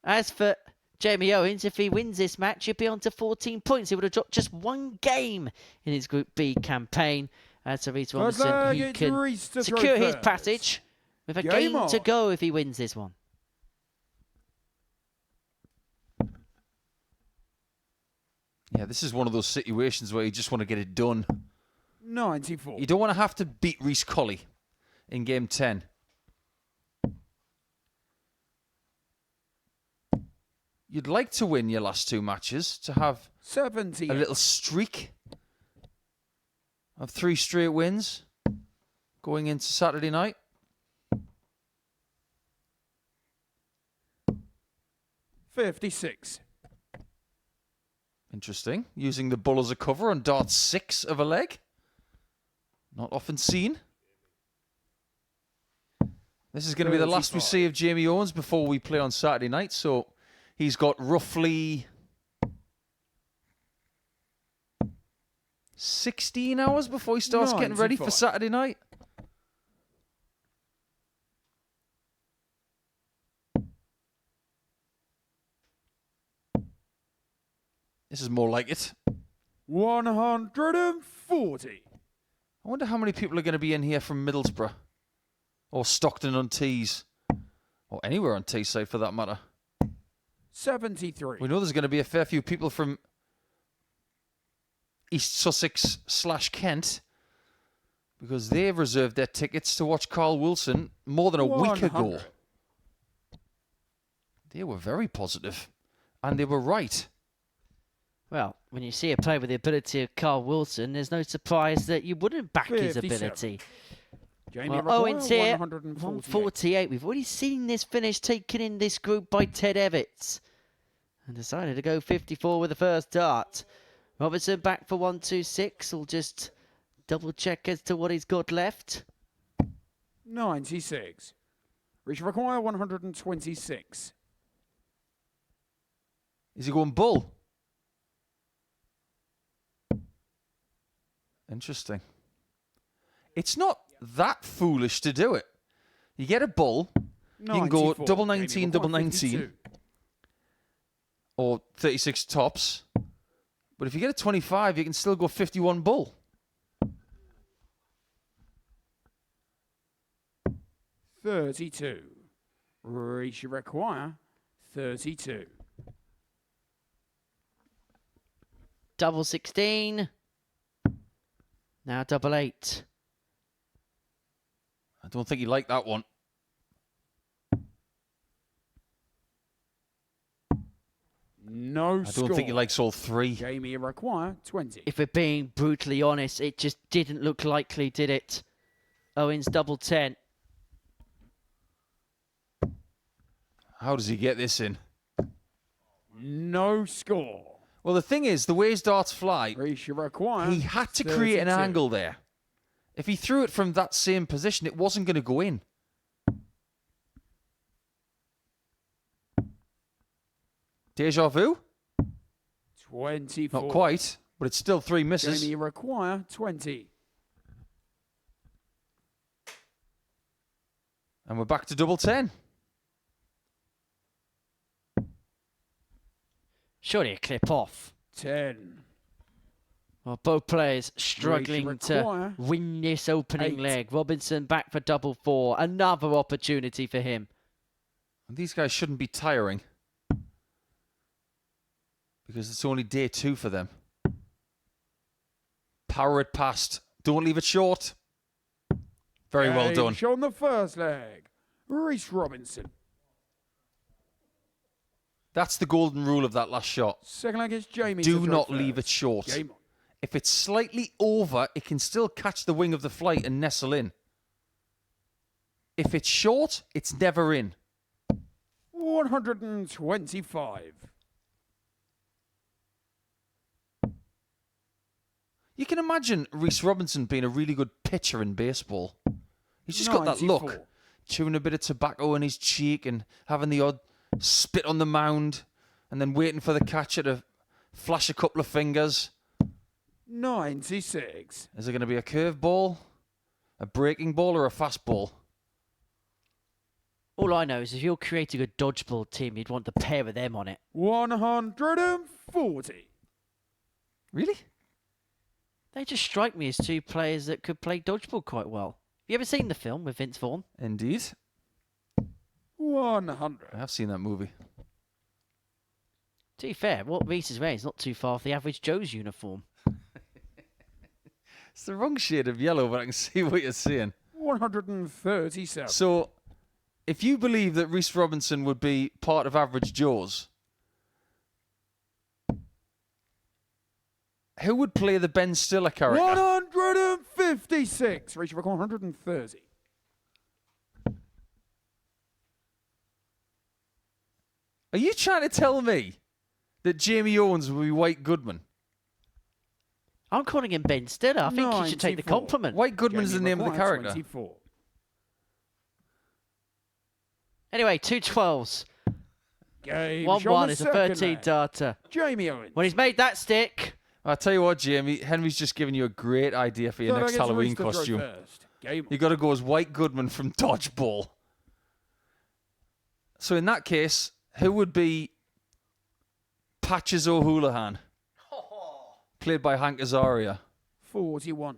As for Jamie Owens, if he wins this match, he'd be on to 14 points. He would have dropped just 1 game in his Group B campaign. As for Reece Robinson, he can secure his passage with a game to go if he wins this one. Yeah, this is one of those situations where you just want to get it done. 94. You don't want to have to beat Reece Colley in Game 10. You'd like to win your last 2 matches, to have 70. a little streak of 3 straight wins going into Saturday night. $56. Interesting. Using the bull as a cover on dart 6 of a leg. Not often seen. This is going to be the last we see of Jamie Owens before we play on Saturday night. So he's got roughly 16 hours before he starts getting ready for Saturday night. This is more like it. 140. I wonder how many people are going to be in here from Middlesbrough or Stockton-on-Tees or anywhere on Teesside for that matter. 73. We know there's going to be a fair few people from East Sussex / Kent because they've reserved their tickets to watch Carl Wilson more than a week ago. They were very positive, and they were right. Well, when you see a player with the ability of Carl Wilson, there's no surprise that you wouldn't back his ability. Well, Owens here, 148. We've already seen this finish taken in this group by Ted Evans. And decided to go 54 with the first dart. Robinson back for 126. We'll just double check as to what he's got left. 96. Reach require 126. Is he going bull? Interesting. It's not that foolish to do it. You get a bull, you can go double 19, double 19, or 36 tops. But if you get a 25, you can still go 51 bull. $32. Reach require 32. Double 16. Now double 8. I don't think you like that one. No I don't think he likes all 3. Jamie require 20. If we're being brutally honest, it just didn't look likely, did it? Owens double 10. How does he get this in? No score. Well, the thing is, the way his darts fly, require he had to create an angle there. If he threw it from that same position, it wasn't going to go in. Deja vu? 24. Not quite, but it's still 3 misses. Jamie require 20. And we're back to double 10. Surely a clip off. 10. Well, both players struggling to win this opening leg. Robinson back for double 4. Another opportunity for him. And these guys shouldn't be tiring, because it's only day 2 for them. Power it past. Don't leave it short. Very well done. On the first leg. Reece Robinson. That's the golden rule of that last shot. Second leg is Jamie. Do to throw not first. leave it short. Game on. If it's slightly over, it can still catch the wing of the flight and nestle in. If it's short, it's never in. 125. You can imagine Reece Robinson being a really good pitcher in baseball. He's just got that 94. look. Chewing a bit of tobacco in his cheek and having the odd spit on the mound and then waiting for the catcher to flash a couple of fingers. 96. Is it going to be a curveball, a breaking ball, or a fastball? All I know is if you're creating a dodgeball team, you'd want the pair of them on it. 140. Really? They just strike me as two players that could play dodgeball quite well. You ever seen the film with Vince Vaughn? Indeed. 100. I have seen that movie. To be fair, what Reece is wearing is not too far off the average Joe's uniform. It's the wrong shade of yellow, but I can see what you're saying. 137. So, if you believe that Reece Robinson would be part of average Joe's, who would play the Ben Stiller character? 156. Reach for 130. Are you trying to tell me that Jamie Owens will be White Goodman? I'm calling him Ben Stiller. I think you should take the 94. compliment. White Goodman is the name of the character. 24. Anyway, 2-12s. Game 1-1 is a second 13 leg. darter. Jamie Owens. When he's made that stick, I'll tell you what, Jamie, Henry's just given you a great idea for your Third next leg is Halloween Reece to throw costume. first. Game on. You got to go as White Goodman from Dodgeball. So in that case, who would be Patches O'Houlihan, played by Hank Azaria? 41.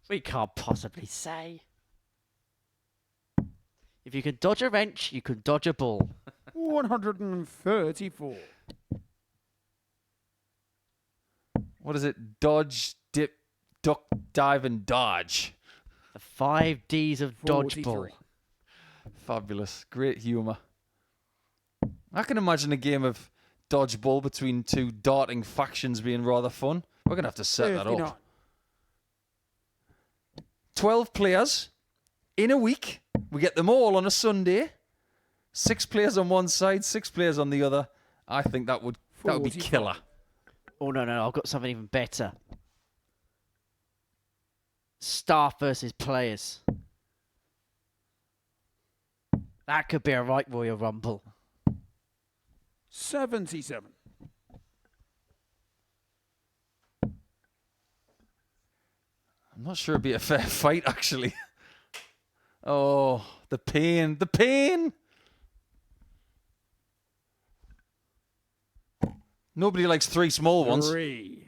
we can't possibly say. If you can dodge a wrench, you can dodge a ball. 134. What is it? Dodge, dip, duck, dive, and dodge. The 5 Ds of 43. dodgeball. Fabulous. Great humour. I can imagine a game of dodgeball between two darting factions being rather fun. We're going to have to set that 59. up. 12 players in a week. We get them all on a Sunday. 6 players on one side, 6 players on the other. I think that would be 45. killer. Oh, no, I've got something even better. Staff versus players. That could be a right Royal Rumble. 77. I'm not sure it'd be a fair fight, actually. Oh, the pain. The pain! Nobody likes 3 small ones. 3.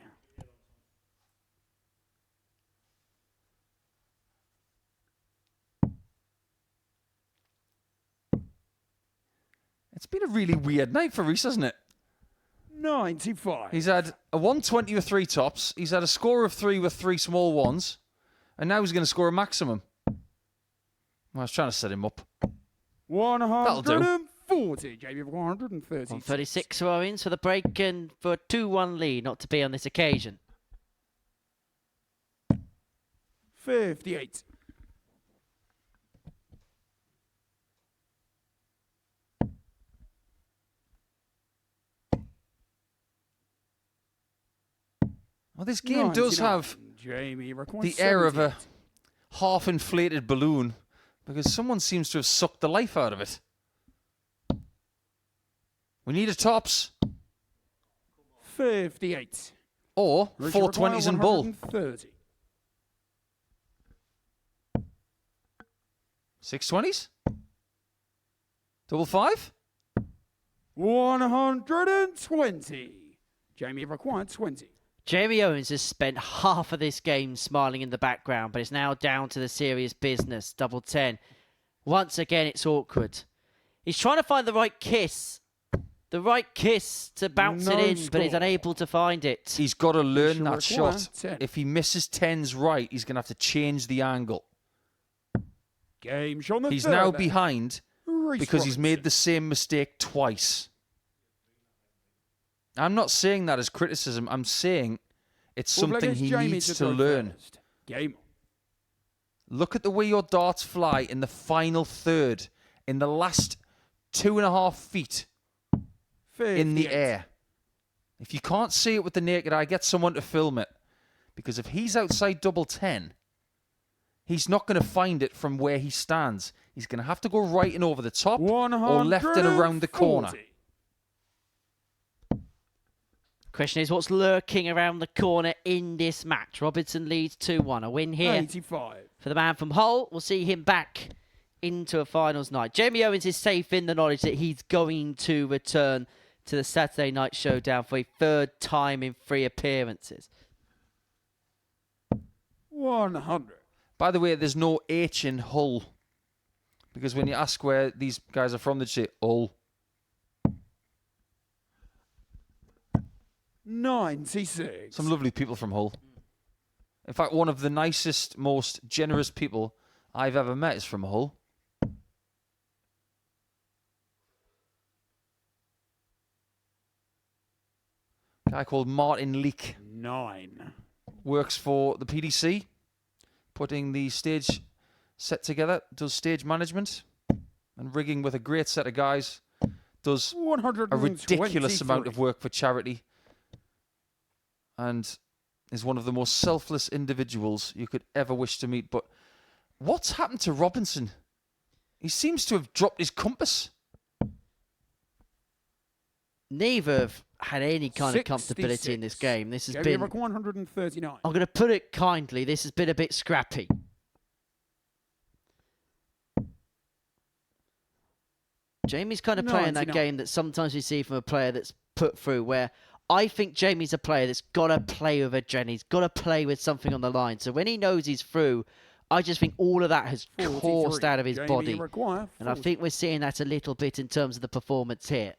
It's been a really weird night for Reece, hasn't it? 95. He's had a 120 with 3 tops. He's had a score of 3 with 3 small ones. And now he's going to score a maximum. I was trying to set him up. 140. Jamie, 130. 136 for Owens for the break and for a 2-1 lead, not to be on this occasion. 58. Well, this game does 99. have Jamie requires the air of a 78. half-inflated balloon because someone seems to have sucked the life out of it. We need a tops 58. or Richard 420s and bull. 130. 620s? Double 5? 120. Jamie required 20. Jamie Owens has spent half of this game smiling in the background, but it's now down to the serious business. Double 10. Once again, it's awkward. He's trying to find the right kiss. The right kiss to bounce No it in, score. but he's unable to find it. He's got to learn shall that require shot. 10. If he misses 10s right, he's going to have to change the angle. Game on the He's third now leg. behind because he's made the same mistake twice. I'm not saying that as criticism. I'm saying it's something he needs to learn. Game. Look at the way your darts fly in the final third, in the last 2.5 feet in the air. If you can't see it with the naked eye, get someone to film it. Because if he's outside double 10, he's not going to find it from where he stands. He's going to have to go right and over the top or left and around the corner. Question is, what's lurking around the corner in this match? Robinson leads 2-1. A win here 85. for the man from Hull. We'll see him back into a finals night. Jamie Owens is safe in the knowledge that he's going to return to the Saturday night showdown for a third time in 3 appearances. 100. By the way, there's no H in Hull. Because when you ask where these guys are from, they say Hull. 96. Some lovely people from Hull. In fact, one of the nicest, most generous people I've ever met is from Hull. A guy called Martin Leake. 9. Works for the PDC, putting the stage set together, does stage management and rigging with a great set of guys, does a ridiculous amount of work for charity, and is one of the most selfless individuals you could ever wish to meet. But what's happened to Robinson? He seems to have dropped his compass. Neither have had any kind of comfortability in this game. This has been 139. I'm going to put it kindly, this has been a bit scrappy. Jamie's kind of playing that game that sometimes we see from a player that's put through, where I think Jamie's a player that's got to play with a gen. He's got to play with something on the line. So when he knows he's through, I just think all of that has coursed out of his body. And I think we're seeing that a little bit in terms of the performance here.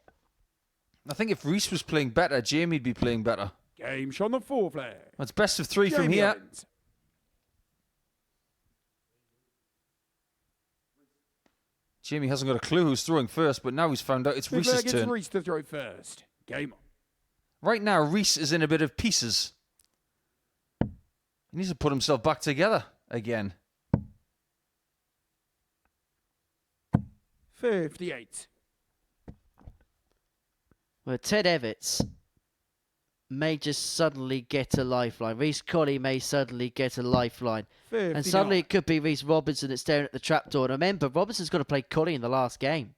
I think if Reese was playing better, Jamie'd be playing better. Game shot on the 4 flair. It's best of 3 from here. Owens. Jamie hasn't got a clue who's throwing first, but now he's found out it's Reese's turn. Reese to throw first. Game on. Right now, Reese is in a bit of pieces. He needs to put himself back together again. 58. Well, Ted Evans may just suddenly get a lifeline. Reece Colley may suddenly get a lifeline. 59. And suddenly it could be Reece Robinson that's staring at the trapdoor. And remember, Robinson's got to play Colley in the last game.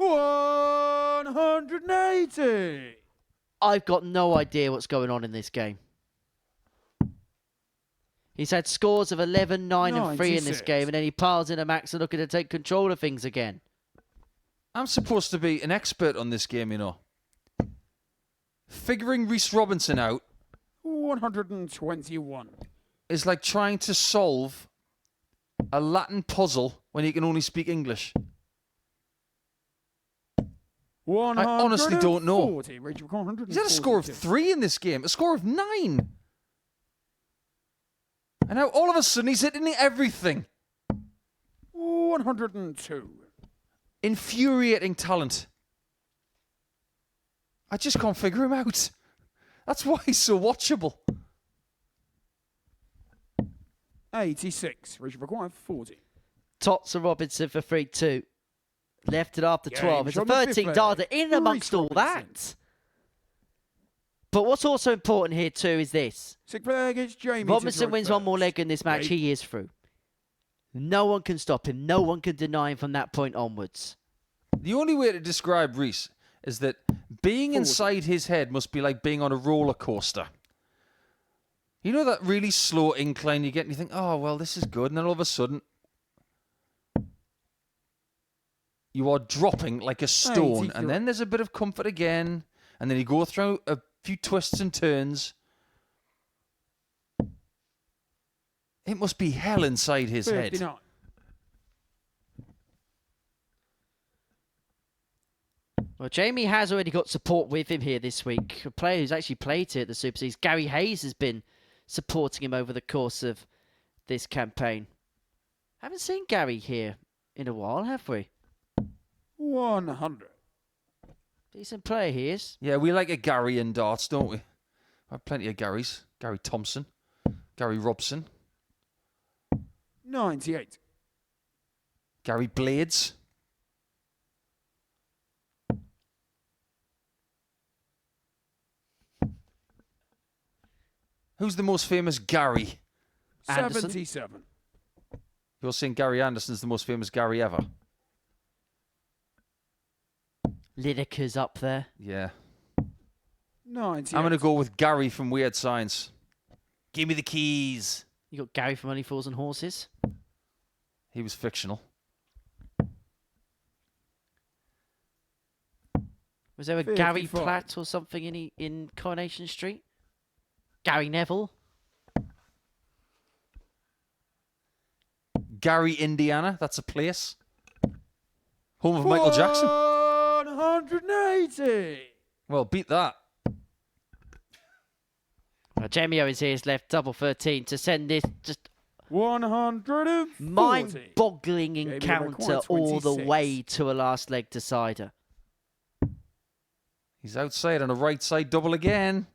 $180. I've got no idea what's going on in this game. He's had scores of 11, 9 and 3 in this game, and then he piles in a max and looking to take control of things again. I'm supposed to be an expert on this game, you know. Figuring Reece Robinson out 121. is like trying to solve a Latin puzzle when you can only speak English. I honestly don't know. He's had a score of 3 in this game, a score of 9. And now all of a sudden he's hitting everything. 102. Infuriating talent. I just can't figure him out. That's why he's so watchable. 86. Richard required 40. Tots and Robinson for 3-2. Left it after 12. It's a 13-darter in amongst all that. But what's also important here too is this. Robinson wins one more leg in this match. He is through. No one can stop him. No one can deny him from that point onwards. The only way to describe Reece is that being inside his head must be like being on a roller coaster. You know that really slow incline you get and you think, oh, well, this is good. And then all of a sudden, you are dropping like a stone. And then there's a bit of comfort again. And then you go through a few twists and turns. It must be hell inside his 59. head. Well, Jamie has already got support with him here this week. A player who's actually played here at the Super Series, Gary Hayes, has been supporting him over the course of this campaign. Haven't seen Gary here in a while, have we? 100. Decent player he is. Yeah, we like a Gary in darts, don't we? I have plenty of Garys. Gary Thompson, Gary Robson, 98. Gary Blades. Who's the most famous Gary? Anderson. 77. You're saying Gary Anderson's the most famous Gary ever? Lineker's up there. Yeah. 98. I'm going to go with Gary from Weird Science. Give me the keys. You got Gary from Only Fools and Horses. He was fictional. Was there a Gary 55. Platt or something in Coronation Street? Gary Neville. Gary, Indiana. That's a place. Home of Michael Jackson. 180. Well, beat that. Well, Jamie Owens here is left double 13 to send this just 140. mind-boggling Jamie encounter requires all the 26. way to a last leg decider. He's outside on a right side double again.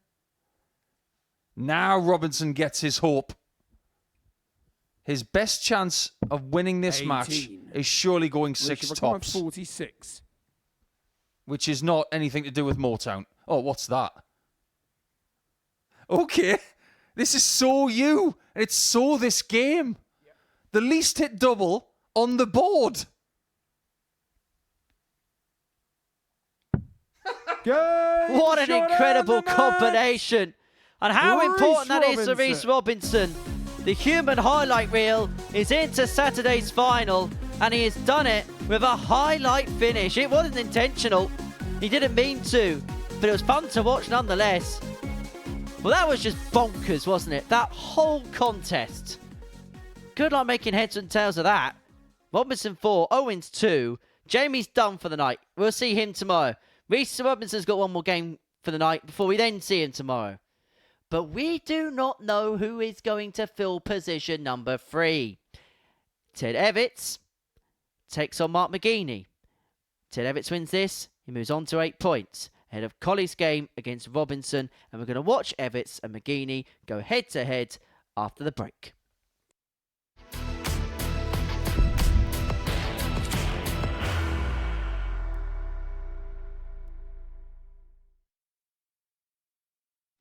Now Robinson gets his hope. His best chance of winning this match 18. is surely going Alicia six requires tops, 46. which is not anything to do with Motown. Oh, what's that? Okay, this is so you. It's so this game. The least hit double on the board. What an incredible combination. And how Reece important that is to Reece Robinson. Robinson. The human highlight reel is into Saturday's final, and he has done it with a highlight finish. It wasn't intentional. He didn't mean to, but it was fun to watch nonetheless. Well, that was just bonkers, wasn't it? That whole contest. Good luck making heads and tails of that. Robinson 4, Owens 2. Jamie's done for the night. We'll see him tomorrow. Reece Robinson's got one more game for the night before we then see him tomorrow. But we do not know who is going to fill position number 3. Ted Evitts takes on Mark Mcgin. Ted Evitts wins this. He moves on to 8 points ahead of Colley's game against Robinson. And we're going to watch Evitts and Mcgin go head-to-head after the break.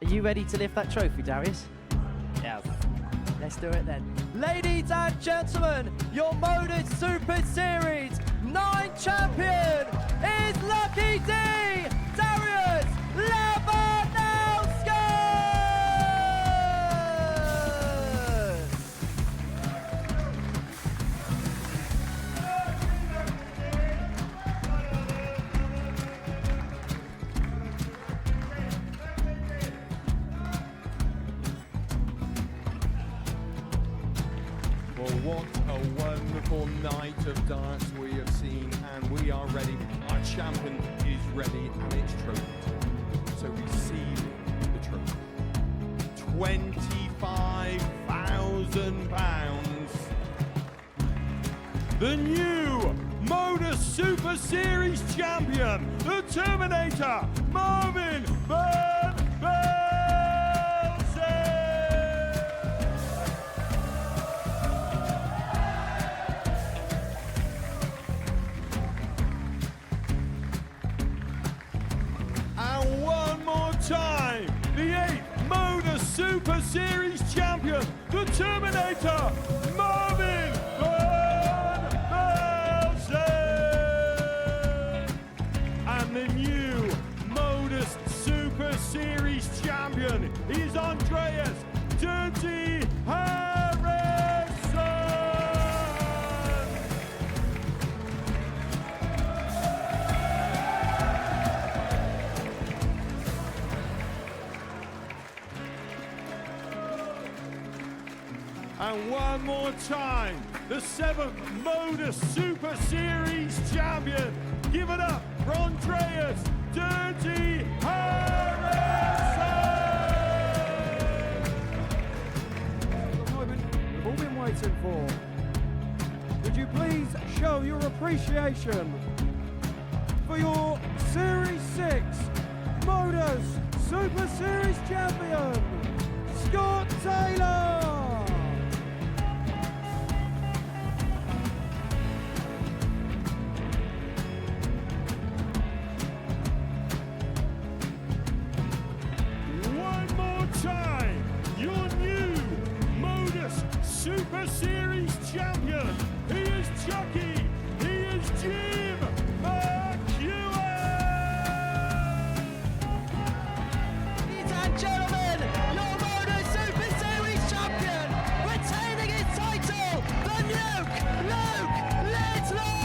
Are you ready to lift that trophy, Darius? Yes. Let's do it then. Ladies and gentlemen, your MODUS Super Series 9 champion is Lucky D, Darius Labanowski! Well, what a wonderful night of darts we have seen, and we are ready. Our champion is ready, and it's trophy time. So receive the trophy. £25,000. The new MODUS Super Series champion, the Terminator, Marvin Van Velzen. And one more time, the 8th MODUS Super Series champion, the Terminator, Marvin Van Velzen. And the new MODUS Super Series champion is Andreas Dirty Harrison. And one more time, the 7th MODUS Super Series champion. Give it up for Andreas Dirty Harrison. At the moment, we've all been been waiting for. Would you please show your appreciation for your Series 6 MODUS Super Series champion, Scott Taylor! One more time, your new MODUS Super Series champion. He is Chucky. He is Jim McGin. Ladies and gentlemen, your MODUS Super Series champion, retaining his title, the Luke Lidlow!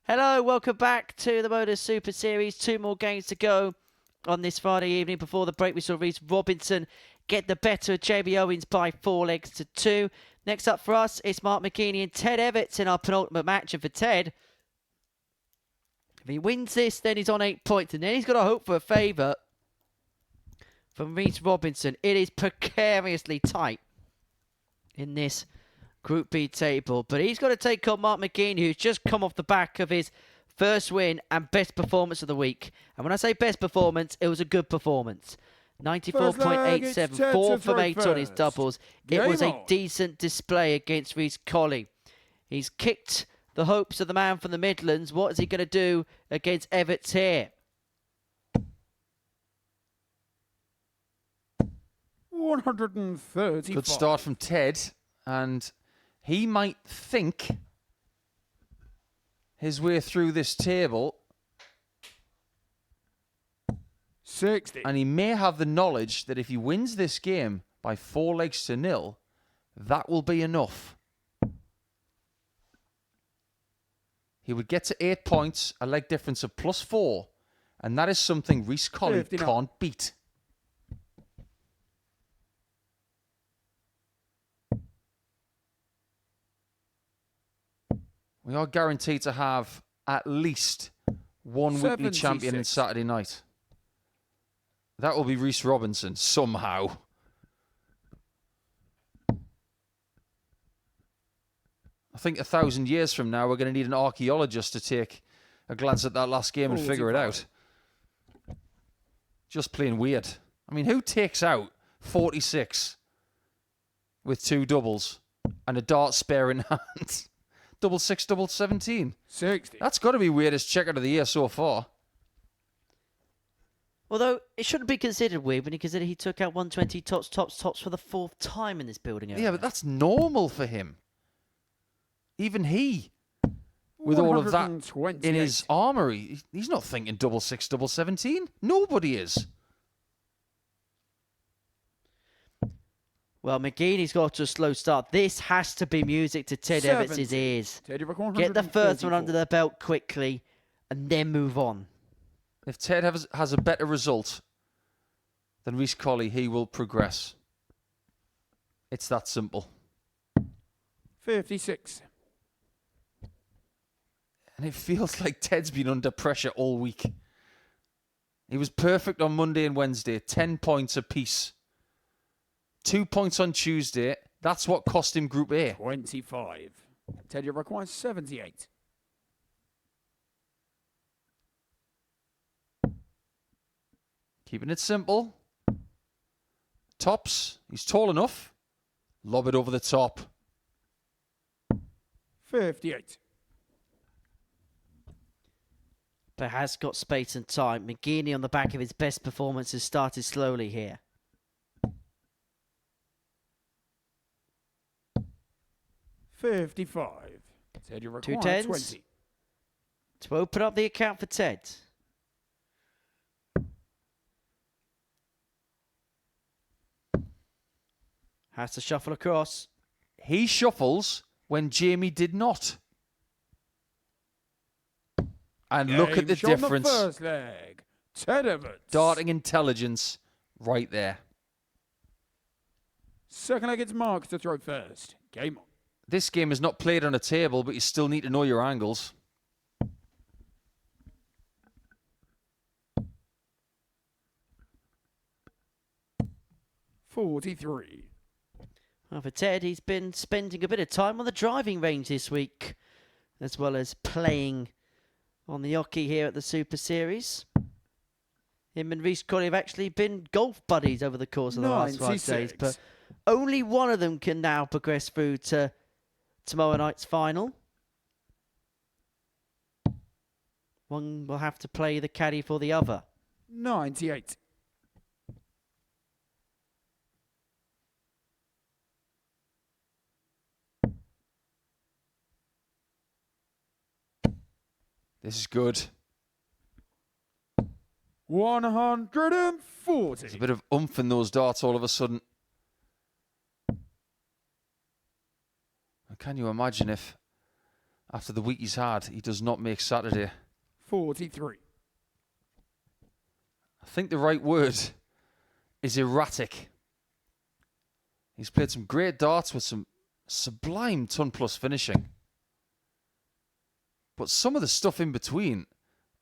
Hello, welcome back to the MODUS Super Series. 2 more games to go on this Friday evening. Before the break, we saw Reece Robinson get the better of Jamie Owens by 4 legs to 2. Next up for us, it's Mark Mcgin and Ted Everts in our penultimate match. And for Ted, if he wins this, then he's on 8 points. And then he's got to hope for a favour from Reece Robinson. It is precariously tight in this Group B table, but he's got to take on Mark Mcgin, who's just come off the back of his first win and best performance of the week. And when I say best performance, it was a good performance. 94.87, 4 from 8 on his doubles. It was a decent display against Reece Colley. He's kicked the hopes of the man from the Midlands. What is he going to do against Everts here? 135. Good start from Ted, and he might think his way through this table, 60. and he may have the knowledge that if he wins this game by 4 legs to 0, that will be enough. He would get to 8 points, a leg difference of +4, and that is something Reece Colley 59. can't beat. We are guaranteed to have at least one weekly champion on 76. Saturday night. That will be Reece Robinson, somehow. I think 1,000 years from now, we're going to need an archaeologist to take a glance at that last game and figure it out. Just plain weird. I mean, who takes out 46 with 2 doubles and a dart spare in hand? Double 6, double 17. 60. That's got to be weirdest checker of the year so far. Although it shouldn't be considered weird when you consider he took out 120 tops for the 4th time in this building. Yeah, but that's normal for him. Even he, with all of that in his armoury, he's not thinking double 6, double 17. Nobody is. Well, McGeeney's got to a slow start. This has to be music to Ted Everts' ears. Get the first one under the belt quickly and then move on. If Ted has a better result than Reece Colley, he will progress. It's that simple. 56. And it feels like Ted's been under pressure all week. He was perfect on Monday and Wednesday, 10 points apiece. 2 points on Tuesday. That's what cost him Group A. 25. Ted, you require 78. Keeping it simple. Tops. He's tall enough. Lob it over the top. 58. But has got space and time. McGeeney on the back of his best performance has started slowly here. 55. Ted, you 2 require tens 20. to open up the account for Ted. Has to shuffle across. He shuffles when Jamie did not. And look at the Games on difference. The first leg. Ted Everts. Darting intelligence right there. Second leg, it's Mark to throw first. Game on. This game is not played on a table, but you still need to know your angles. $43. Well, for Ted, he's been spending a bit of time on the driving range this week, as well as playing on the hockey here at the Super Series. Him and Reece Colley have actually been golf buddies over the course of the last 5 days, but only one of them can now progress through to tomorrow night's final. One will have to play the caddy for the other. 98. This is good. 140. There's a bit of oomph in those darts all of a sudden. And can you imagine if, after the week he's had, he does not make Saturday? 43. I think the right word is erratic. He's played some great darts with some sublime ton-plus finishing. But some of the stuff in between,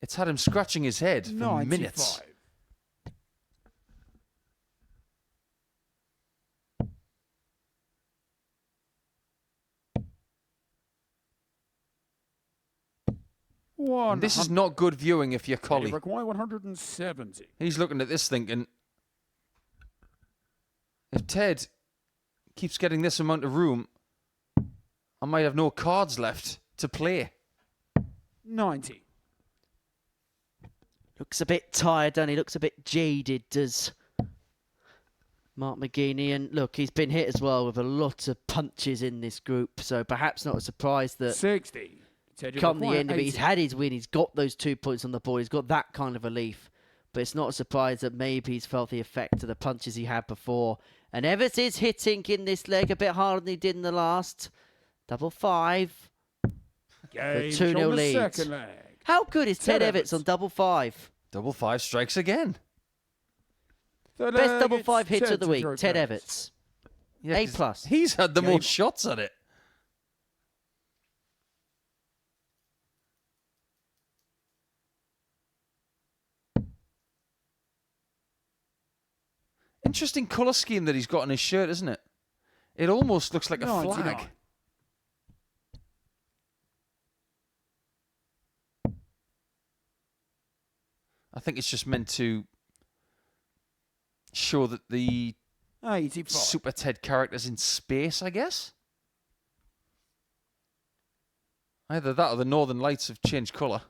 it's had him scratching his head for 95. minutes. And this is not good viewing if you're Colley. Require 170. He's looking at this thinking, if Ted keeps getting this amount of room, I might have no cards left to play. 90. Looks a bit tired, doesn't he? Looks a bit jaded, does Mark Mcgin. And look, he's been hit as well with a lot of punches in this group, so perhaps not a surprise that 60. come the end of it, he's had his win, he's got those 2 points on the board, he's got that kind of relief. But it's not a surprise that maybe he's felt the effect of the punches he had before. And Evans is hitting in this leg a bit harder than he did in the last. 5-5. Game 2-0 lead. Second leg. How good is Ted Evans on 5-5? 5-5 strikes again. Third Best leg, 5-5 it's hit Ted of the to week, throw Ted first. Evans. Yeah, A+. 'cause he's had the most shots at it. Interesting colour scheme that he's got on his shirt, isn't it? It almost looks like a 99. flag. I think it's just meant to show that the 85. Super Ted character's in space, I guess. Either that or the Northern Lights have changed colour.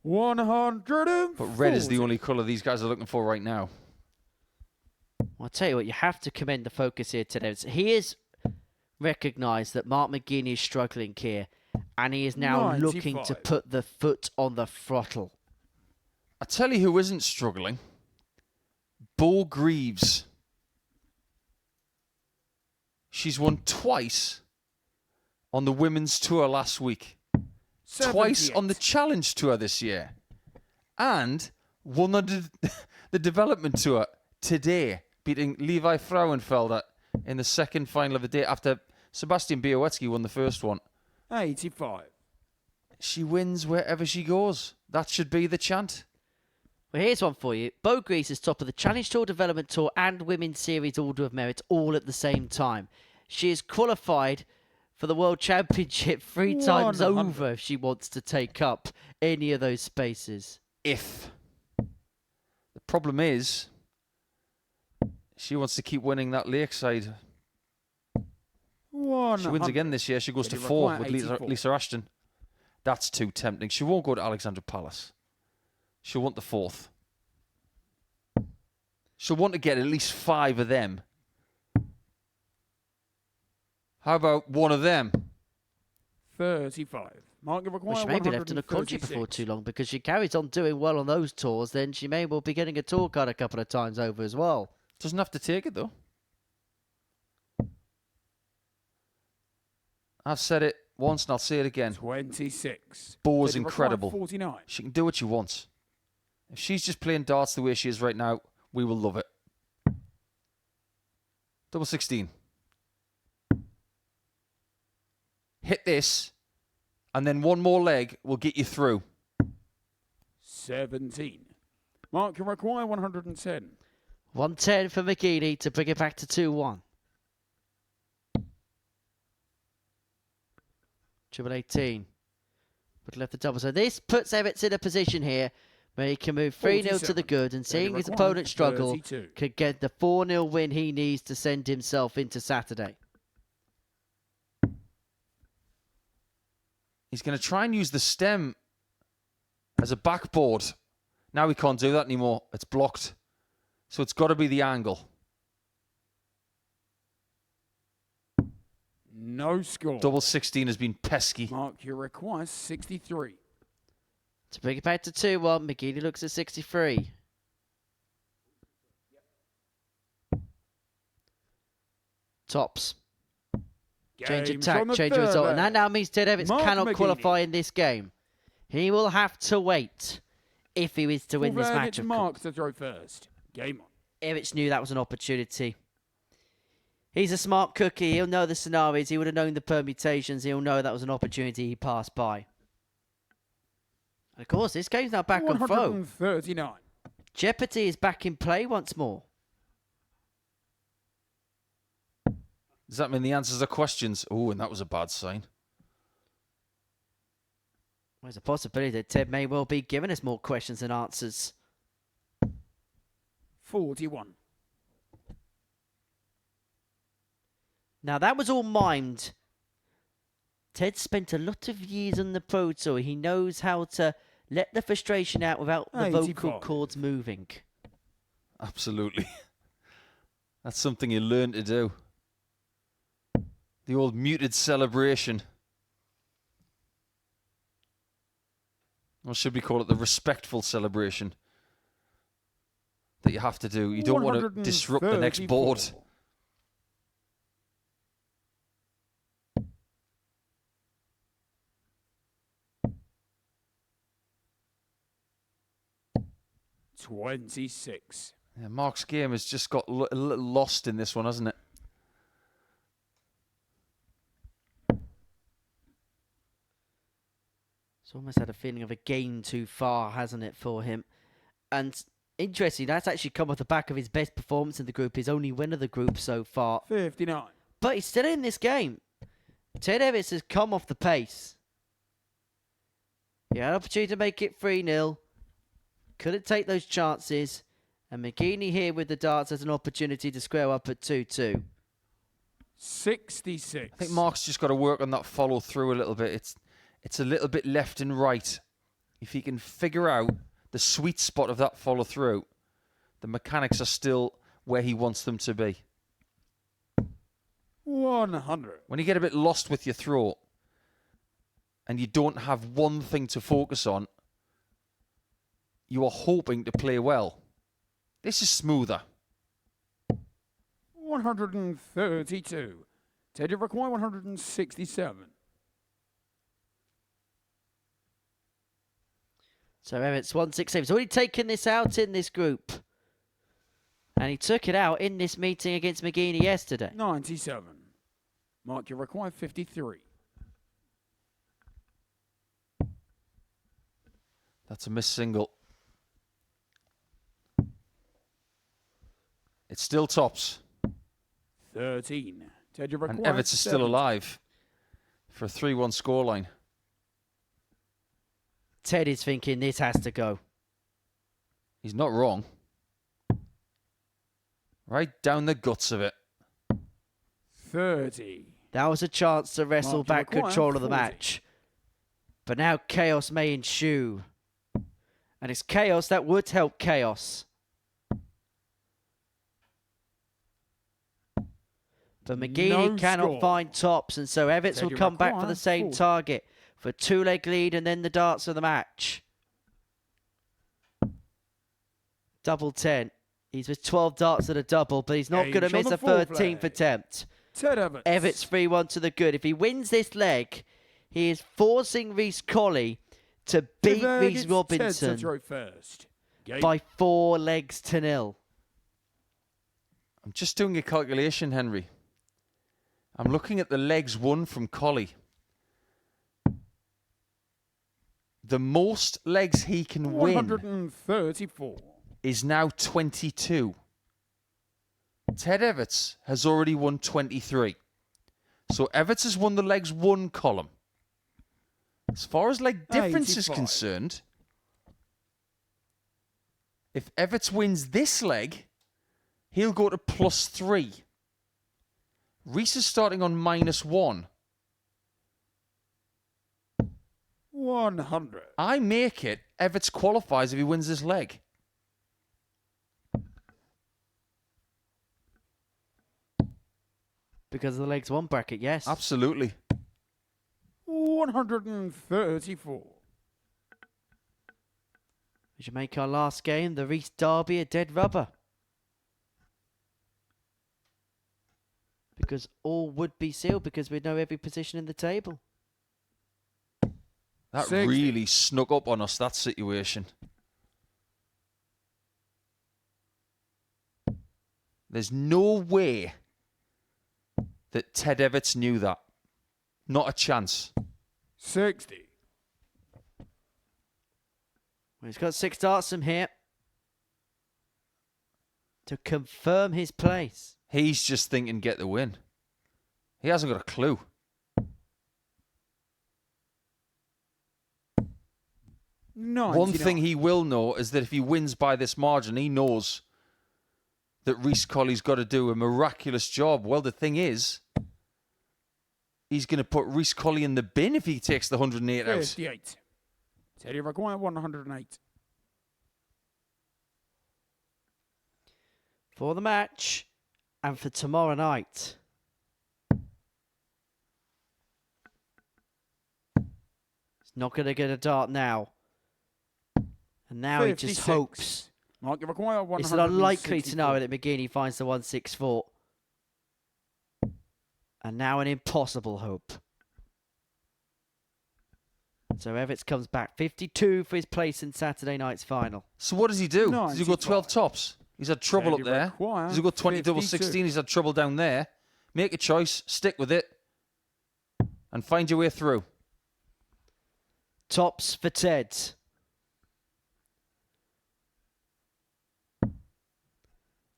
$140. But red is the only colour these guys are looking for right now. I'll tell you what, you have to commend the focus here today. He has recognised that Mark Mcgin is struggling here, and he is now 95. looking to put the foot on the throttle. I tell you who isn't struggling. Bo Greaves. She's won twice on the women's tour last week. Twice on the Challenge Tour this year. And won the development tour today, beating Levi Frauenfelder in the second final of the day after Sebastian Białowski won the first one. 85. She wins wherever she goes. That should be the chant. Well, here's one for you. Bo Greaves is top of the Challenge Tour, Development Tour and Women's Series Order of Merit all at the same time. She is qualified for the World Championship 3 times 100. over if she wants to take up any of those spaces. If. The problem is, she wants to keep winning that Lakeside. She wins again this year. She goes to 4 with Lisa Ashton. That's too tempting. She won't go to Alexandra Palace. She'll want the 4th. She'll want to get at least 5 of them. How about one of them? 35. Mark Well, she may be left in a country before too long, because she carries on doing well on those tours, then she may well be getting a tour card a couple of times over as well. Doesn't have to take it, though. I've said it once and I'll say it again. 26. Bo is incredible. 49. She can do what she wants. If she's just playing darts the way she is right now, we will love it. Double 16. Hit this, and then one more leg will get you through. 17. Mark, you require 110. 110 for Mcgin to bring it back to 2-1. Triple 18. But left the double. So this puts Everts in a position here where he can move 3-0 to the good, and seeing his opponent struggle, 32. could get the 4-0 win he needs to send himself into Saturday. He's going to try and use the stem as a backboard. Now he can't do that anymore. It's blocked. So it's got to be the angle. No score. Double 16 has been pesky. Mark, you require 63. To bring it back to 2-1, Mcgin looks at 63. Tops. Change of tack, change of result. And that now means Ted Everts cannot qualify in this game. He will have to wait if he is to win this match. Mark to throw first. Game on. Everts knew that was an opportunity. He's a smart cookie. He'll know the scenarios. He would have known the permutations. He'll know that was an opportunity he passed by. And of course, this game's now back on foe. 139. Jeopardy is back in play once more. Does that mean the answers are questions? Oh, and that was a bad sign. There's a possibility that Ted may well be giving us more questions than answers. 41. Now, that was all mimed. Ted spent a lot of years on the Pro Tour. He knows how to let the frustration out without the vocal cords moving. Absolutely. That's something you learn to do. The old muted celebration. Or should we call it the respectful celebration that you have to do? You don't want to disrupt the next board. $26. Yeah, Mark's game has just got a little lost in this one, hasn't it? It's almost had a feeling of a game too far, hasn't it, for him? And interesting, that's actually come off the back of his best performance in the group, his only win of the group so far. 59. But he's still in this game. Ted Everts has come off the pace. He had an opportunity to make it 3-0. Couldn't take those chances. And Mcgin here with the darts has an opportunity to square up at 2-2. 66. I think Mark's just got to work on that follow through a little bit. It's a little bit left and right. If he can figure out the sweet spot of that follow through, the mechanics are still where he wants them to be. 100. When you get a bit lost with your throw and you don't have one thing to focus on, you are hoping to play well. This is smoother. 132. Ted, you require 167. So Everts 167. He's already taken this out in this group. And he took it out in this meeting against Mcgin yesterday. 97. Mark, you require 53. That's a missed single. It's still tops. 13. Ted, you require And Everts is still alive for a 3-1 scoreline. Ted is thinking this has to go. He's not wrong. Right down the guts of it. 30. That was a chance to wrestle back control of the match. But now chaos may ensue. And it's chaos that would help chaos. But Mcgin cannot find tops, and so Everts will come back for the same target. For 2-leg lead and then the darts of the match. Double 10. He's with 12 darts at a double, but he's not going to miss a 13th attempt. Everts 3-1 to the good. If he wins this leg, he is forcing Colley to beat Rhys Robinson by 4 legs to 0. I'm just doing a calculation, Henry. I'm looking at the legs won from Colley. The most legs he can win 134. is now 22. Ted Everts has already won 23. So Everts has won the legs won column. As far as leg difference is 85. concerned, if Everts wins this leg, he'll go to +3. Reese is starting on -1. 100. I make it Everts qualifies if he wins this leg. Because of the legs 1 bracket, yes. Absolutely. 134. We should make our last game, the Reese Derby, a dead rubber. Because all would be sealed because we'd know every position in the table. That 60. really snuck up on us, that situation. There's no way that Ted Everts knew that. Not a chance. 60. Well, he's got 6 darts from here to confirm his place. He's just thinking get the win. He hasn't got a clue. 99. One thing he will know is that if he wins by this margin, he knows that Reese Colley's got to do a miraculous job. Well, the thing is, he's going to put Reese Colley in the bin if he takes the 108 out. 58. Teddy Maguire, 108. For the match and for tomorrow night. He's not going to get a dart now. And now he just 56. hopes. Mark Maguire, 164. It's an unlikely scenario that Mcgin finds the 164. And now an impossible hope. So Everts comes back 52 for his place in Saturday night's final. So what does he do? Does he go 12 tops? He's had trouble up Teddy there. Maguire, Does he go 20 double 52. 16? He's had trouble down there. Make a choice, stick with it, and find your way through. Tops for Ted.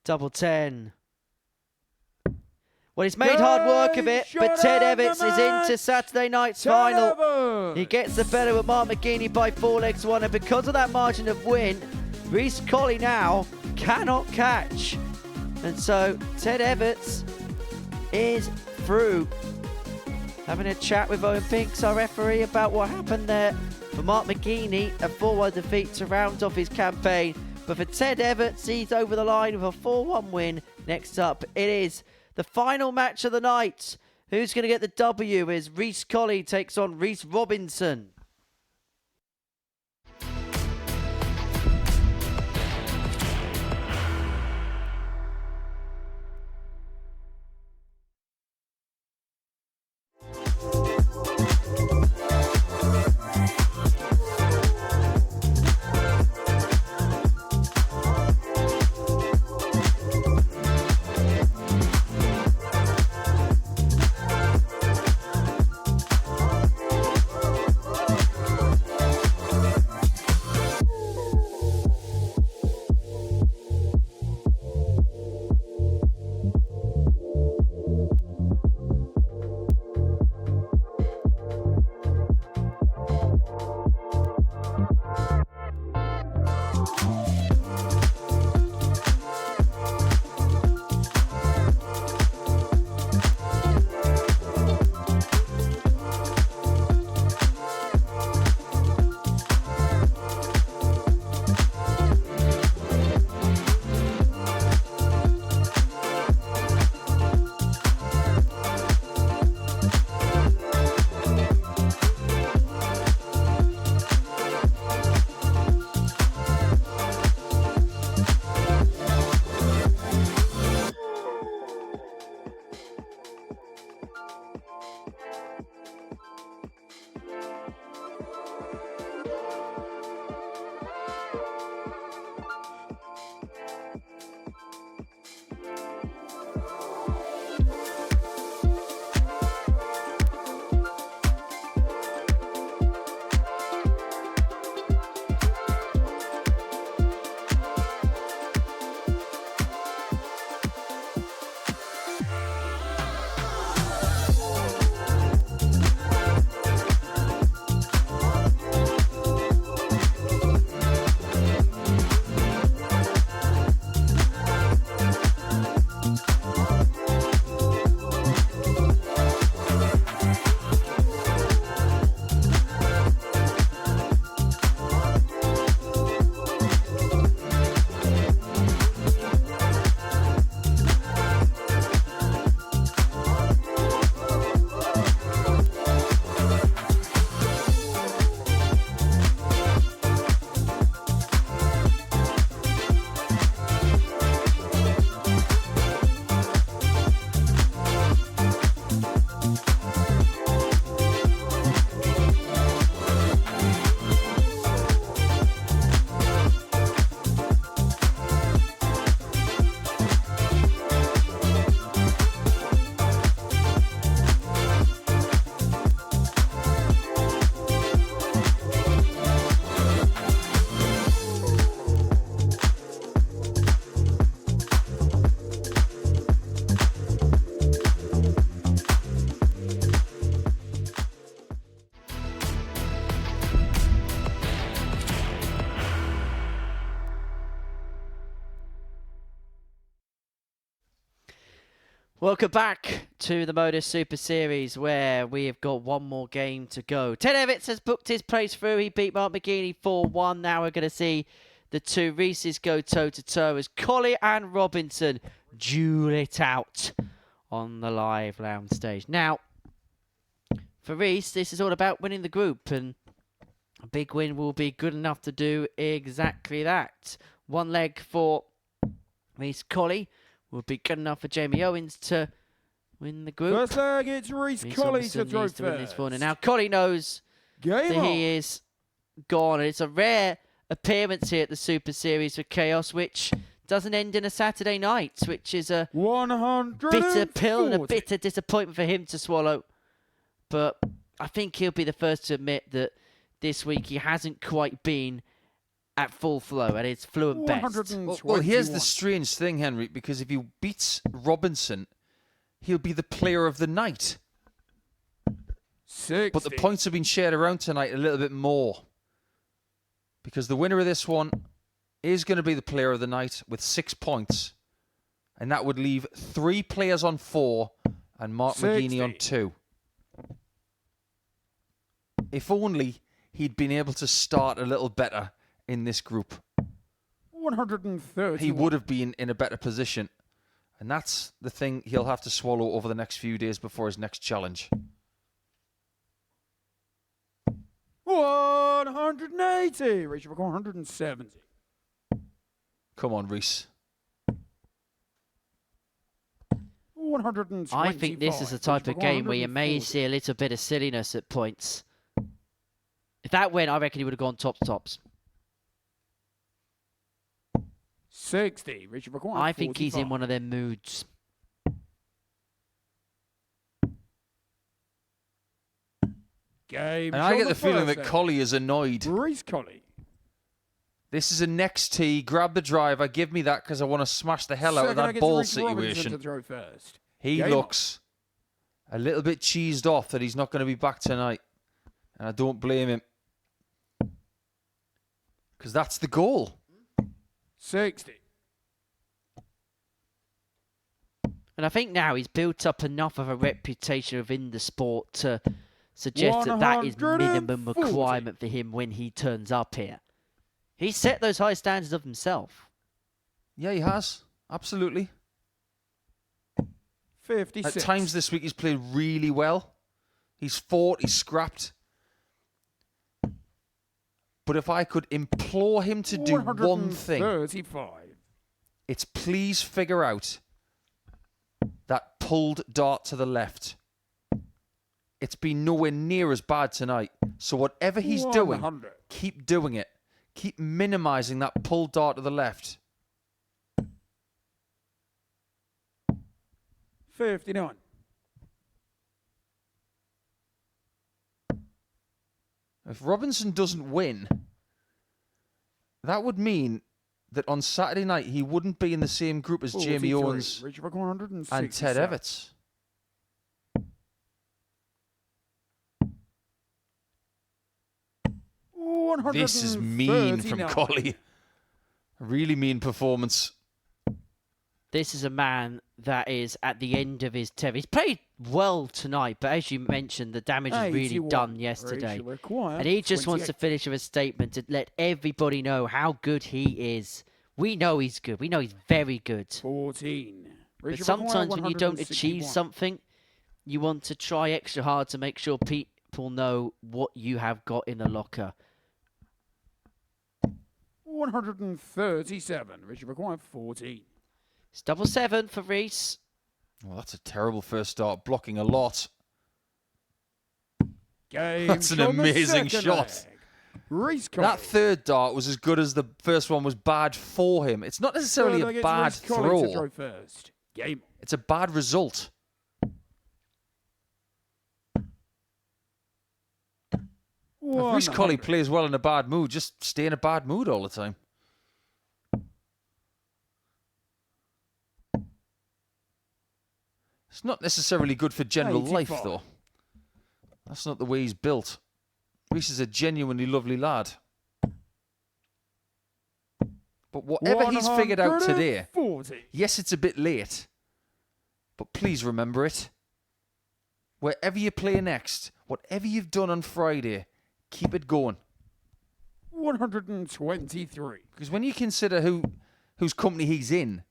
Double 10. Well, he's made hard work of it, but Ted Everts is into Saturday night's final. He gets the better with Mark Mcgin by 4 legs to 1, and because of that margin of win, Reese Colley now cannot catch. And so Ted Everts is through. Having a chat with Owen Pinks, our referee, about what happened there. For Mark Mcgin, a 4-1 defeat to round off his campaign. But for Ted Everts, he's over the line with a 4-1 win. Next up, it is the final match of the night. Who's going to get the W as Reese Colley takes on Reese Robinson. Welcome back to the MODUS Super Series, where we have got one more game to go. Ted Evans has booked his place through. He beat Mark Mcgin 4-1. Now we're going to see the two Reeses go toe-to-toe as Colley and Robinson duel it out on the live lounge stage. Now, for Reese, this is all about winning the group, and a big win will be good enough to do exactly that. One leg for Reese Colley will be good enough for Jamie Owens to win the group. First leg, it's Reese Colley to throw needs to win this first. one. And now Colley knows Game that on. he is gone. And it's a rare appearance here at the Super Series for Chaos, which doesn't end in a Saturday night, which is a 140. bitter pill and a bitter disappointment for him to swallow. But I think he'll be the first to admit that this week he hasn't quite been at full flow, and it's fluent best. Well, here's the strange thing, Henry, because if he beats Robinson, he'll be the player of the night. 60. But the points have been shared around tonight a little bit more. Because the winner of this one is going to be the player of the night with 6 points. And that would leave 3 players on 4 and Mark Mcgin on 2. If only he'd been able to start a little better in this group. 130. He would have been in a better position. And that's the thing he'll have to swallow over the next few days before his next challenge. 180. Reach for 170. Come on, Reese. 125. I think this is the type of game where you may see a little bit of silliness at points. If that went, I reckon he would have gone tops. 60. Reach for 145. I think he's in one of their moods. Game. And I get the feeling that first Colley is annoyed. Reese Colley. This is a next tee, grab the driver, give me that because I want to smash the hell out of that ball situation. He looks a little bit cheesed off that he's not going to be back tonight. And I don't blame him. Because that's the goal. 60. And I think now he's built up enough of a reputation within the sport to suggest that that is minimum requirement for him when he turns up here. He's set those high standards of himself. Yeah, he has. Absolutely. 56. At times this week he's played really well. He's fought, he's scrapped. But if I could implore him to do one thing, 35. it's please figure out that pulled dart to the left. It's been nowhere near as bad tonight. So whatever he's doing, keep doing it. Keep minimizing that pulled dart to the left. 59. If Robinson doesn't win, that would mean that on Saturday night he wouldn't be in the same group as Jamie Owens and Ted Evans. This is mean from Colley. A really mean performance. This is a man that is at the end of his tether. He's played well tonight, but as you mentioned, the damage was really done yesterday. And he just wants to finish with a statement to let everybody know how good he is. We know he's good. We know he's very good. 14. But sometimes when you don't achieve something, you want to try extra hard to make sure people know what you have got in the locker. 137. Richard required 14. It's 7-7 for Reese. Well, that's a terrible first start, blocking a lot. That's an amazing shot. That third dart was as good as the first one was bad for him. It's not necessarily a bad throw. It's a bad result. If Reese Colley plays well in a bad mood, just stay in a bad mood all the time. It's not necessarily good for general life, though. That's not the way he's built. Reese is a genuinely lovely lad. But whatever he's figured out today, yes, it's a bit late, But please remember it. Wherever you play next, whatever you've done on Friday, keep it going. 123. Because when you consider whose company he's in,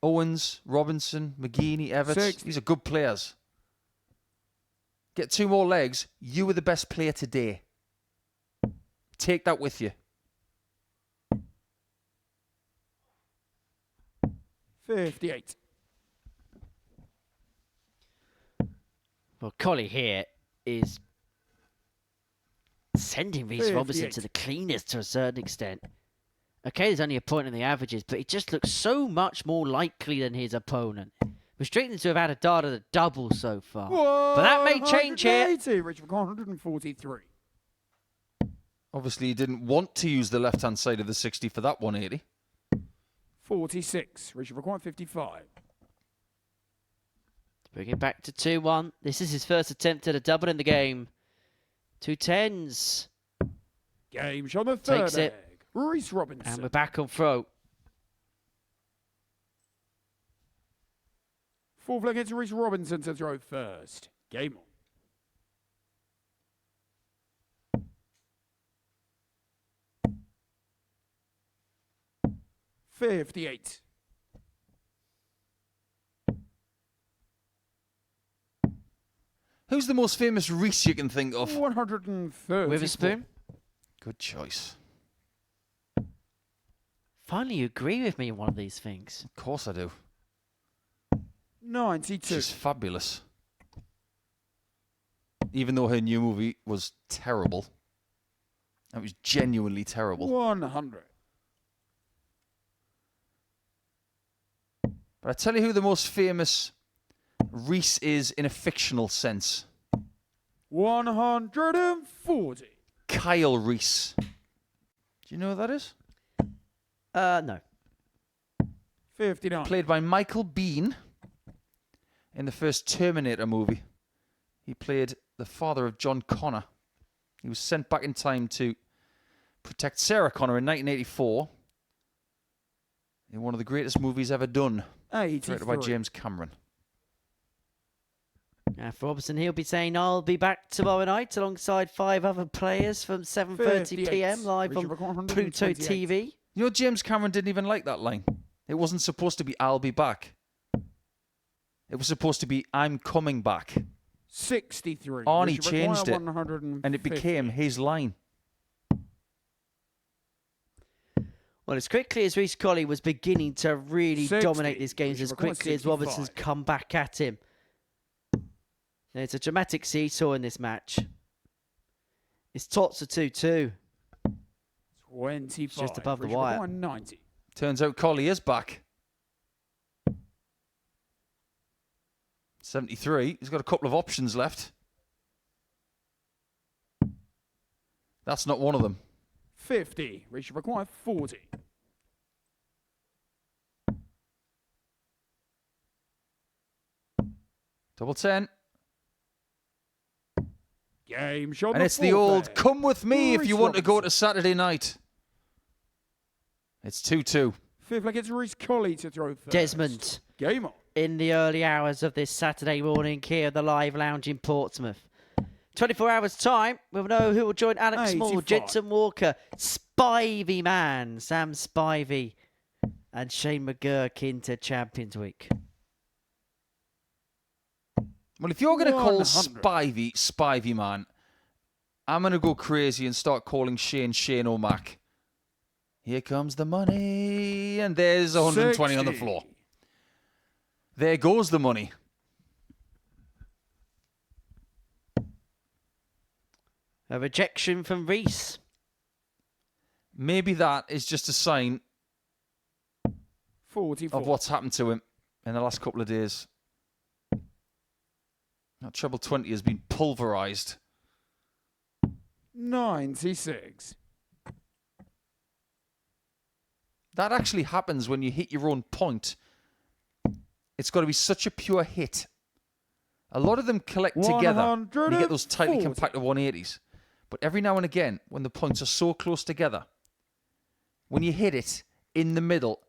Owens, Robinson, Mcgin, Everts, 60. these are good players. Get 2 more legs, you were the best player today. Take that with you. 58. Well, Colley here is sending Reece Robinson 58. to the cleaners to a certain extent. Okay, there's only a point in the averages, but he just looks so much more likely than his opponent. We're straightened to have had a dart at a double so far. But that may change here. 180, Richard, 143. Obviously, he didn't want to use the left-hand side of the 60 for that 180. 46, Richard, 155. Bring it back to 2-1. This is his first attempt at a double in the game. 2 10s. Game shot the third Takes it. egg. Reece Robinson. And we're back on throw. Fourth leg, it's Reece Robinson to throw first. Game on. 58. Who's the most famous Reece you can think of? 130. Witherspoon. Good choice. Finally, you agree with me on one of these things. Of course I do. 92. She's fabulous. Even though her new movie was terrible. It was genuinely terrible. 100. But I tell you who the most famous Reece is in a fictional sense. 140. Kyle Reece. Do you know who that is? No. 59. Played by Michael Biehn in the first Terminator movie. He played the father of John Connor. He was sent back in time to protect Sarah Connor in 1984 in one of the greatest movies ever done. 83. Directed by James Cameron. For Robinson, he'll be saying, I'll be back tomorrow night alongside 5 other players from 7:30 p.m. live on Pluto TV. You know, James Cameron didn't even like that line. It wasn't supposed to be, I'll be back. It was supposed to be, I'm coming back. 63. Arnie Richard changed it, McGuire, and it became his line. Well, as quickly as Reece Colley was beginning to really 60. dominate these games, Richard as McGuire, quickly as 65. Robinson's come back at him. There's a dramatic seesaw in this match. It's tots of 2-2. 25. Just above the Richard wire. McGuire, 90. Turns out Colley is back. 73. He's got a couple of options left. That's not one of them. 50. Richard McGuire, 40. Double 10. Game shot. And it's the old, come with me if you want to go to Saturday night. It's 2-2. Fifth leg, it's Reece Colley to throw first. Desmond. Game on. In the early hours of this Saturday morning here at the Live Lounge in Portsmouth. 24 hours time, we'll know who will join Alex Small, 85. Jensen Walker, Spivey Man, Sam Spivey, and Shane McGurk into Champions Week. Well, if you're going to call 100. Spivey Man, I'm going to go crazy and start calling Shane O'Mac. Here comes the money. And there's 120 on the 60. floor. There goes the money. A rejection from Reece. Maybe that is just a sign 44. of what's happened to him in the last couple of days. That treble 20 has been pulverized. 96. That actually happens when you hit your own point. It's got to be such a pure hit. A lot of them collect together. And you get those tightly 140. compacted 180s. But every now and again, when the points are so close together, when you hit it in the middle,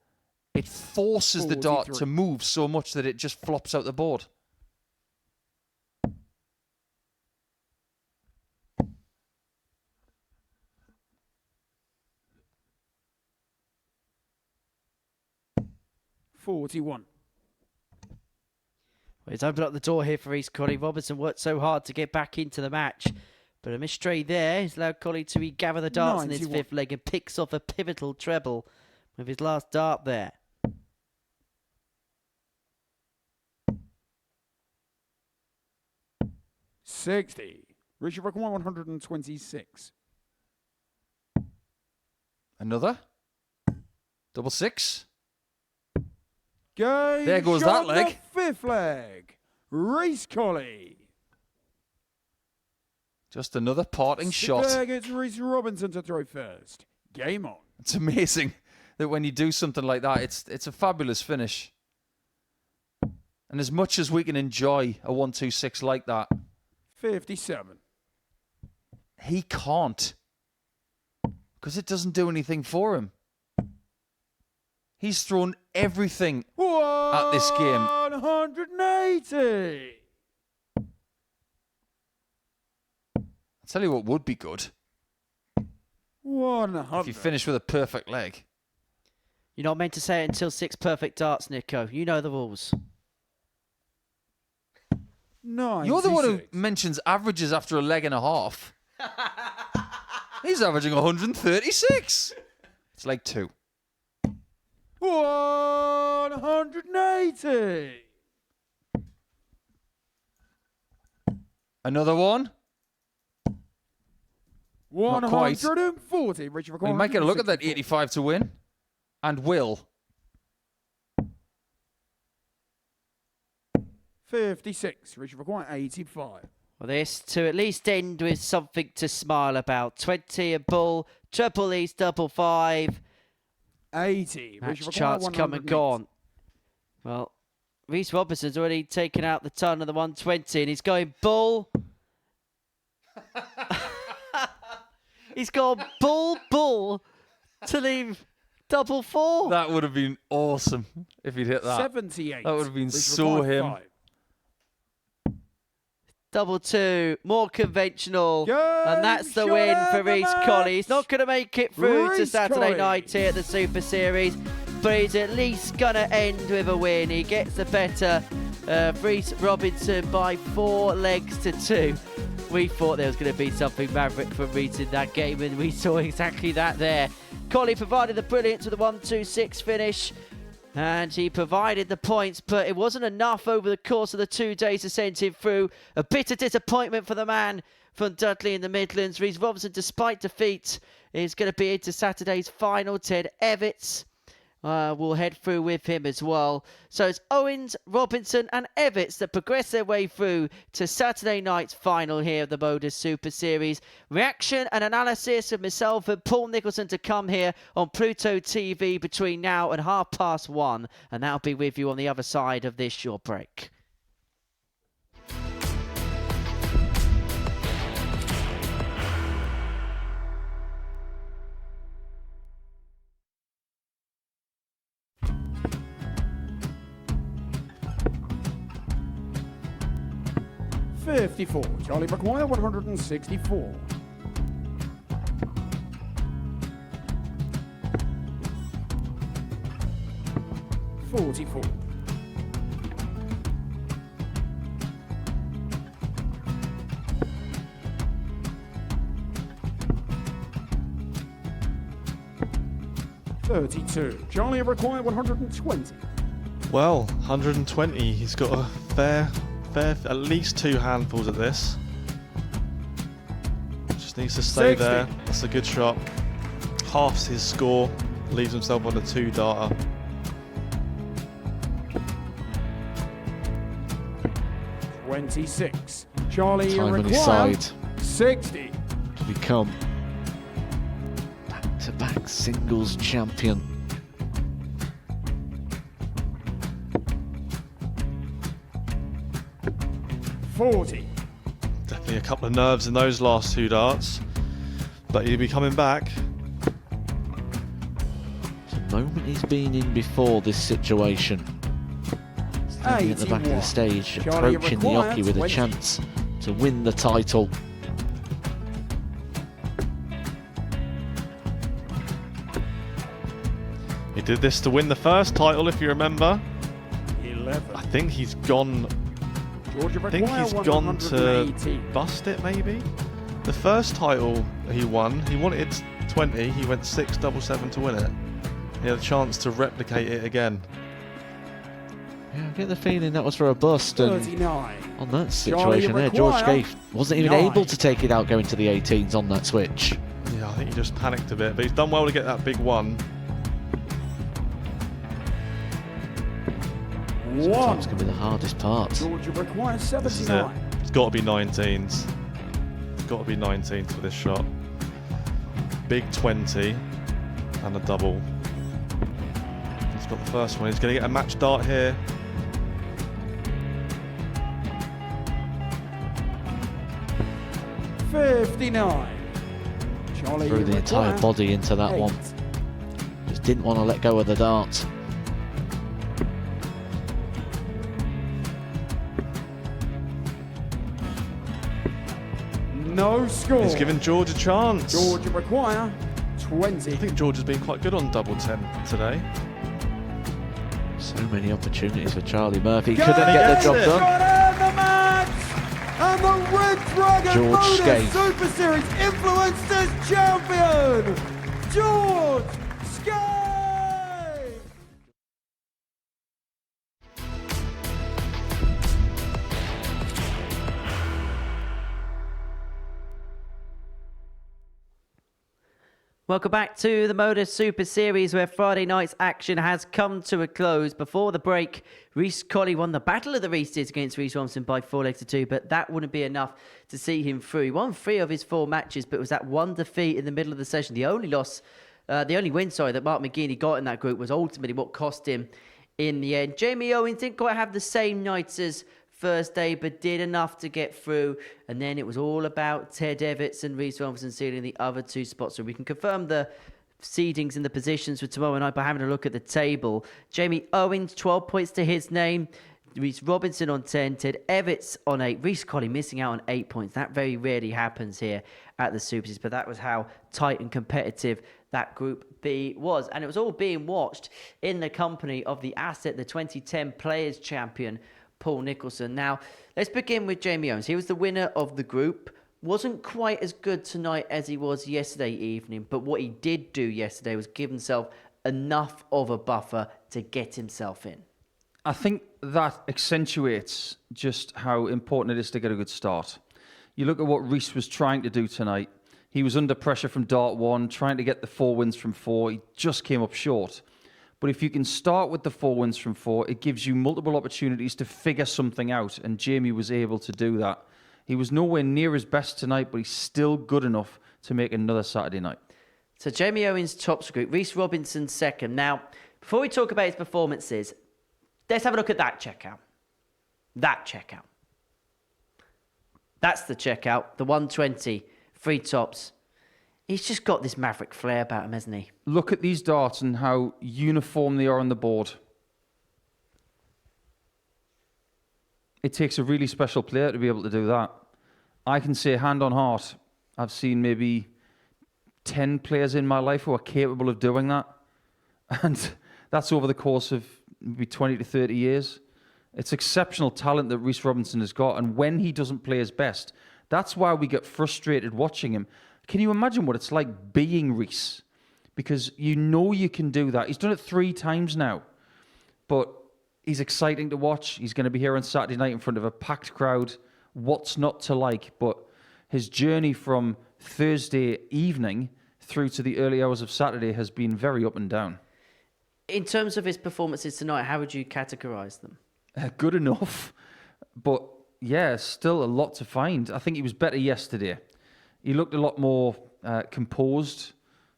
It forces the dart 43. to move so much that it just flops out the board. $41. Well, he's opened up the door here for East Colley. Robertson worked so hard to get back into the match. But a mistray there. He's allowed Colley to regather the darts in his 91. fifth leg and picks off a pivotal treble with his last dart there. $60. Richard Require 126. Another. Double six. Game There goes shot that leg. the fifth leg. Reece Colley. Just another parting shot. There gets Reece Robinson to throw first. Game on. It's amazing that when you do something like that, it's a fabulous finish. And as much as we can enjoy a 1-2-6 like that, 57. he can't. Because it doesn't do anything for him. He's thrown everything at this game. 180. I'll tell you what would be good. 100. If you finish with a perfect leg. You're not meant to say it until 6 perfect darts, Nico. You know the rules. 96. You're the one who mentions averages after a leg and a half. He's averaging 136. It's like 2. 180. Another one. Not quite. 140. Richard We might get a look at that 85 to win. And will. 56. Richard Require 85. Well, this to at least end with something to smile about. 20 a bull, triple East, double 5. 80. Match Richard Require charts come and 108. gone. Well, Reece Robinson's already taken out the ton of the 120 and he's going bull. He's gone bull to leave double 4. That would have been awesome if he'd hit that. 78. That would have been Richard so Require him. 5. Double 2, more conventional. Game And that's the shot win and for the Reece match. Colley. He's not going to make it through to Reece Saturday Colley. night here at the Super Series, but he's at least going to end with a win. He gets the better Reece Robinson by 4 legs to 2. We thought there was going to be something maverick from Reece in that game, and we saw exactly that there. Colley provided the brilliance with a 1-2-6 finish. And he provided the points, but it wasn't enough over the course of the 2 days to send him through. A bitter disappointment for the man from Dudley in the Midlands. Reece Robinson, despite defeat, is going to be into Saturday's final. Ted Evitts will head through with him as well. So it's Owens, Robinson and Evitts that progress their way through to Saturday night's final here of the MODUS Super Series. Reaction and analysis of myself and Paul Nicholson to come here on Pluto TV between now and 1:30. And that'll be with you on the other side of this short break. $54. Charlie Require 164. $44. $32. Charlie Require 120. Well, 120. He's got a fair, at least 2 handfuls of this. Just needs to stay 60. there. That's a good shot. Halves his score. Leaves himself on a 2-darter. $26. Charlie Time on his Require side 60. to become back-to-back singles champion. $40. Definitely a couple of nerves in those last 2 darts. But he'll be coming back. moment he's been in before this situation. Standing at the back of the stage, Charlie approaching the required Oki with a 20. chance to win the title. He did this to win the first title, if you remember. 11. I think he's gone. Georgia I think require he's gone to 180. bust it, maybe. The first title he wanted 20. He went 6-7-7 to win it. He had a chance to replicate it again. Yeah, I get the feeling that was for a bust, and 39. on that Charlie situation there, George require Gay wasn't even 9. able to take it out going to the 18s on that switch. Yeah, I think he just panicked a bit, but he's done well to get that big one. Sometimes can be the hardest part. Georgia requires This is it. 79. It's got to be 19s. It's got to be 19s for this shot. Big 20 and a double. He's got the first one. He's going to get a match dart here. $59. Charlie Threw the entire require body into that 8. one. Just didn't want to let go of the dart. No score. He's given George a chance. Georgia require 20. I think George has been quite good on double 10 today. So many opportunities for Charlie Murphy. Go Couldn't get the job it. done. Got out the match! And the Red Dragon George MODUS Skate. Super Series Influencers Champion, George Skate! Welcome back to the MODUS Super Series, where Friday night's action has come to a close. Before the break, Colley won the Battle of the Reeses against Rhys Robinson by 4-2, but that wouldn't be enough to see him through. He won 3 of his 4 matches, but it was that one defeat in the middle of the session. The only win that Mark Mcgin got in that group was ultimately what cost him in the end. Jamie Owens didn't quite have the same nights as first day, but did enough to get through. And then it was all about Ted Evitts and Rhys Robinson sealing the other 2 spots. So we can confirm the seedings and the positions for tomorrow night by having a look at the table. Jamie Owens, 12 points to his name. Rhys Robinson on 10, Ted Evitts on 8, Rhys Colley missing out on 8 points. That very rarely happens here at the Super Series, but that was how tight and competitive that Group B was. And it was all being watched in the company of the asset, the 2010 Players Champion, Paul Nicholson. Now, let's begin with Jamie Owens. He was the winner of the group. Wasn't quite as good tonight as he was yesterday evening, but what he did do yesterday was give himself enough of a buffer to get himself in. I think that accentuates just how important it is to get a good start. You look at what Rhys was trying to do tonight. He was under pressure from dart 1, trying to get the 4 wins from 4. He just came up short. But if you can start with the 4 wins from 4, it gives you multiple opportunities to figure something out. And Jamie was able to do that. He was nowhere near his best tonight, but he's still good enough to make another Saturday night. So Jamie Owens tops the group, Rhys Robinson second. Now, before we talk about his performances, let's have a look at that checkout. That checkout. That's the checkout, the 120, 3 tops. He's just got this maverick flair about him, hasn't he? Look at these darts and how uniform they are on the board. It takes a really special player to be able to do that. I can say hand on heart, I've seen maybe 10 players in my life who are capable of doing that. And that's over the course of maybe 20 to 30 years. It's exceptional talent that Rhys Robinson has got. And when he doesn't play his best, that's why we get frustrated watching him. Can you imagine what it's like being Rhys? Because you know you can do that. He's done it 3 times now. But he's exciting to watch. He's going to be here on Saturday night in front of a packed crowd. What's not to like? But his journey from Thursday evening through to the early hours of Saturday has been very up and down. In terms of his performances tonight, how would you categorise them? Good enough. But yeah, still a lot to find. I think he was better yesterday. He looked a lot more composed.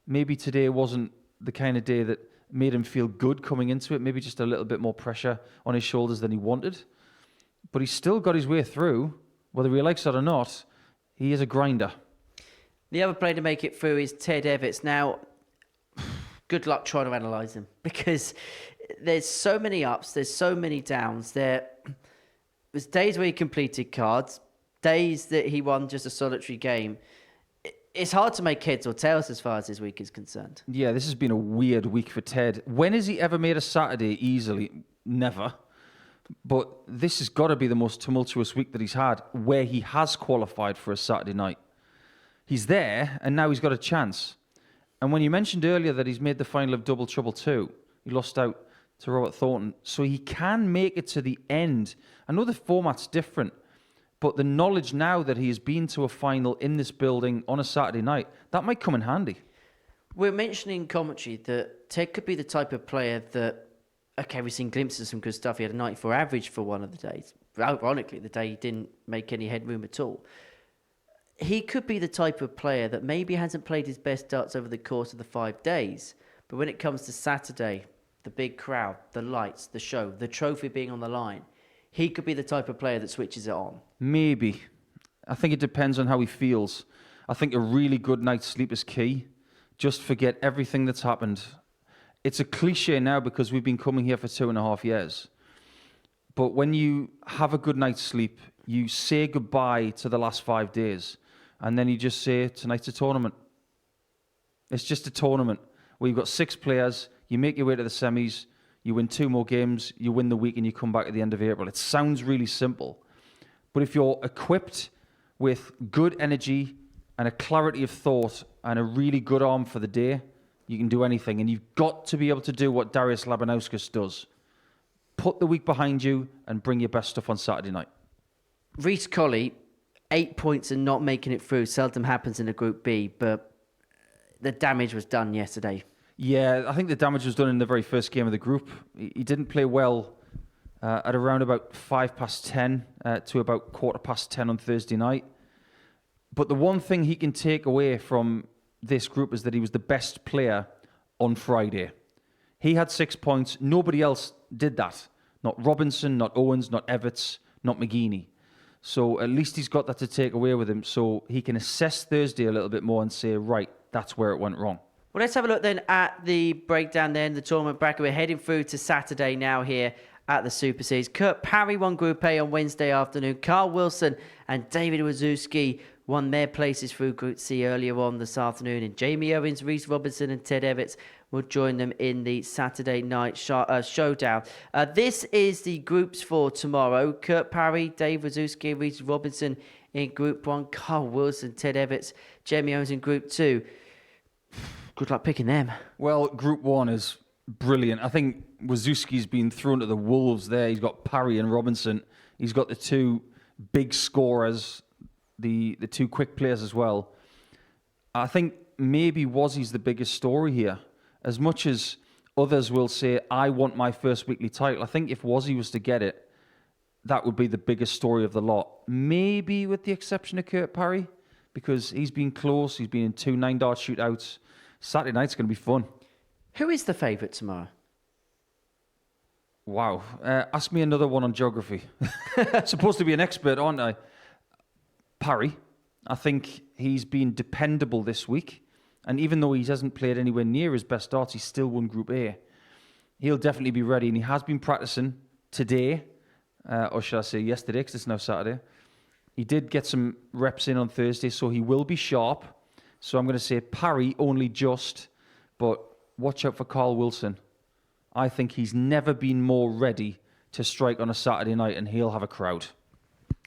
Maybe today wasn't the kind of day that made him feel good coming into it. Maybe just a little bit more pressure on his shoulders than he wanted. But he's still got his way through. Whether he likes it or not, he is a grinder. The other player to make it through is Ted Evitts. Now, good luck trying to analyse him, because there's so many ups, there's so many downs. There was days where he completed cards, days that he won just a solitary game. It's hard to make heads or tails as far as this week is concerned. Yeah, this has been a weird week for Ted. When has he ever made a Saturday easily? Never. But this has got to be the most tumultuous week that he's had, where he has qualified for a Saturday night. He's there, and now he's got a chance. And when you mentioned earlier that he's made the final of Double Trouble 2, he lost out to Robert Thornton, so he can make it to the end. I know the format's different, but the knowledge now that he has been to a final in this building on a Saturday night, that might come in handy. We're mentioning in commentary that Ted could be the type of player that, okay, we've seen glimpses of some good stuff. He had a 94 average for one of the days. Ironically, the day he didn't make any headroom at all. He could be the type of player that maybe hasn't played his best darts over the course of the 5 days, but when it comes to Saturday, the big crowd, the lights, the show, the trophy being on the line, he could be the type of player that switches it on. Maybe. I think it depends on how he feels. I think a really good night's sleep is key. Just forget everything that's happened. It's a cliche now because we've been coming here for 2.5 years. But when you have a good night's sleep, you say goodbye to the last 5 days. And then you just say, tonight's a tournament. It's just a tournament where you've got 6 players, you make your way to the semis, you win 2 more games, you win the week, and you come back at the end of April. It sounds really simple. But if you're equipped with good energy and a clarity of thought and a really good arm for the day, you can do anything. And you've got to be able to do what Darius Labanauskas does. Put the week behind you and bring your best stuff on Saturday night. Reece Colley, 8 points and not making it through. Seldom happens in a Group B, but the damage was done yesterday. Yeah, I think the damage was done in the very first game of the group. He didn't play well at around about 10 to about 10:15 on Thursday night. But the one thing he can take away from this group is that he was the best player on Friday. He had 6 points. Nobody else did that. Not Robinson, not Owens, not Everts, not Mcgin. So at least he's got that to take away with him, so he can assess Thursday a little bit more and say, right, that's where it went wrong. Well, let's have a look then at the breakdown then, the tournament bracket. We're heading through to Saturday now here at the Super Series. Kurt Parry won Group A on Wednesday afternoon. Carl Wilson and David Wazowski won their places through Group C earlier on this afternoon. And Jamie Owens, Reece Robinson and Ted Everts will join them in the Saturday night showdown. This is the groups for tomorrow. Kurt Parry, Dave Wazowski, Reece Robinson in Group 1. Carl Wilson, Ted Everts, Jamie Owens in Group 2. Good luck picking them. Well, Group 1 is brilliant. I think Wazowski's been thrown to the wolves there. He's got Parry and Robinson. He's got the 2 big scorers, the 2 quick players as well. I think maybe Wazzy's the biggest story here. As much as others will say, I want my first weekly title, I think if Wazzy was to get it, that would be the biggest story of the lot. Maybe with the exception of Kurt Parry, because he's been close. He's been in 2 9-dart shootouts. Saturday night's going to be fun. Who is the favourite tomorrow? Wow. Ask me another one on geography. Supposed to be an expert, aren't I? Parry. I think he's been dependable this week. And even though he hasn't played anywhere near his best darts, he's still won Group A. He'll definitely be ready. And he has been practicing today, or should I say yesterday, because it's now Saturday. He did get some reps in on Thursday, so he will be sharp. So I'm going to say Parry only just, but watch out for Carl Wilson. I think he's never been more ready to strike on a Saturday night, and he'll have a crowd.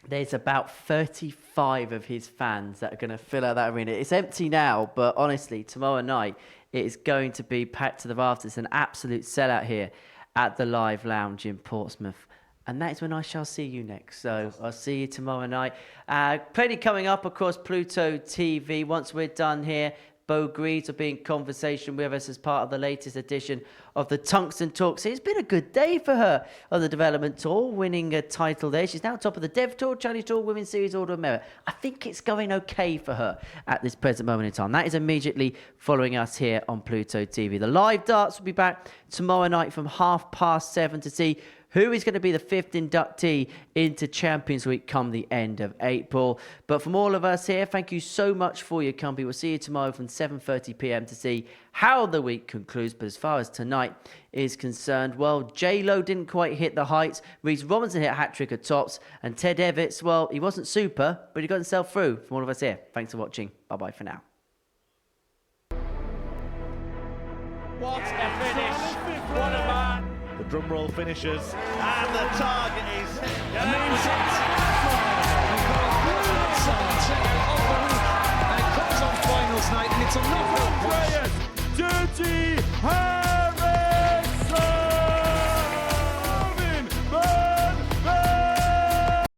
There's about 35 of his fans that are going to fill out that arena. It's empty now, but honestly, tomorrow night, it is going to be packed to the rafters. An absolute sellout here at the Live Lounge in Portsmouth. And that is when I shall see you next. So I'll see you tomorrow night. Plenty coming up across Pluto TV. Once we're done here, Bo Greaves will be in conversation with us as part of the latest edition of the Tungsten Talks. It's been a good day for her on the development tour, winning a title there. She's now top of the Dev Tour, Challenge Tour, Women's Series Order of Merit. I think it's going okay for her at this present moment in time. That is immediately following us here on Pluto TV. The live darts will be back tomorrow night from 7:30 to see who is going to be the 5th inductee into Champions Week come the end of April. But from all of us here, thank you so much for your company. We'll see you tomorrow from 7:30 p.m. to see how the week concludes. But as far as tonight is concerned, well, J-Lo didn't quite hit the heights. Reece Robinson hit a hat-trick at tops. And Ted Evitts, well, he wasn't super, but he got himself through. From all of us here, thanks for watching. Bye-bye for now. What a finish! What a man! The drum roll finishes, and the target is hit. And it comes on finals night, and it's enough